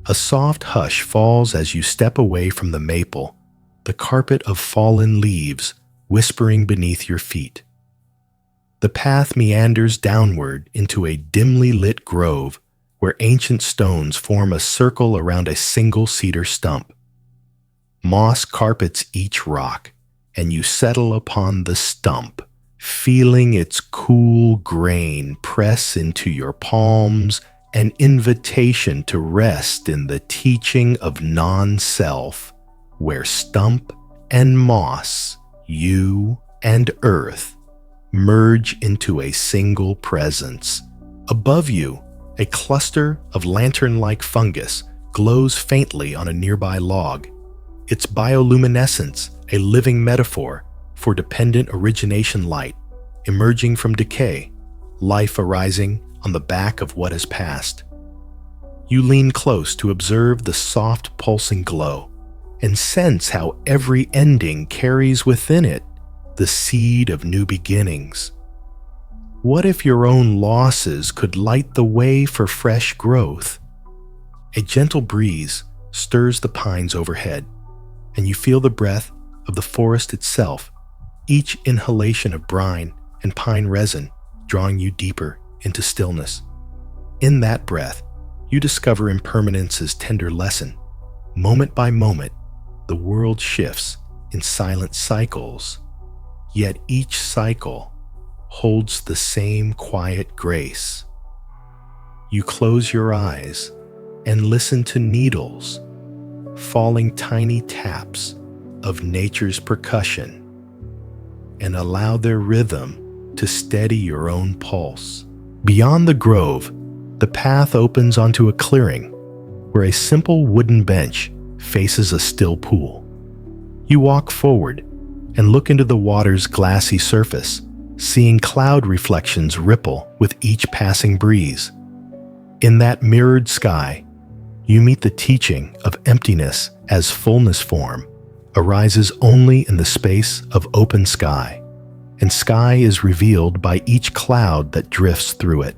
A soft hush falls as you step away from the maple, the carpet of fallen leaves whispering beneath your feet. The path meanders downward into a dimly lit grove where ancient stones form a circle around a single cedar stump. Moss carpets each rock, and you settle upon the stump, feeling its cool grain press into your palms, an invitation to rest in the teaching of non-self, where stump and moss, you and earth, merge into a single presence. Above you, a cluster of lantern-like fungus glows faintly on a nearby log, its bioluminescence a living metaphor for dependent origination light emerging from decay, life arising on the back of what has passed. You lean close to observe the soft pulsing glow and sense how every ending carries within it the seed of new beginnings. What if your own losses could light the way for fresh growth? A gentle breeze stirs the pines overhead, and you feel the breath of the forest itself, each inhalation of brine and pine resin drawing you deeper into stillness. In that breath, you discover impermanence's tender lesson. Moment by moment, the world shifts in silent cycles, yet each cycle holds the same quiet grace. You close your eyes and listen to needles, falling tiny taps of nature's percussion, and allow their rhythm to steady your own pulse. Beyond the grove, the path opens onto a clearing where a simple wooden bench faces a still pool. You walk forward and look into the water's glassy surface, seeing cloud reflections ripple with each passing breeze. In that mirrored sky, you meet the teaching of emptiness as fullness form arises only in the space of open sky, and sky is revealed by each cloud that drifts through it.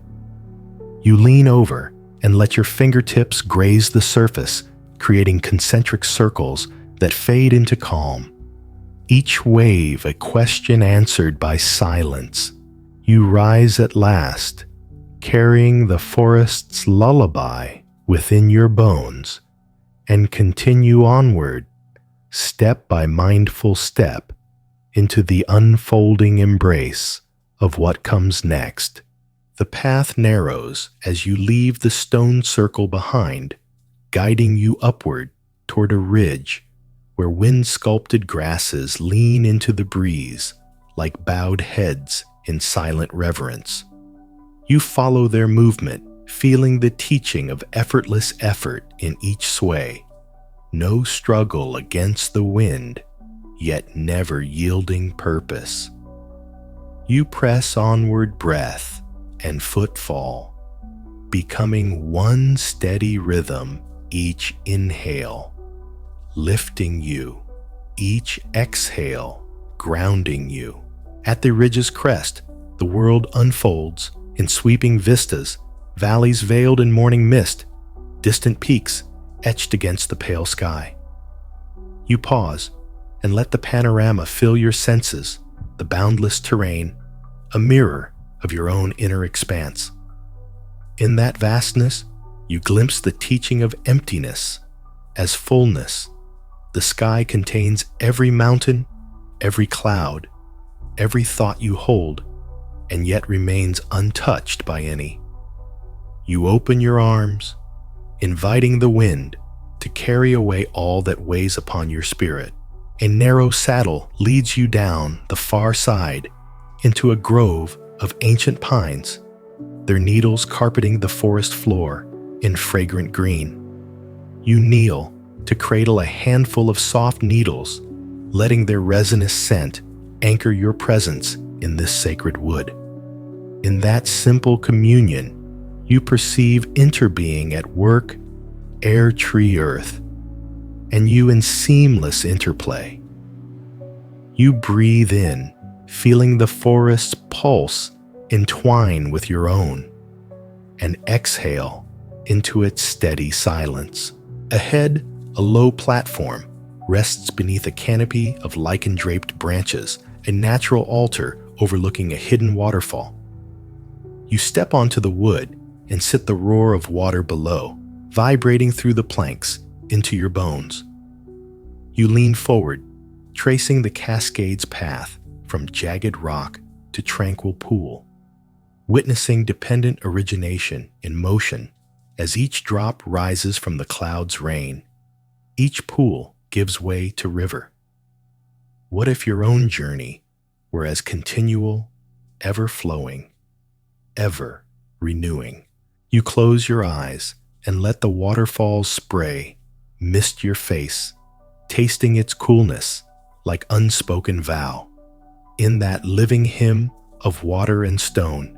You lean over and let your fingertips graze the surface, creating concentric circles that fade into calm. Each wave a question answered by silence. You rise at last, carrying the forest's lullaby within your bones, and continue onward, step by mindful step, into the unfolding embrace of what comes next. The path narrows as you leave the stone circle behind, guiding you upward toward a ridge where wind-sculpted grasses lean into the breeze like bowed heads in silent reverence. You follow their movement, feeling the teaching of effortless effort in each sway. No struggle against the wind, yet never yielding purpose. You press onward breath and footfall, becoming one steady rhythm each inhale, lifting you, each exhale, grounding you. At the ridge's crest, the world unfolds in sweeping vistas, valleys veiled in morning mist, distant peaks etched against the pale sky. You pause and let the panorama fill your senses, the boundless terrain, a mirror of your own inner expanse. In that vastness, you glimpse the teaching of emptiness as fullness. The sky contains every mountain, every cloud, every thought you hold, and yet remains untouched by any. You open your arms, inviting the wind to carry away all that weighs upon your spirit. A narrow saddle leads you down the far side into a grove of ancient pines, their needles carpeting the forest floor in fragrant green. You kneel to cradle a handful of soft needles, letting their resinous scent anchor your presence in this sacred wood. In that simple communion, you perceive interbeing at work, air, tree, earth, and you in seamless interplay. You breathe in, feeling the forest's pulse entwine with your own, and exhale into its steady silence. Ahead, a low platform rests beneath a canopy of lichen-draped branches, a natural altar overlooking a hidden waterfall. You step onto the wood and sit the roar of water below, vibrating through the planks into your bones. You lean forward, tracing the cascade's path from jagged rock to tranquil pool, witnessing dependent origination in motion as each drop rises from the cloud's rain. Each pool gives way to river. What if your own journey were as continual, ever flowing, ever renewing. You close your eyes and let the waterfall's spray mist your face, tasting its coolness like unspoken vow. In that living hymn of water and stone,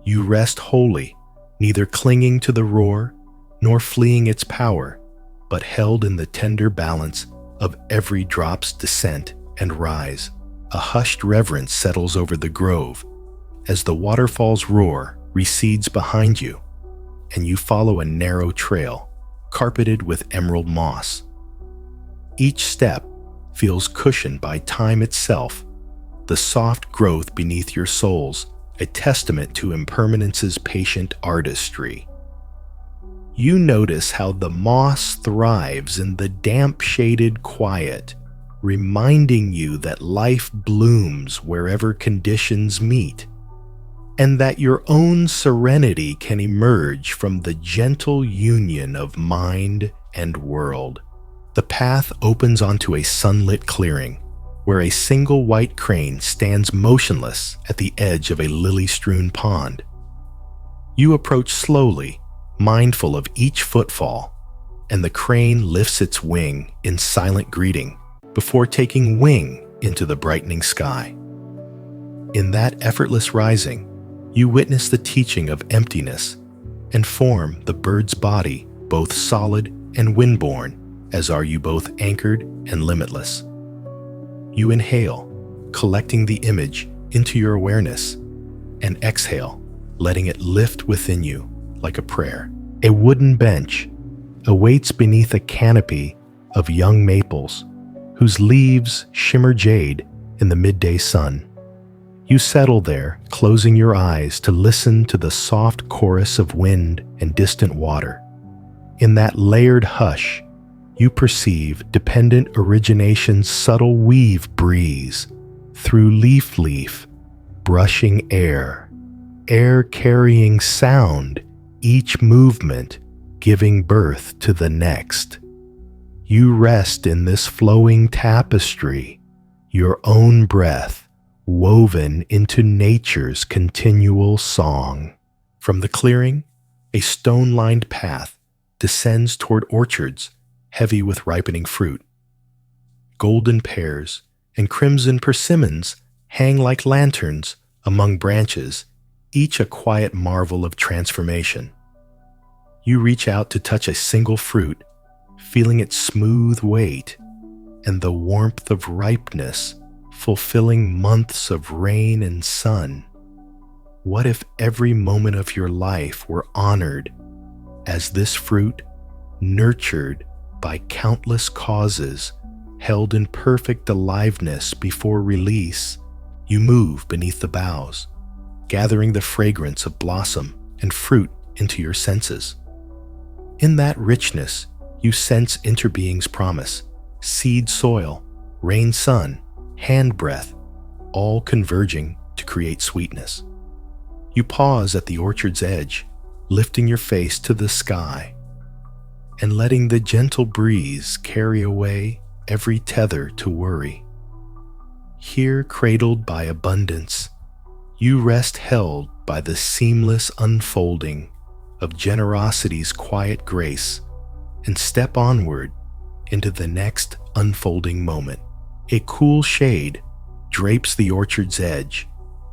you rest wholly, neither clinging to the roar nor fleeing its power, but held in the tender balance of every drop's descent and rise. A hushed reverence settles over the grove as the waterfall's roar recedes behind you, and you follow a narrow trail carpeted with emerald moss. Each step feels cushioned by time itself, the soft growth beneath your soles a testament to impermanence's patient artistry. You notice how the moss thrives in the damp-shaded quiet, reminding you that life blooms wherever conditions meet, and that your own serenity can emerge from the gentle union of mind and world. The path opens onto a sunlit clearing, where a single white crane stands motionless at the edge of a lily-strewn pond. You approach slowly, mindful of each footfall, and the crane lifts its wing in silent greeting before taking wing into the brightening sky. In that effortless rising, you witness the teaching of emptiness and form the bird's body both solid and windborne, as are you both anchored and limitless. You inhale, collecting the image into your awareness, and exhale, letting it lift within you like a prayer. A wooden bench awaits beneath a canopy of young maples whose leaves shimmer jade in the midday sun. You settle there, closing your eyes to listen to the soft chorus of wind and distant water. In that layered hush, you perceive dependent origination's subtle weave breeze through leaf, brushing air carrying sound, each movement giving birth to the next. You rest in this flowing tapestry, your own breath woven into nature's continual song. From the clearing, a stone-lined path descends toward orchards heavy with ripening fruit. Golden pears and crimson persimmons hang like lanterns among branches, each a quiet marvel of transformation. You reach out to touch a single fruit, feeling its smooth weight and the warmth of ripeness fulfilling months of rain and sun. What if every moment of your life were honored as this fruit, nurtured by countless causes, held in perfect aliveness before release? You move beneath the boughs, gathering the fragrance of blossom and fruit into your senses. In that richness, you sense interbeing's promise, seed soil, rain sun, hand breath, all converging to create sweetness. You pause at the orchard's edge, lifting your face to the sky and letting the gentle breeze carry away every tether to worry. Here, cradled by abundance, you rest held by the seamless unfolding of generosity's quiet grace and step onward into the next unfolding moment. A cool shade drapes the orchard's edge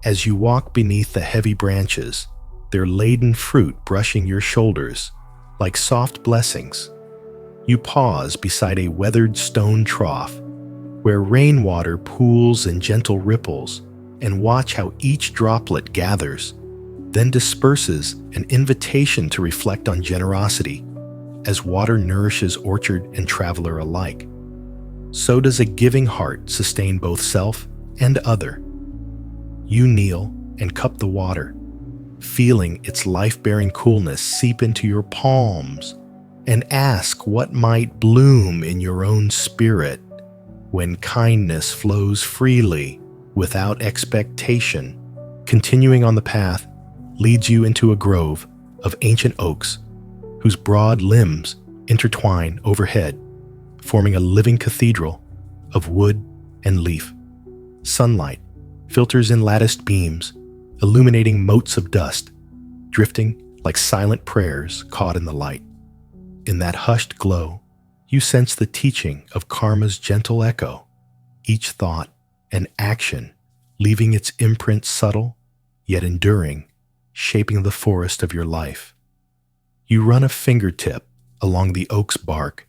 as you walk beneath the heavy branches, their laden fruit brushing your shoulders like soft blessings. You pause beside a weathered stone trough where rainwater pools in gentle ripples and watch how each droplet gathers, then disperses, an invitation to reflect on generosity as water nourishes orchard and traveler alike. So does a giving heart sustain both self and other. You kneel and cup the water, feeling its life-bearing coolness seep into your palms, and ask what might bloom in your own spirit when kindness flows freely without expectation. Continuing on the path leads you into a grove of ancient oaks whose broad limbs intertwine overhead, forming a living cathedral of wood and leaf. Sunlight filters in latticed beams, illuminating motes of dust, drifting like silent prayers caught in the light. In that hushed glow, you sense the teaching of karma's gentle echo, each thought and action leaving its imprint subtle, yet enduring, shaping the forest of your life. You run a fingertip along the oak's bark,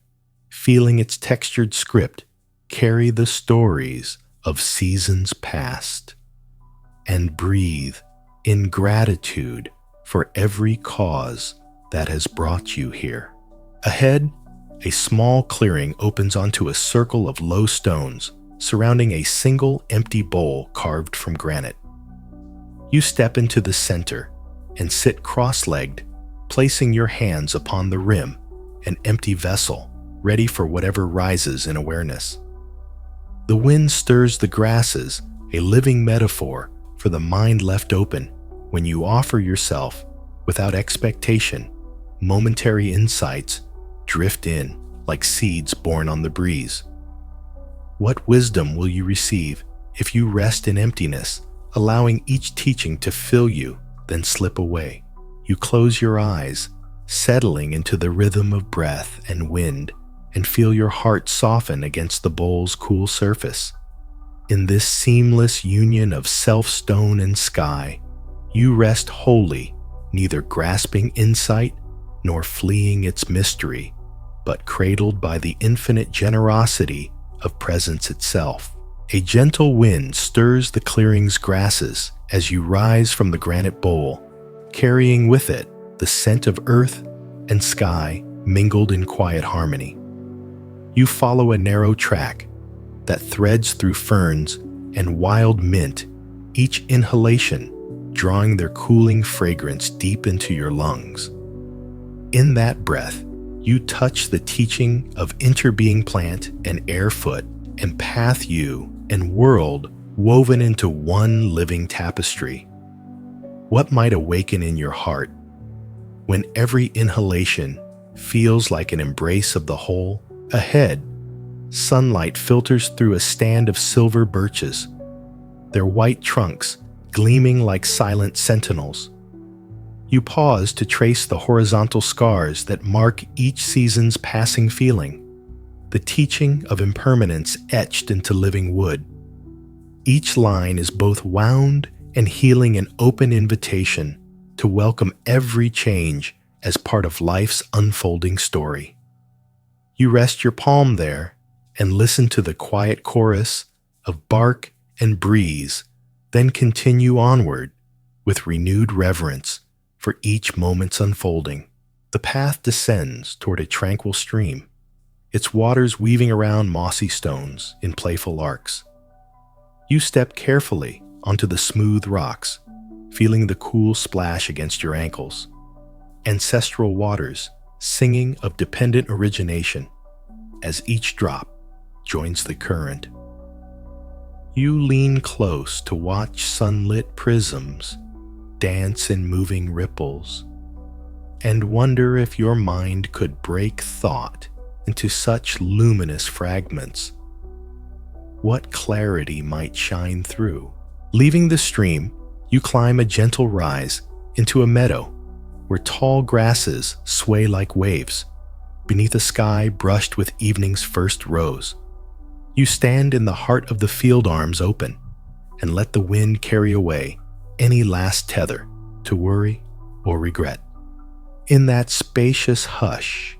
feeling its textured script carry the stories of seasons past, and breathe in gratitude for every cause that has brought you here. Ahead, a small clearing opens onto a circle of low stones surrounding a single empty bowl carved from granite. You step into the center and sit cross-legged, placing your hands upon the rim, an empty vessel ready for whatever rises in awareness. The wind stirs the grasses, a living metaphor for the mind left open when you offer yourself without expectation. Momentary insights drift in like seeds born on the breeze. What wisdom will you receive if you rest in emptiness, allowing each teaching to fill you, then slip away? You close your eyes, settling into the rhythm of breath and wind, and feel your heart soften against the bowl's cool surface. In this seamless union of self, stone, and sky, you rest wholly, neither grasping insight nor fleeing its mystery, but cradled by the infinite generosity of presence itself. A gentle wind stirs the clearing's grasses as you rise from the granite bowl, carrying with it the scent of earth and sky mingled in quiet harmony. You follow a narrow track that threads through ferns and wild mint, each inhalation drawing their cooling fragrance deep into your lungs. In that breath, you touch the teaching of interbeing plant and air foot and path you and world woven into one living tapestry. What might awaken in your heart when every inhalation feels like an embrace of the whole? Ahead, sunlight filters through a stand of silver birches, their white trunks gleaming like silent sentinels. You pause to trace the horizontal scars that mark each season's passing feeling, the teaching of impermanence etched into living wood. Each line is both wound and healing, an open invitation to welcome every change as part of life's unfolding story. You rest your palm there and listen to the quiet chorus of bark and breeze, then continue onward with renewed reverence for each moment's unfolding. The path descends toward a tranquil stream, its waters weaving around mossy stones in playful arcs. You step carefully onto the smooth rocks, feeling the cool splash against your ankles. Ancestral waters singing of dependent origination as each drop joins the current. You lean close to watch sunlit prisms dance in moving ripples and wonder if your mind could break thought into such luminous fragments. What clarity might shine through? Leaving the stream, you climb a gentle rise into a meadow where tall grasses sway like waves beneath a sky brushed with evening's first rose. You stand in the heart of the field, arms open, and let the wind carry away any last tether to worry or regret. In that spacious hush,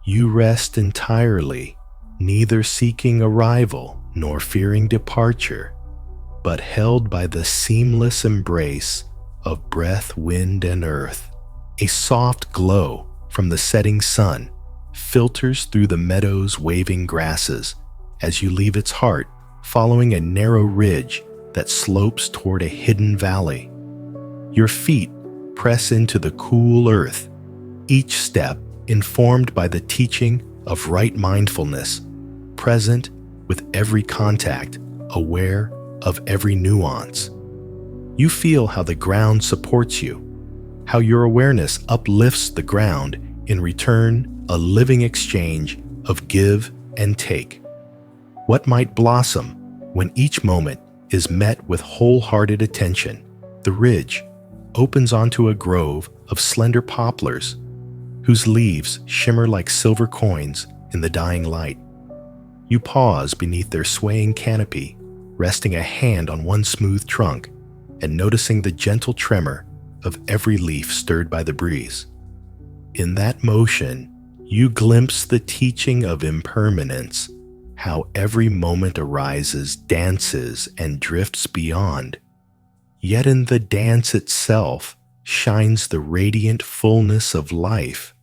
you rest entirely, neither seeking arrival nor fearing departure, but held by the seamless embrace of breath, wind, and earth. A soft glow from the setting sun filters through the meadow's waving grasses as you leave its heart, following a narrow ridge that slopes toward a hidden valley. Your feet press into the cool earth, each step informed by the teaching of right mindfulness, present with every contact, aware of every nuance. You feel how the ground supports you, how your awareness uplifts the ground, in return a living exchange of give and take. What might blossom when each moment is met with wholehearted attention? The ridge, opens onto a grove of slender poplars whose leaves shimmer like silver coins in the dying light. You pause beneath their swaying canopy, resting a hand on one smooth trunk and noticing the gentle tremor of every leaf stirred by the breeze. In that motion, you glimpse the teaching of impermanence, how every moment arises, dances, and drifts beyond. Yet in the dance itself shines the radiant fullness of life.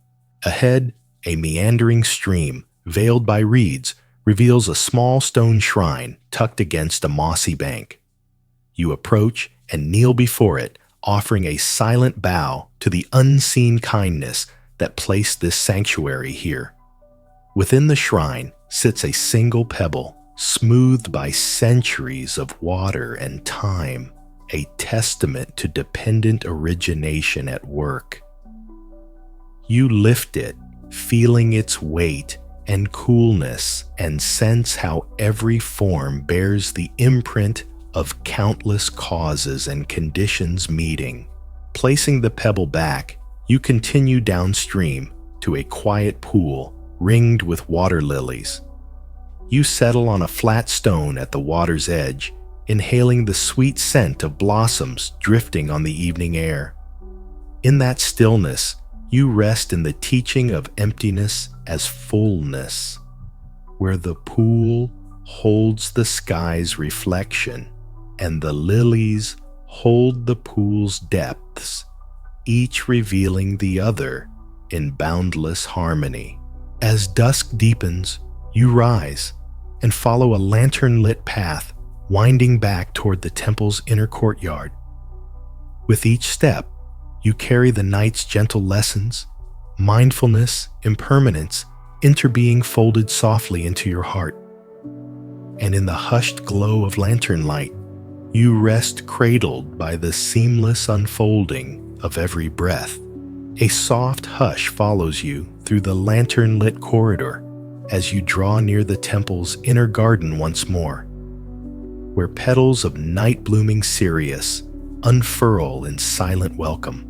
Ahead, a meandering stream, veiled by reeds, reveals a small stone shrine tucked against a mossy bank. You approach and kneel before it, offering a silent bow to the unseen kindness that placed this sanctuary here. Within the shrine sits a single pebble, smoothed by centuries of water and time, a testament to dependent origination at work. You lift it, feeling its weight and coolness, and sense how every form bears the imprint of countless causes and conditions meeting. Placing the pebble back, you continue downstream to a quiet pool ringed with water lilies. You settle on a flat stone at the water's edge, inhaling the sweet scent of blossoms drifting on the evening air. In that stillness, you rest in the teaching of emptiness as fullness, where the pool holds the sky's reflection and the lilies hold the pool's depths, each revealing the other in boundless harmony. As dusk deepens, you rise and follow a lantern-lit path winding back toward the temple's inner courtyard. With each step, you carry the night's gentle lessons, mindfulness, impermanence, interbeing folded softly into your heart. And in the hushed glow of lantern light, you rest cradled by the seamless unfolding of every breath. A soft hush follows you through the lantern-lit corridor as you draw near the temple's inner garden once more, where petals of night-blooming cereus unfurl in silent welcome.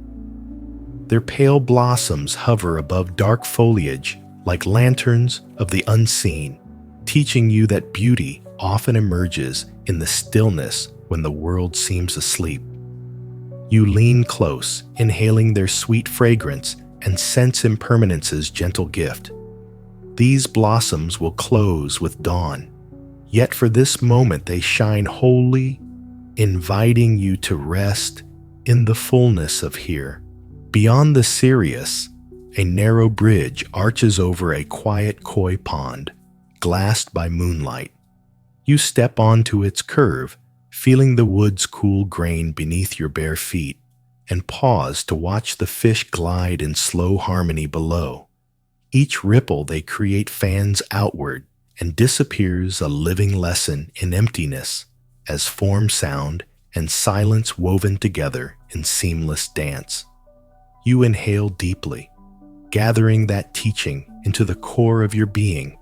Their pale blossoms hover above dark foliage like lanterns of the unseen, teaching you that beauty often emerges in the stillness when the world seems asleep. You lean close, inhaling their sweet fragrance and sense impermanence's gentle gift. These blossoms will close with dawn, yet for this moment they shine wholly, inviting you to rest in the fullness of here. Beyond the cereus, a narrow bridge arches over a quiet koi pond, glassed by moonlight. You step onto its curve, feeling the wood's cool grain beneath your bare feet, and pause to watch the fish glide in slow harmony below. Each ripple they create fans outward and disappears a living lesson in emptiness, as form, sound, and silence woven together in seamless dance. You inhale deeply, gathering that teaching into the core of your being,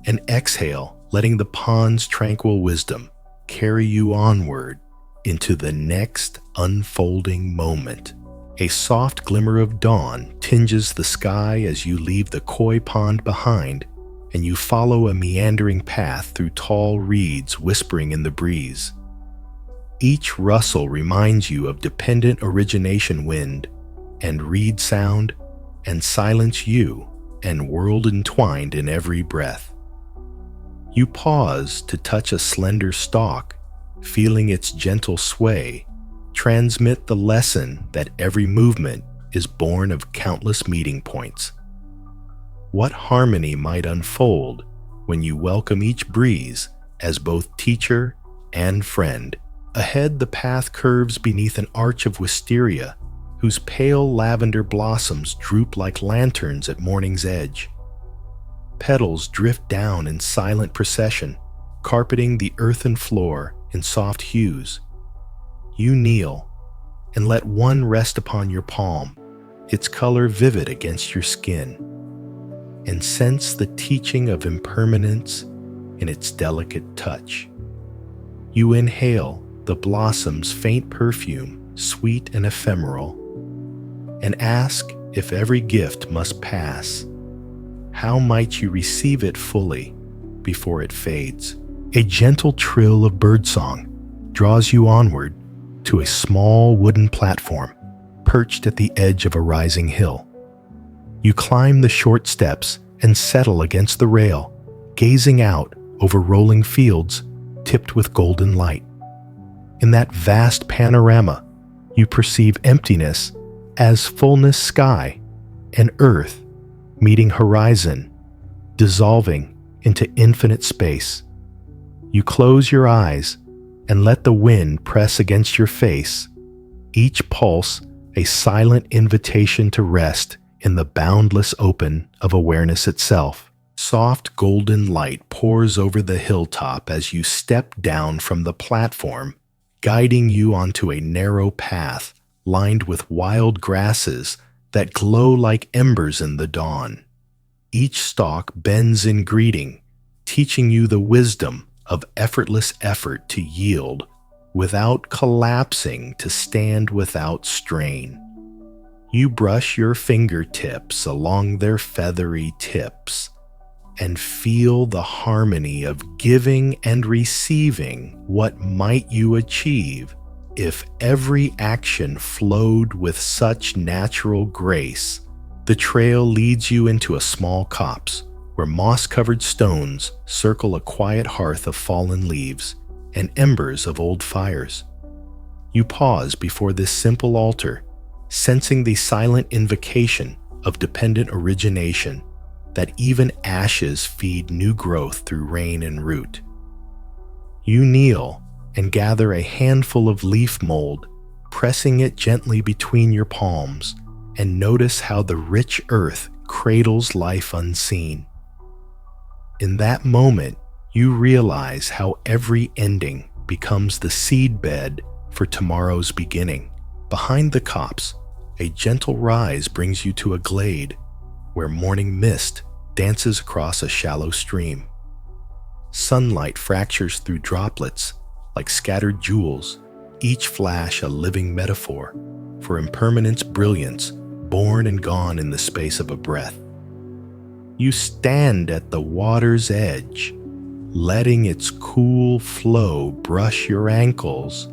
and exhale, letting the pond's tranquil wisdom carry you onward into the next unfolding moment. A soft glimmer of dawn tinges the sky as you leave the koi pond behind, and you follow a meandering path through tall reeds whispering in the breeze. Each rustle reminds you of dependent origination wind, and reed sound, and silence you, and world entwined in every breath. You pause to touch a slender stalk, feeling its gentle sway, transmit the lesson that every movement is born of countless meeting points. What harmony might unfold when you welcome each breeze as both teacher and friend. Ahead, the path curves beneath an arch of wisteria, whose pale lavender blossoms droop like lanterns at morning's edge. Petals drift down in silent procession, carpeting the earthen floor in soft hues. You kneel and let one rest upon your palm, its color vivid against your skin, and sense the teaching of impermanence in its delicate touch. You inhale the blossom's faint perfume, sweet and ephemeral, and ask if every gift must pass. How might you receive it fully before it fades? A gentle trill of birdsong draws you onward to a small wooden platform perched at the edge of a rising hill. You climb the short steps and settle against the rail, gazing out over rolling fields tipped with golden light. In that vast panorama, you perceive emptiness as fullness sky and earth meeting horizon, dissolving into infinite space. You close your eyes and let the wind press against your face, each pulse a silent invitation to rest in the boundless open of awareness itself. Soft golden light pours over the hilltop as you step down from the platform, guiding you onto a narrow path lined with wild grasses that glow like embers in the dawn. Each stalk bends in greeting, teaching you the wisdom of effortless effort to yield without collapsing, to stand without strain. You brush your fingertips along their feathery tips and feel the harmony of giving and receiving. What might you achieve if every action flowed with such natural grace? The trail leads you into a small copse where moss-covered stones circle a quiet hearth of fallen leaves and embers of old fires. You pause before this simple altar, sensing the silent invocation of dependent origination, that even ashes feed new growth through rain and root. You kneel and gather a handful of leaf mold, pressing it gently between your palms, and notice how the rich earth cradles life unseen. In that moment, you realize how every ending becomes the seedbed for tomorrow's beginning. Behind the copse, a gentle rise brings you to a glade where morning mist dances across a shallow stream. Sunlight fractures through droplets like scattered jewels, each flash a living metaphor for impermanence brilliance born and gone in the space of a breath. You stand at the water's edge, letting its cool flow brush your ankles,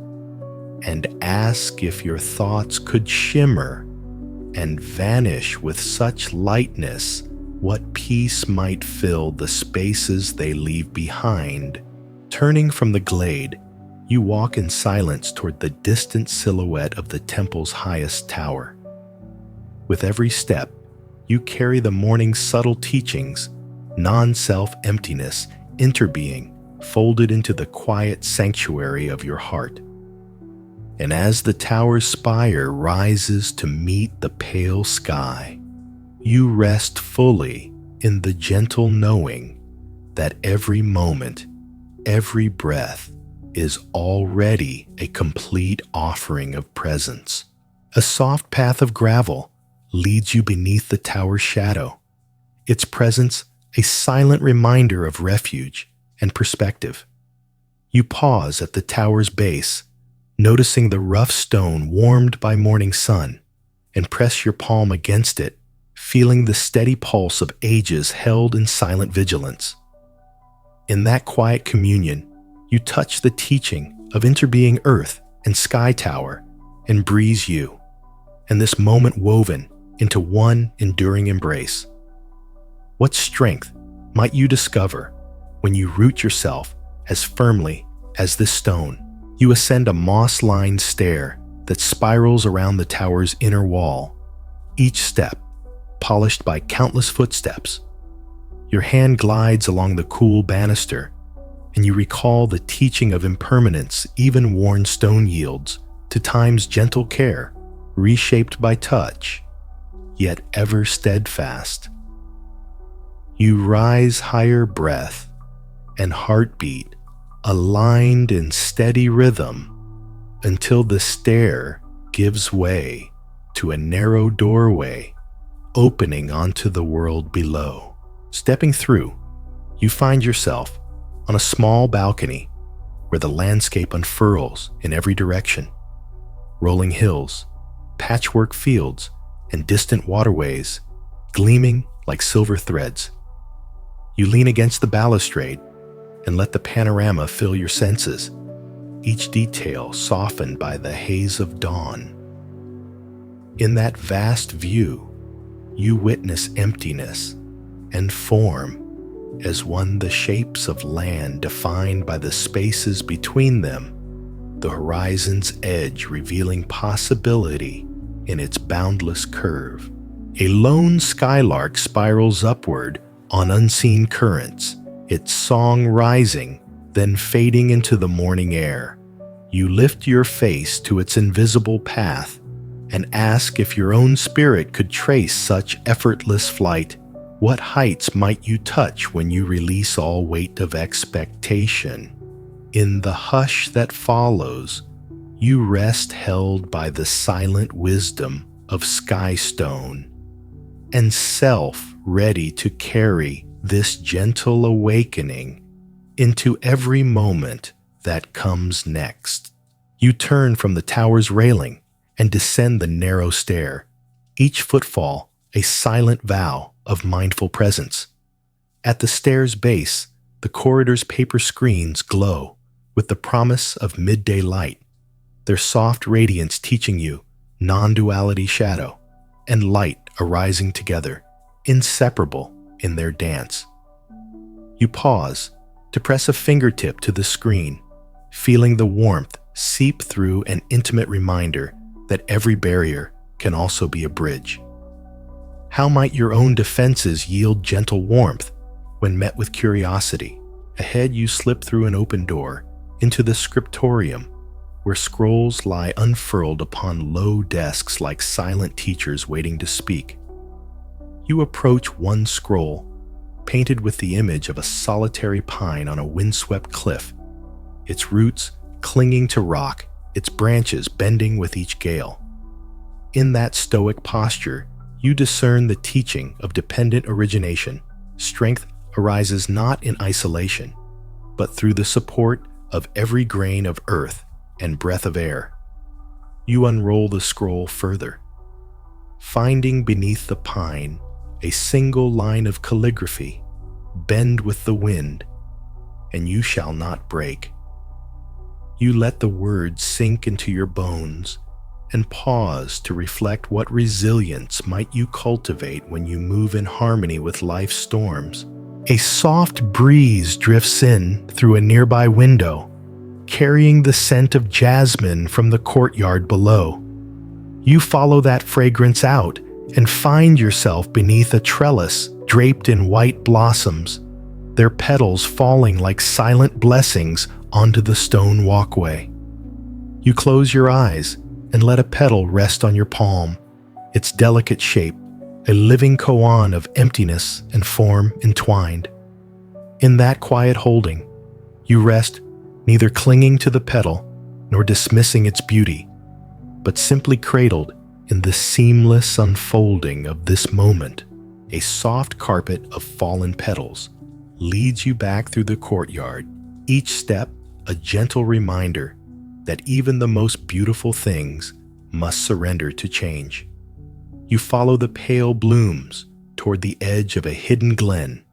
and ask if your thoughts could shimmer and vanish with such lightness, what peace might fill the spaces they leave behind. Turning from the glade, you walk in silence toward the distant silhouette of the temple's highest tower. With every step, you carry the morning's subtle teachings, non-self emptiness, interbeing, folded into the quiet sanctuary of your heart. And as the tower's spire rises to meet the pale sky, you rest fully in the gentle knowing that every moment, every breath is already a complete offering of presence. A soft path of gravel leads you beneath the tower's shadow, its presence a silent reminder of refuge and perspective. You pause at the tower's base, noticing the rough stone warmed by morning sun, and press your palm against it, feeling the steady pulse of ages held in silent vigilance. In that quiet communion, you touch the teaching of interbeing earth and sky tower and breeze you, and this moment woven into one enduring embrace. What strength might you discover when you root yourself as firmly as this stone? You ascend a moss-lined stair that spirals around the tower's inner wall, each step polished by countless footsteps. Your hand glides along the cool banister, and you recall the teaching of impermanence even worn stone yields to time's gentle care, reshaped by touch, yet ever steadfast. You rise higher breath and heartbeat aligned in steady rhythm until the stair gives way to a narrow doorway opening onto the world below. Stepping through, you find yourself on a small balcony where the landscape unfurls in every direction. rolling hills, patchwork fields, and distant waterways, gleaming like silver threads. You lean against the balustrade and let the panorama fill your senses, each detail softened by the haze of dawn. In that vast view, you witness emptiness and form as one, the shapes of land defined by the spaces between them, the horizon's edge revealing possibility in its boundless curve. A lone skylark spirals upward on unseen currents, its song rising, then fading into the morning air. You lift your face to its invisible path and ask if your own spirit could trace such effortless flight. What heights might you touch when you release all weight of expectation? In the hush that follows, you rest held by the silent wisdom of skystone, and self ready to carry this gentle awakening into every moment that comes next. You turn from the tower's railing and descend the narrow stair, each footfall a silent vow of mindful presence. At the stair's base, the corridor's paper screens glow with the promise of midday light, their soft radiance teaching you non-duality, shadow and light arising together, inseparable in their dance. You pause to press a fingertip to the screen, feeling the warmth seep through, an intimate reminder that every barrier can also be a bridge. How might your own defenses yield gentle warmth when met with curiosity? Ahead, you slip through an open door into the scriptorium, where scrolls lie unfurled upon low desks like silent teachers waiting to speak. You approach one scroll, painted with the image of a solitary pine on a windswept cliff, its roots clinging to rock, its branches bending with each gale. In that stoic posture, you discern the teaching of dependent origination. Strength arises not in isolation, but through the support of every grain of earth and breath of air. You unroll the scroll further, finding beneath the pine a single line of calligraphy: bend with the wind, and you shall not break. You let the words sink into your bones and pause to reflect what resilience might you cultivate when you move in harmony with life's storms. A soft breeze drifts in through a nearby window, carrying the scent of jasmine from the courtyard below. You follow that fragrance out and find yourself beneath a trellis draped in white blossoms, their petals falling like silent blessings onto the stone walkway. You close your eyes and let a petal rest on your palm, its delicate shape a living koan of emptiness and form entwined. In that quiet holding, you rest, neither clinging to the petal nor dismissing its beauty, but simply cradled in the seamless unfolding of this moment. A soft carpet of fallen petals leads you back through the courtyard, each step a gentle reminder that even the most beautiful things must surrender to change. You follow the pale blooms toward the edge of a hidden glen,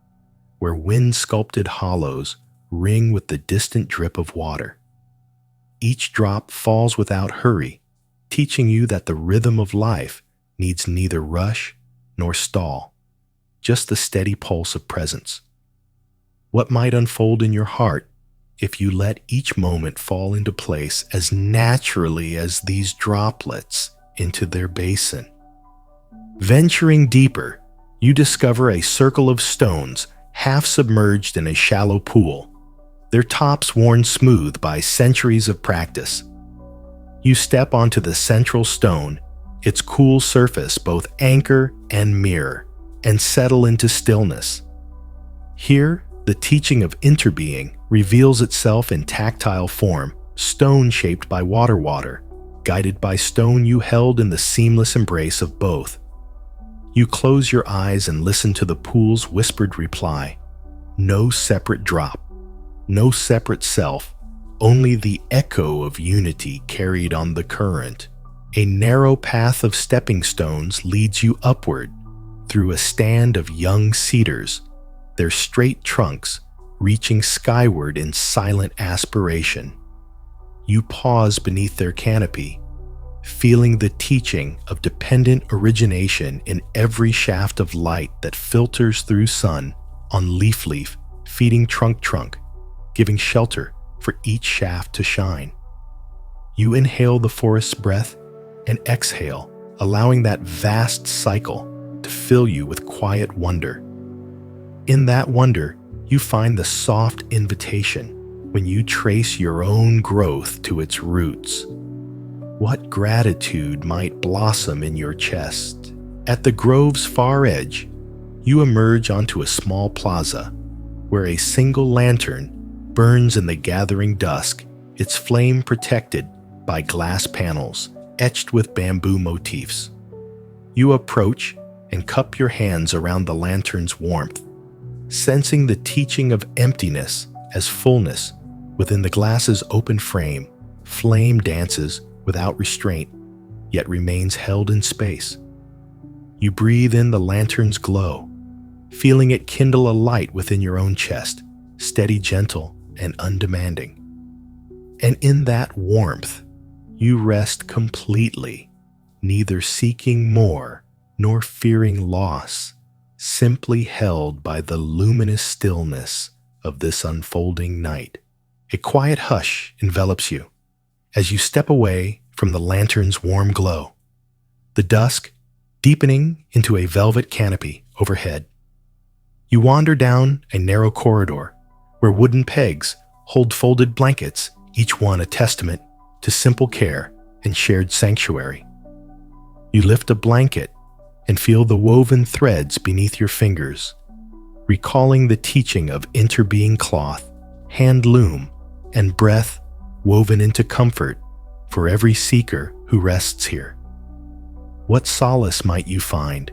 where wind-sculpted hollows ring with the distant drip of water. Each drop falls without hurry, teaching you that the rhythm of life needs neither rush nor stall, just the steady pulse of presence. What might unfold in your heart if you let each moment fall into place as naturally as these droplets into their basin? Venturing deeper, you discover a circle of stones half submerged in a shallow pool, their tops worn smooth by centuries of practice. You step onto the central stone, its cool surface both anchor and mirror, and settle into stillness. Here, the teaching of interbeing reveals itself in tactile form, stone shaped by water, guided by stone you held in the seamless embrace of both. You close your eyes and listen to the pool's whispered reply. No separate drop, no separate self, only the echo of unity carried on the current. A narrow path of stepping stones leads you upward through a stand of young cedars, their straight trunks reaching skyward in silent aspiration. You pause beneath their canopy, feeling the teaching of dependent origination in every shaft of light that filters through sun on leaf, feeding trunk, giving shelter for each shaft to shine. You inhale the forest's breath and exhale, allowing that vast cycle to fill you with quiet wonder. In that wonder, you find the soft invitation when you trace your own growth to its roots. What gratitude might blossom in your chest? At the grove's far edge, you emerge onto a small plaza where a single lantern burns in the gathering dusk, its flame protected by glass panels etched with bamboo motifs. You approach and cup your hands around the lantern's warmth, sensing the teaching of emptiness as fullness within the glass's open frame. Flame dances without restraint, yet remains held in space. You breathe in the lantern's glow, feeling it kindle a light within your own chest, steady, gentle, and undemanding. And in that warmth, you rest completely, neither seeking more nor fearing loss, simply held by the luminous stillness of this unfolding night. A quiet hush envelops you as you step away from the lantern's warm glow, the dusk deepening into a velvet canopy overhead. You wander down a narrow corridor where wooden pegs hold folded blankets, each one a testament to simple care and shared sanctuary. You lift a blanket and feel the woven threads beneath your fingers, recalling the teaching of interbeing cloth, hand loom, and breath woven into comfort for every seeker who rests here. What solace might you find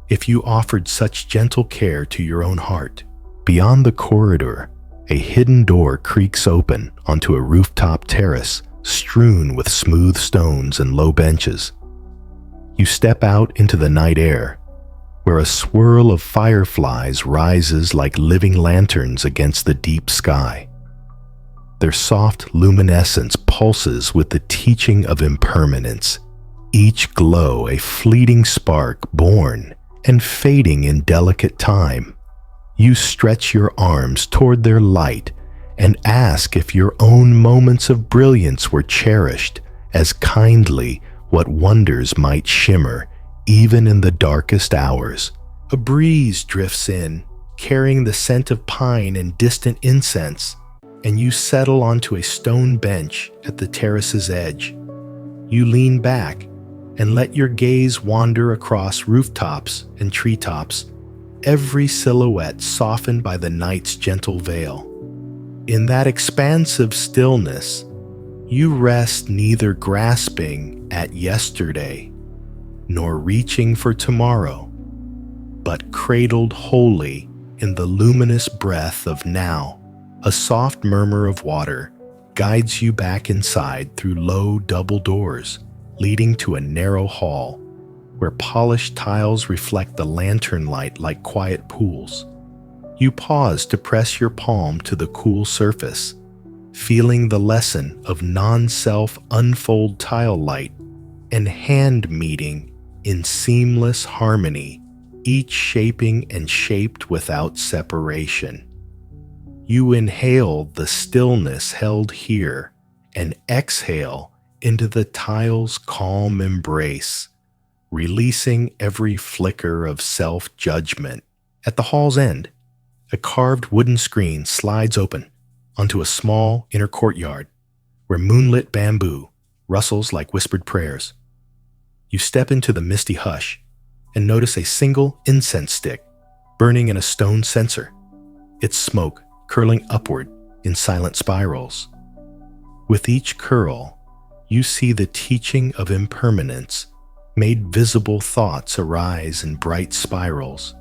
if you offered such gentle care to your own heart? Beyond the corridor, a hidden door creaks open onto a rooftop terrace strewn with smooth stones and low benches. You step out into the night air, where a swirl of fireflies rises like living lanterns against the deep sky. Their soft luminescence pulses with the teaching of impermanence, each glow a fleeting spark born and fading in delicate time. You stretch your arms toward their light and ask if your own moments of brilliance were cherished as kindly what wonders might shimmer even in the darkest hours. A breeze drifts in, carrying the scent of pine and distant incense, and you settle onto a stone bench at the terrace's edge. You lean back and let your gaze wander across rooftops and treetops, every silhouette softened by the night's gentle veil. In that expansive stillness, you rest, neither grasping at yesterday nor reaching for tomorrow, but cradled wholly in the luminous breath of now. A soft murmur of water guides you back inside through low double doors, leading to a narrow hall where polished tiles reflect the lantern light like quiet pools. You pause to press your palm to the cool surface, feeling the lesson of non-self unfold tile light and hand meeting in seamless harmony, each shaping and shaped without separation. You inhale the stillness held here and exhale into the tile's calm embrace, releasing every flicker of self-judgment. At the hall's end, a carved wooden screen slides open onto a small inner courtyard where moonlit bamboo rustles like whispered prayers. You step into the misty hush and notice a single incense stick burning in a stone censer, its smoke curling upward in silent spirals. With each curl, you see the teaching of impermanence, made visible thoughts arise in bright spirals,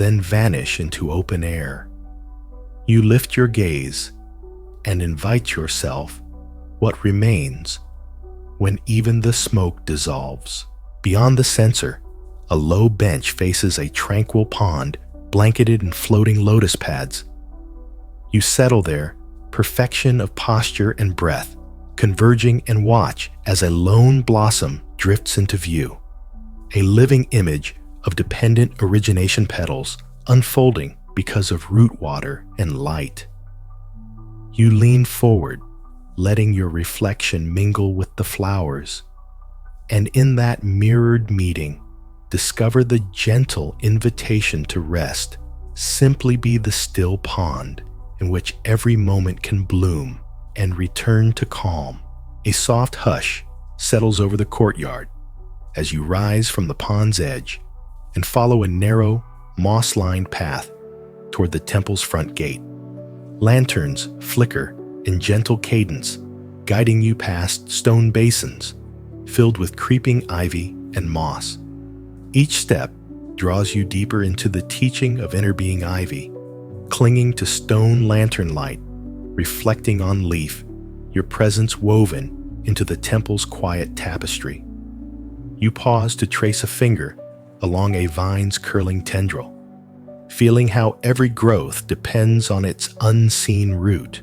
then vanish into open air. You lift your gaze and invite yourself what remains when even the smoke dissolves. Beyond the censer, a low bench faces a tranquil pond blanketed in floating lotus pads. You settle there, perfection of posture and breath, converging, and watch as a lone blossom drifts into view, a living image of dependent origination petals unfolding because of root water and light. You lean forward, letting your reflection mingle with the flowers, and in that mirrored meeting, discover the gentle invitation to rest, simply be the still pond in which every moment can bloom and return to calm. A soft hush settles over the courtyard as you rise from the pond's edge and follow a narrow, moss-lined path toward the temple's front gate. Lanterns flicker in gentle cadence, guiding you past stone basins filled with creeping ivy and moss. Each step draws you deeper into the teaching of interbeing ivy, clinging to stone lantern light, reflecting on leaf, your presence woven into the temple's quiet tapestry. You pause to trace a finger along a vine's curling tendril, feeling how every growth depends on its unseen root,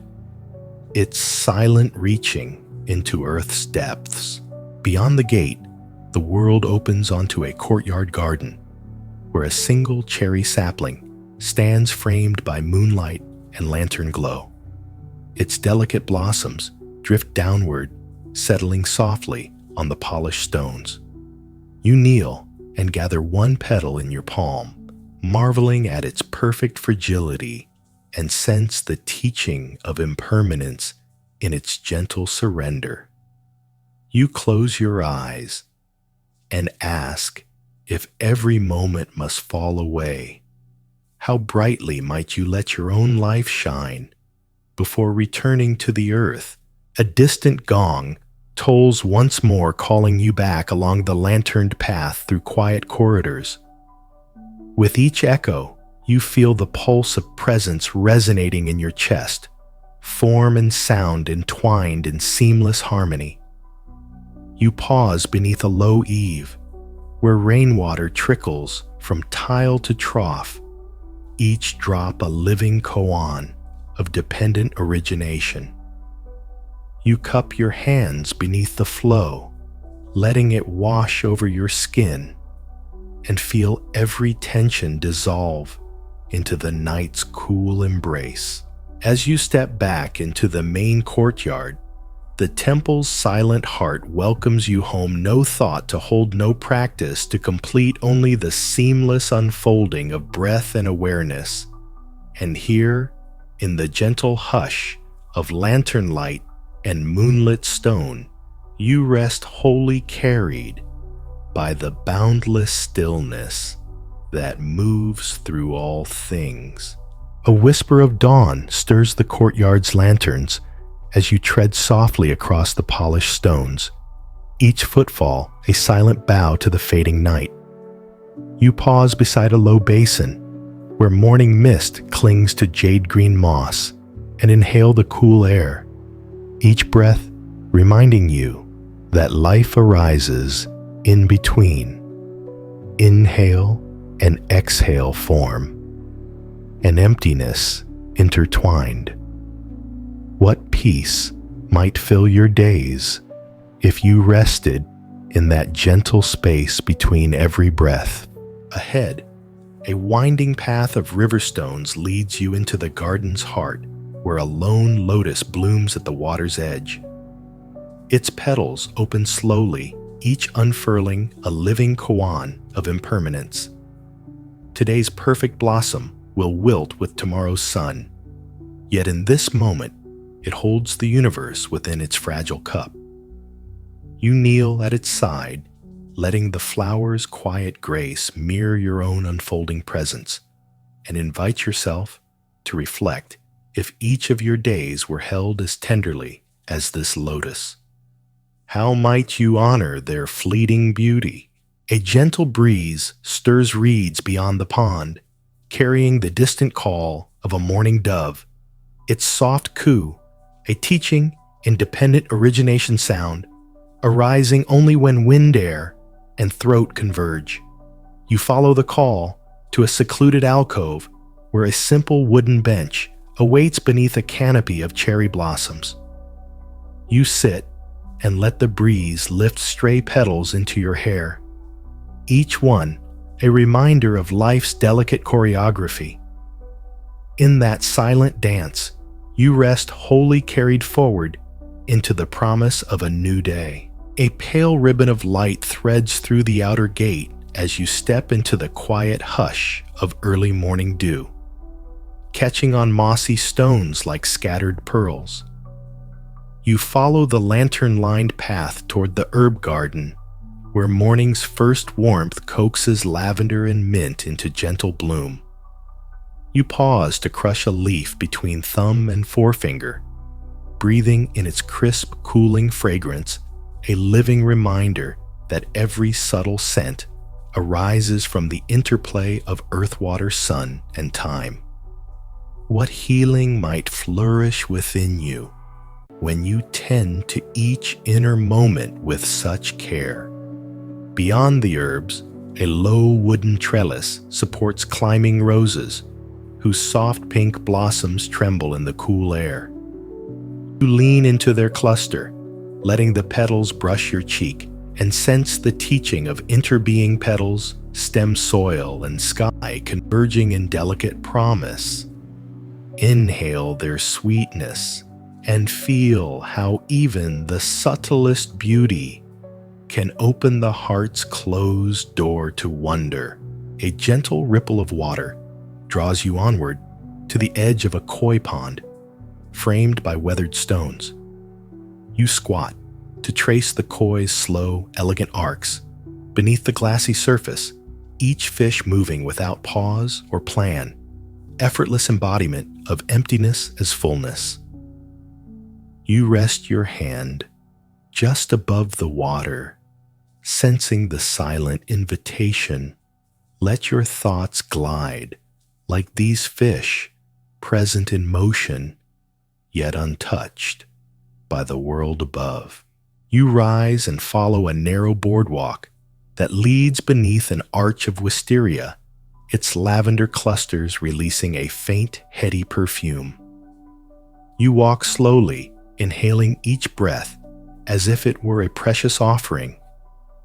its silent reaching into Earth's depths. Beyond the gate, the world opens onto a courtyard garden, where a single cherry sapling stands framed by moonlight and lantern glow. Its delicate blossoms drift downward, settling softly on the polished stones. You kneel and gather one petal in your palm, marveling at its perfect fragility, and sense the teaching of impermanence in its gentle surrender. You close your eyes and ask, if every moment must fall away, how brightly might you let your own life shine before returning to the earth? A distant gong tolls once more, calling you back along the lanterned path through quiet corridors. With each echo, you feel the pulse of presence resonating in your chest, form and sound entwined in seamless harmony. You pause beneath a low eave, where rainwater trickles from tile to trough, each drop a living koan of dependent origination. You cup your hands beneath the flow, letting it wash over your skin, and feel every tension dissolve into the night's cool embrace. As you step back into the main courtyard, the temple's silent heart welcomes you home, no thought to hold, no practice to complete, only the seamless unfolding of breath and awareness. And here, in the gentle hush of lantern light and moonlit stone, you rest wholly carried by the boundless stillness that moves through all things. A whisper of dawn stirs the courtyard's lanterns as you tread softly across the polished stones, each footfall a silent bow to the fading night. You pause beside a low basin, where morning mist clings to jade-green moss, and inhale the cool air, each breath reminding you that life arises in between. Inhale and exhale form an emptiness intertwined. What peace might fill your days if you rested in that gentle space between every breath? Ahead, a winding path of riverstones leads you into the garden's heart, where a lone lotus blooms at the water's edge. Its petals open slowly, each unfurling a living koan of impermanence. Today's perfect blossom will wilt with tomorrow's sun, yet in this moment, it holds the universe within its fragile cup. You kneel at its side, letting the flower's quiet grace mirror your own unfolding presence, and invite yourself to reflect if each of your days were held as tenderly as this lotus. How might you honor their fleeting beauty? A gentle breeze stirs reeds beyond the pond, carrying the distant call of a morning dove. Its soft coo, a teaching, independent origination sound, arising only when wind air and throat converge. You follow the call to a secluded alcove where a simple wooden bench awaits beneath a canopy of cherry blossoms. You sit and let the breeze lift stray petals into your hair, each one a reminder of life's delicate choreography. In that silent dance, you rest wholly carried forward into the promise of a new day. A pale ribbon of light threads through the outer gate as you step into the quiet hush of early morning dew, catching on mossy stones like scattered pearls. You follow the lantern-lined path toward the herb garden, where morning's first warmth coaxes lavender and mint into gentle bloom. You pause to crush a leaf between thumb and forefinger, breathing in its crisp, cooling fragrance, a living reminder that every subtle scent arises from the interplay of earth, water, sun, and time. What healing might flourish within you when you tend to each inner moment with such care. Beyond the herbs, a low wooden trellis supports climbing roses, whose soft pink blossoms tremble in the cool air. You lean into their cluster, letting the petals brush your cheek, and sense the teaching of interbeing petals, stem soil, and sky converging in delicate promise. Inhale their sweetness and feel how even the subtlest beauty can open the heart's closed door to wonder. A gentle ripple of water draws you onward to the edge of a koi pond, framed by weathered stones. You squat to trace the koi's slow, elegant arcs beneath the glassy surface, each fish moving without pause or plan, effortless embodiment of emptiness as fullness. You rest your hand just above the water, sensing the silent invitation. Let your thoughts glide like these fish, present in motion, yet untouched by the world above. You rise and follow a narrow boardwalk that leads beneath an arch of wisteria, its lavender clusters releasing a faint, heady perfume. You walk slowly, inhaling each breath as if it were a precious offering,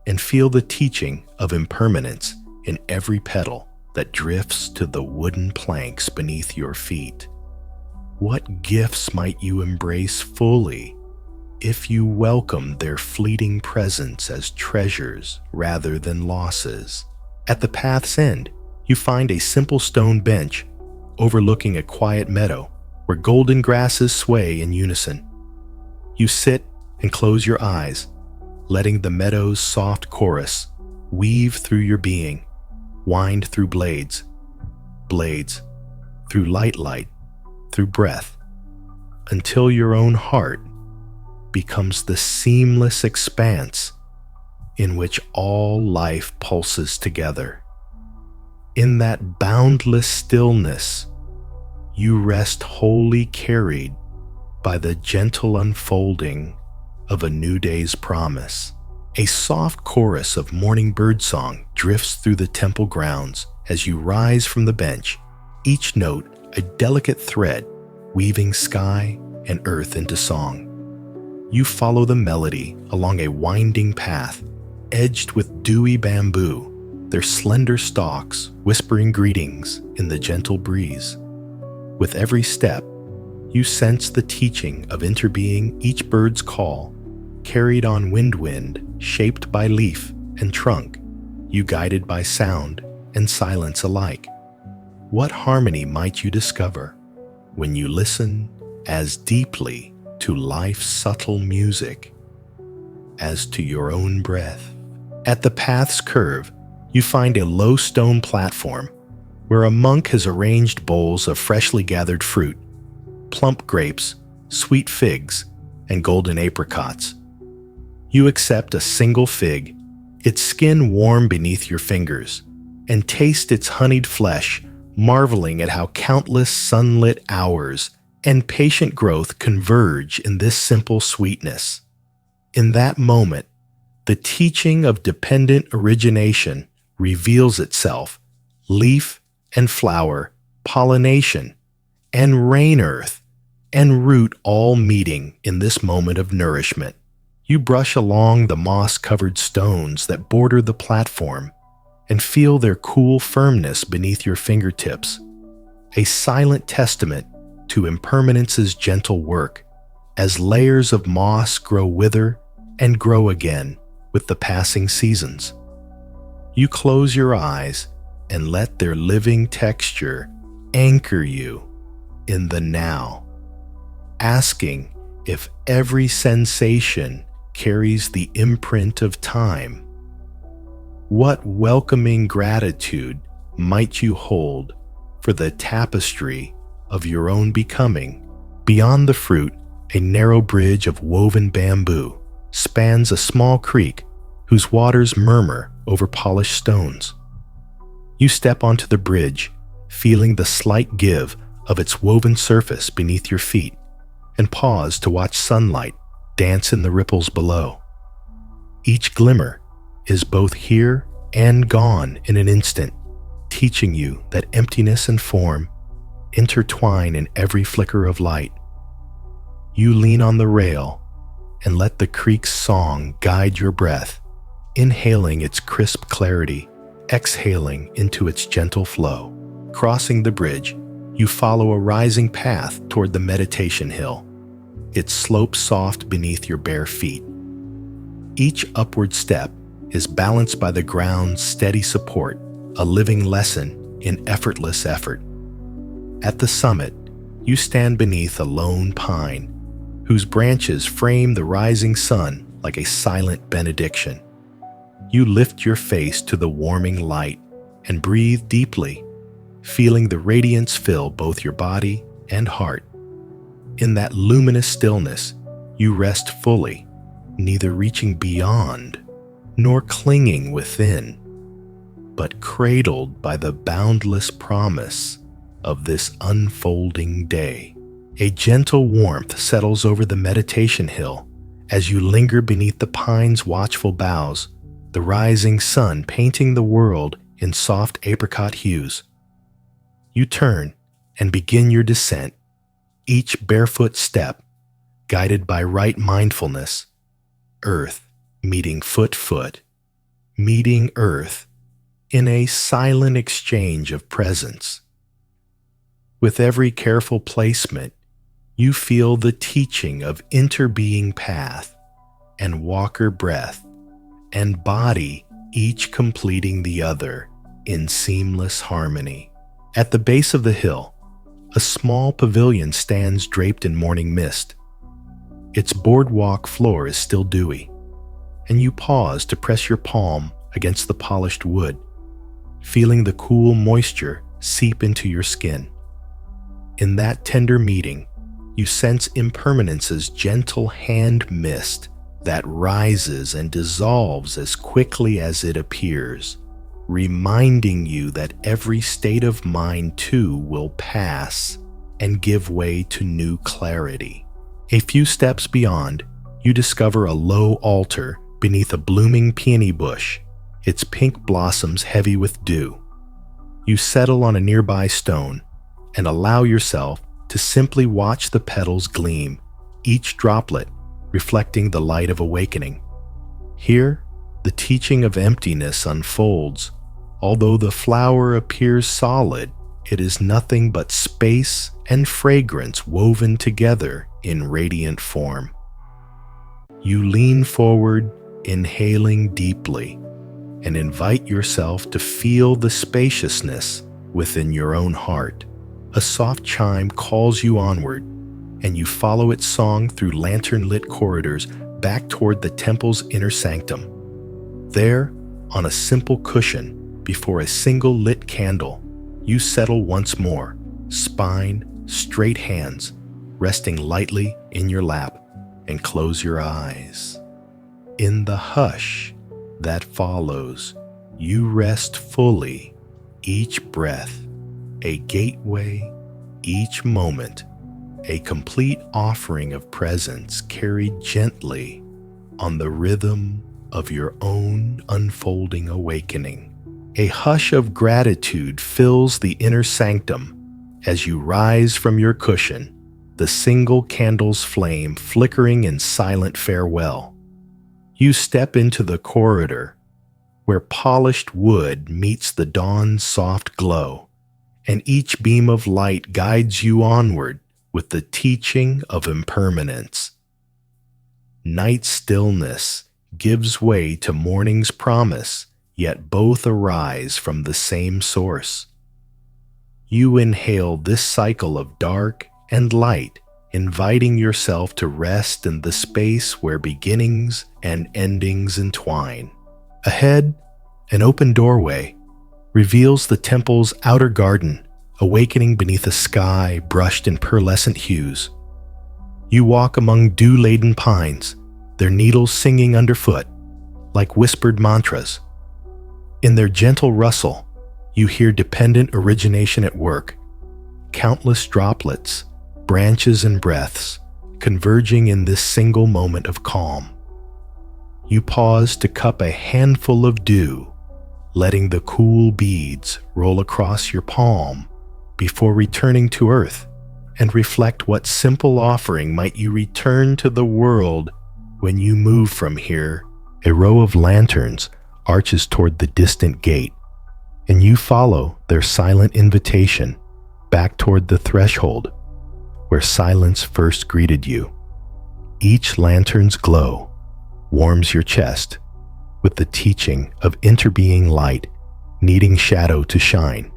and feel the teaching of impermanence in every petal that drifts to the wooden planks beneath your feet. What gifts might you embrace fully if you welcome their fleeting presence as treasures rather than losses? At the path's end, you find a simple stone bench overlooking a quiet meadow where golden grasses sway in unison. You sit and close your eyes, letting the meadow's soft chorus weave through your being, wind through blades, through light, through breath, until your own heart becomes the seamless expanse in which all life pulses together. In that boundless stillness, you rest wholly carried by the gentle unfolding of a new day's promise. A soft chorus of morning birdsong drifts through the temple grounds as you rise from the bench, each note a delicate thread weaving sky and earth into song. You follow the melody along a winding path edged with dewy bamboo, their slender stalks whispering greetings in the gentle breeze. With every step, you sense the teaching of interbeing each bird's call, carried on wind, shaped by leaf and trunk, you guided by sound and silence alike. What harmony might you discover when you listen as deeply to life's subtle music as to your own breath? At the path's curve, you find a low stone platform where a monk has arranged bowls of freshly gathered fruit, plump grapes, sweet figs, and golden apricots. You accept a single fig, its skin warm beneath your fingers, and taste its honeyed flesh, marveling at how countless sunlit hours and patient growth converge in this simple sweetness. In that moment, the teaching of dependent origination reveals itself, leaf and flower, pollination, and rain earth, and root all meeting in this moment of nourishment. You brush along the moss-covered stones that border the platform and feel their cool firmness beneath your fingertips, a silent testament to impermanence's gentle work, as layers of moss grow wither and grow again with the passing seasons. You close your eyes and let their living texture anchor you in the now, asking if every sensation carries the imprint of time. What welcoming gratitude might you hold for the tapestry of your own becoming? Beyond the fruit, a narrow bridge of woven bamboo spans a small creek whose waters murmur over polished stones. You step onto the bridge, feeling the slight give of its woven surface beneath your feet, and pause to watch sunlight dance in the ripples below. Each glimmer is both here and gone in an instant, teaching you that emptiness and form intertwine in every flicker of light. You lean on the rail and let the creek's song guide your breath, inhaling its crisp clarity, exhaling into its gentle flow. Crossing the bridge, you follow a rising path toward the meditation hill, its slope soft beneath your bare feet. Each upward step is balanced by the ground's steady support, a living lesson in effortless effort. At the summit, you stand beneath a lone pine, whose branches frame the rising sun like a silent benediction. You lift your face to the warming light and breathe deeply, feeling the radiance fill both your body and heart. In that luminous stillness, you rest fully, neither reaching beyond nor clinging within, but cradled by the boundless promise of this unfolding day. A gentle warmth settles over the meditation hill as you linger beneath the pine's watchful boughs, the rising sun painting the world in soft apricot hues. You turn and begin your descent, each barefoot step guided by right mindfulness, earth meeting foot, meeting earth in a silent exchange of presence. With every careful placement, you feel the teaching of interbeing path and walker breath and body, each completing the other in seamless harmony. At the base of the hill, a small pavilion stands draped in morning mist. Its boardwalk floor is still dewy, and you pause to press your palm against the polished wood, feeling the cool moisture seep into your skin. In that tender meeting, you sense impermanence's gentle hand mist that rises and dissolves as quickly as it appears, reminding you that every state of mind too will pass and give way to new clarity. A few steps beyond, you discover a low altar beneath a blooming peony bush, its pink blossoms heavy with dew. You settle on a nearby stone and allow yourself to simply watch the petals gleam, each droplet reflecting the light of awakening. Here, the teaching of emptiness unfolds. Although the flower appears solid, it is nothing but space and fragrance woven together in radiant form. You lean forward, inhaling deeply, and invite yourself to feel the spaciousness within your own heart. A soft chime calls you onward, and you follow its song through lantern-lit corridors back toward the temple's inner sanctum. There, on a simple cushion before a single lit candle, you settle once more, spine, straight hands, resting lightly in your lap, and close your eyes. In the hush that follows, you rest fully, each breath a gateway, each moment a complete offering of presence carried gently on the rhythm of your own unfolding awakening. A hush of gratitude fills the inner sanctum as you rise from your cushion, the single candle's flame flickering in silent farewell. You step into the corridor where polished wood meets the dawn's soft glow, and each beam of light guides you onward with the teaching of impermanence. Night's stillness gives way to morning's promise, yet both arise from the same source. You inhale this cycle of dark and light, inviting yourself to rest in the space where beginnings and endings entwine. Ahead, an open doorway reveals the temple's outer garden, awakening beneath a sky brushed in pearlescent hues. You walk among dew-laden pines, their needles singing underfoot, like whispered mantras. In their gentle rustle, you hear dependent origination at work, countless droplets, branches and breaths, converging in this single moment of calm. You pause to cup a handful of dew, letting the cool beads roll across your palm before returning to earth, and reflect what simple offering might you return to the world when you move from here. A row of lanterns arches toward the distant gate, and you follow their silent invitation back toward the threshold where silence first greeted you. Each lantern's glow warms your chest with the teaching of interbeing light needing shadow to shine,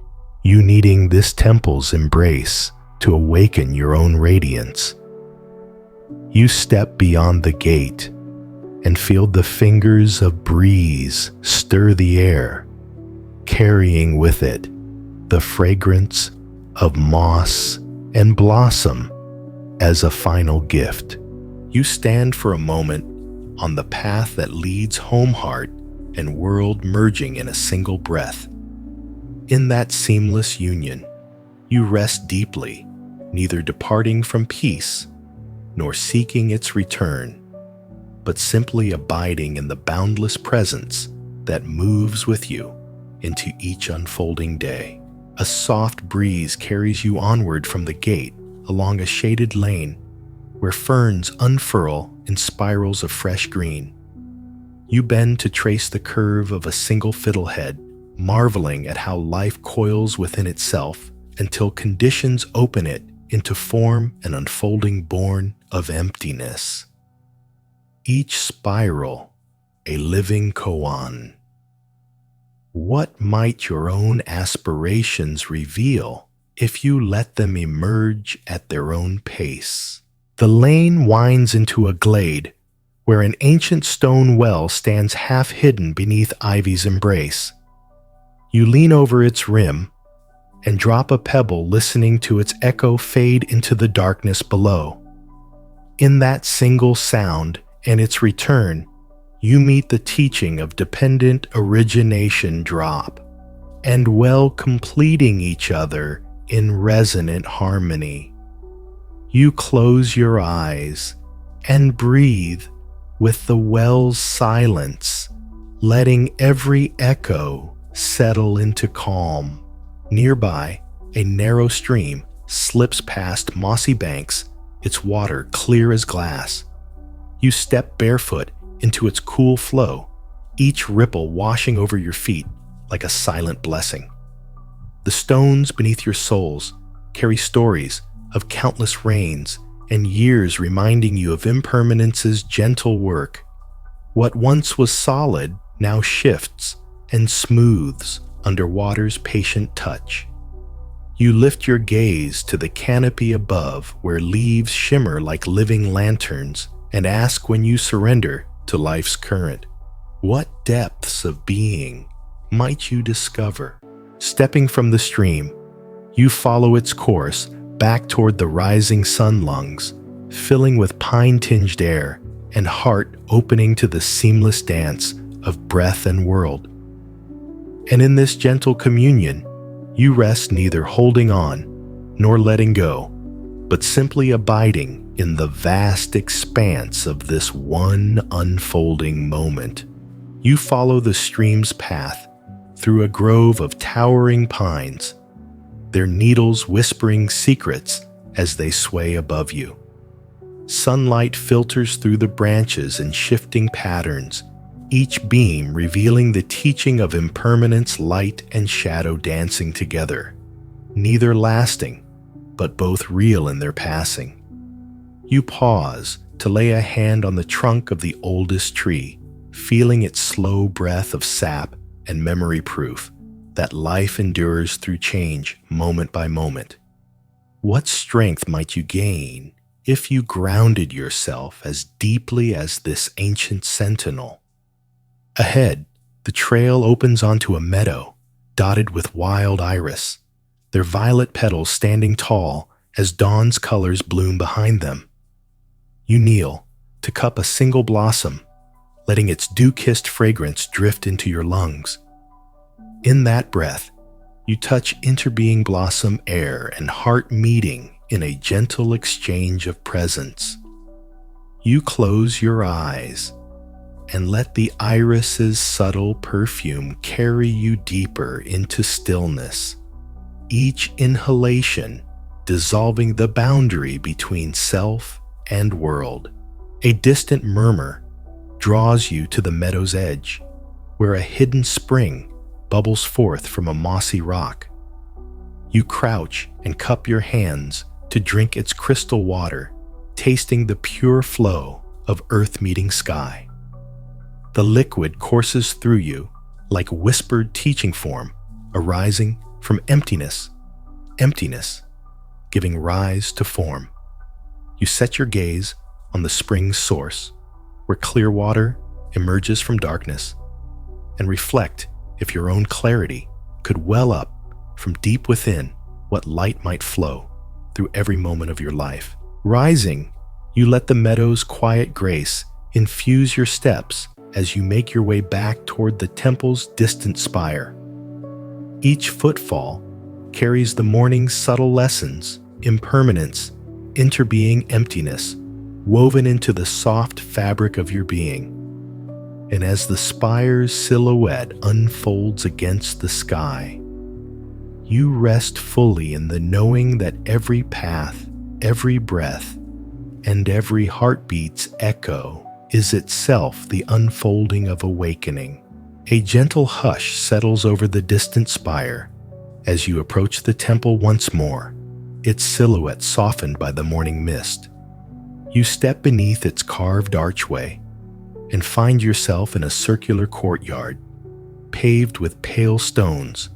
you needing this temple's embrace to awaken your own radiance. You step beyond the gate and feel the fingers of breeze stir the air, carrying with it the fragrance of moss and blossom as a final gift. You stand for a moment on the path that leads home, heart and world merging in a single breath. In that seamless union, you rest deeply, neither departing from peace nor seeking its return, but simply abiding in the boundless presence that moves with you into each unfolding day. A soft breeze carries you onward from the gate along a shaded lane where ferns unfurl in spirals of fresh green. You bend to trace the curve of a single fiddlehead, marveling at how life coils within itself until conditions open it into form and unfolding born of emptiness. Each spiral a living koan. What might your own aspirations reveal if you let them emerge at their own pace? The lane winds into a glade where an ancient stone well stands half hidden beneath ivy's embrace. You lean over its rim and drop a pebble, listening to its echo fade into the darkness below. In that single sound and its return, you meet the teaching of dependent origination drop, and well completing each other in resonant harmony. You close your eyes and breathe with the well's silence, letting every echo settle into calm. Nearby, a narrow stream slips past mossy banks, its water clear as glass. You step barefoot into its cool flow, each ripple washing over your feet like a silent blessing. The stones beneath your soles carry stories of countless rains and years, reminding you of impermanence's gentle work. What once was solid now shifts and smooths under water's patient touch. You lift your gaze to the canopy above, where leaves shimmer like living lanterns, and ask, when you surrender to life's current, what depths of being might you discover? Stepping from the stream, you follow its course back toward the rising sun lungs, filling with pine-tinged air and heart opening to the seamless dance of breath and world. And in this gentle communion, you rest, neither holding on nor letting go, but simply abiding in the vast expanse of this one unfolding moment. You follow the stream's path through a grove of towering pines, their needles whispering secrets as they sway above you. Sunlight filters through the branches in shifting patterns, each beam revealing the teaching of impermanence, light and shadow dancing together, neither lasting, but both real in their passing. You pause to lay a hand on the trunk of the oldest tree, feeling its slow breath of sap and memory proof that life endures through change moment by moment. What strength might you gain if you grounded yourself as deeply as this ancient sentinel? Ahead, the trail opens onto a meadow dotted with wild iris, their violet petals standing tall as dawn's colors bloom behind them. You kneel to cup a single blossom, letting its dew-kissed fragrance drift into your lungs. In that breath, you touch interbeing blossom air and heart meeting in a gentle exchange of presence. You close your eyes and let the iris's subtle perfume carry you deeper into stillness, each inhalation dissolving the boundary between self and world. A distant murmur draws you to the meadow's edge, where a hidden spring bubbles forth from a mossy rock. You crouch and cup your hands to drink its crystal water, tasting the pure flow of earth meeting sky. The liquid courses through you like whispered teaching form, arising from emptiness, giving rise to form. You set your gaze on the spring's source, where clear water emerges from darkness, and reflect if your own clarity could well up from deep within what light might flow through every moment of your life. Rising, you let the meadow's quiet grace infuse your steps as you make your way back toward the temple's distant spire. Each footfall carries the morning's subtle lessons, impermanence, interbeing emptiness, woven into the soft fabric of your being. And as the spire's silhouette unfolds against the sky, you rest fully in the knowing that every path, every breath, and every heartbeat's echo is itself the unfolding of awakening. A gentle hush settles over the distant spire as you approach the temple once more, its silhouette softened by the morning mist. You step beneath its carved archway and find yourself in a circular courtyard, paved with pale stones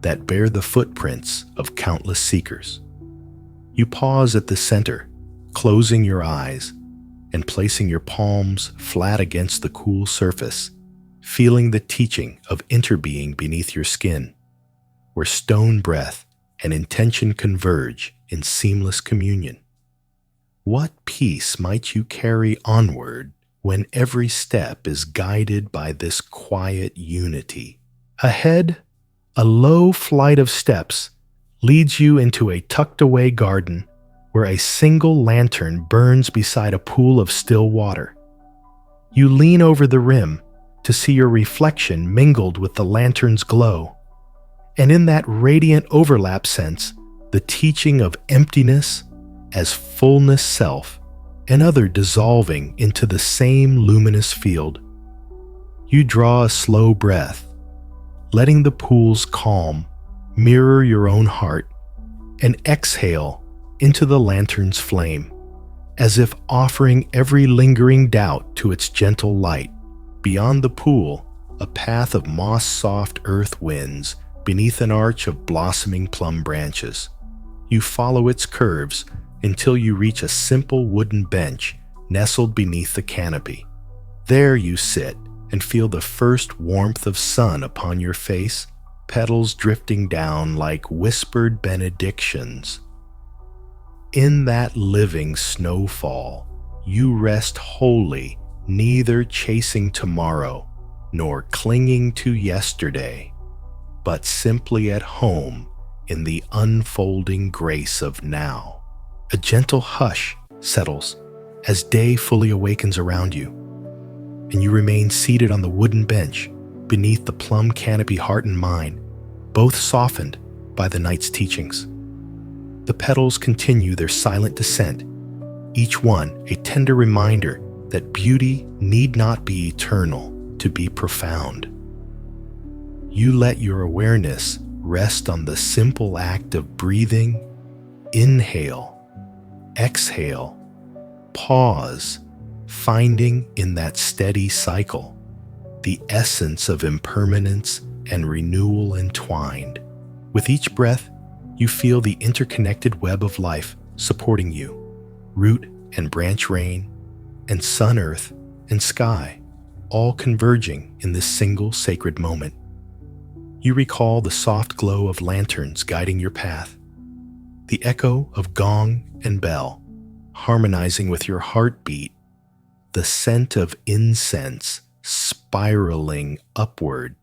that bear the footprints of countless seekers. You pause at the center, closing your eyes and placing your palms flat against the cool surface, feeling the teaching of interbeing beneath your skin, where stone breath and intention converge in seamless communion. What peace might you carry onward when every step is guided by this quiet unity? Ahead, a low flight of steps leads you into a tucked-away garden where a single lantern burns beside a pool of still water. You lean over the rim to see your reflection mingled with the lantern's glow, and in that radiant overlap sense the teaching of emptiness as fullness self, and other dissolving into the same luminous field. You draw a slow breath, letting the pool's calm mirror your own heart, and exhale into the lantern's flame, as if offering every lingering doubt to its gentle light. Beyond the pool, a path of moss-soft earth winds beneath an arch of blossoming plum branches. You follow its curves until you reach a simple wooden bench nestled beneath the canopy. There you sit and feel the first warmth of sun upon your face, petals drifting down like whispered benedictions. In that living snowfall, you rest wholly, neither chasing tomorrow nor clinging to yesterday, but simply at home in the unfolding grace of now. A gentle hush settles as day fully awakens around you, and you remain seated on the wooden bench beneath the plum canopy heart and mind, both softened by the night's teachings. The petals continue their silent descent, each one a tender reminder that beauty need not be eternal to be profound. You let your awareness rest on the simple act of breathing, inhale, exhale, pause, finding in that steady cycle the essence of impermanence and renewal entwined. With each breath, you feel the interconnected web of life supporting you, root and branch rain, and sun, earth, and sky, all converging in this single sacred moment. You recall the soft glow of lanterns guiding your path, the echo of gong and bell harmonizing with your heartbeat, the scent of incense spiraling upward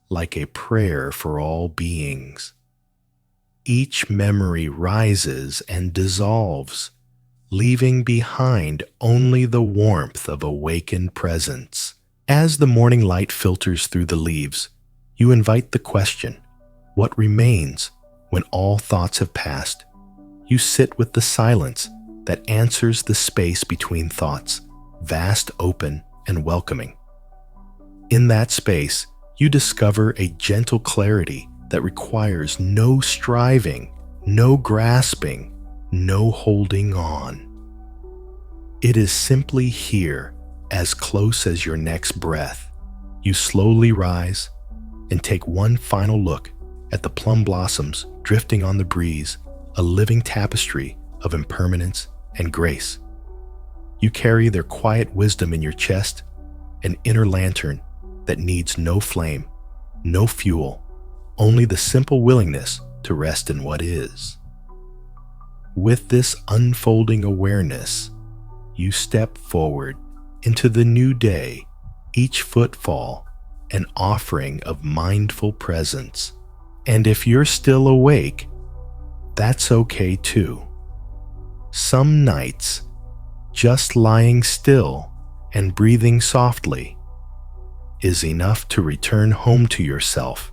like a prayer for all beings. Each memory rises and dissolves, leaving behind only the warmth of awakened presence. As the morning light filters through the leaves, you invite the question, what remains when all thoughts have passed? You sit with the silence that answers the space between thoughts, vast, open, and welcoming. In that space, you discover a gentle clarity that requires no striving, no grasping, no holding on. It is simply here, as close as your next breath. You slowly rise and take one final look at the plum blossoms drifting on the breeze, a living tapestry of impermanence and grace. You carry their quiet wisdom in your chest, an inner lantern that needs no flame, no fuel, only the simple willingness to rest in what is. With this unfolding awareness, you step forward into the new day, each footfall an offering of mindful presence. And if you're still awake, that's okay too. Some nights, just lying still and breathing softly is enough to return home to yourself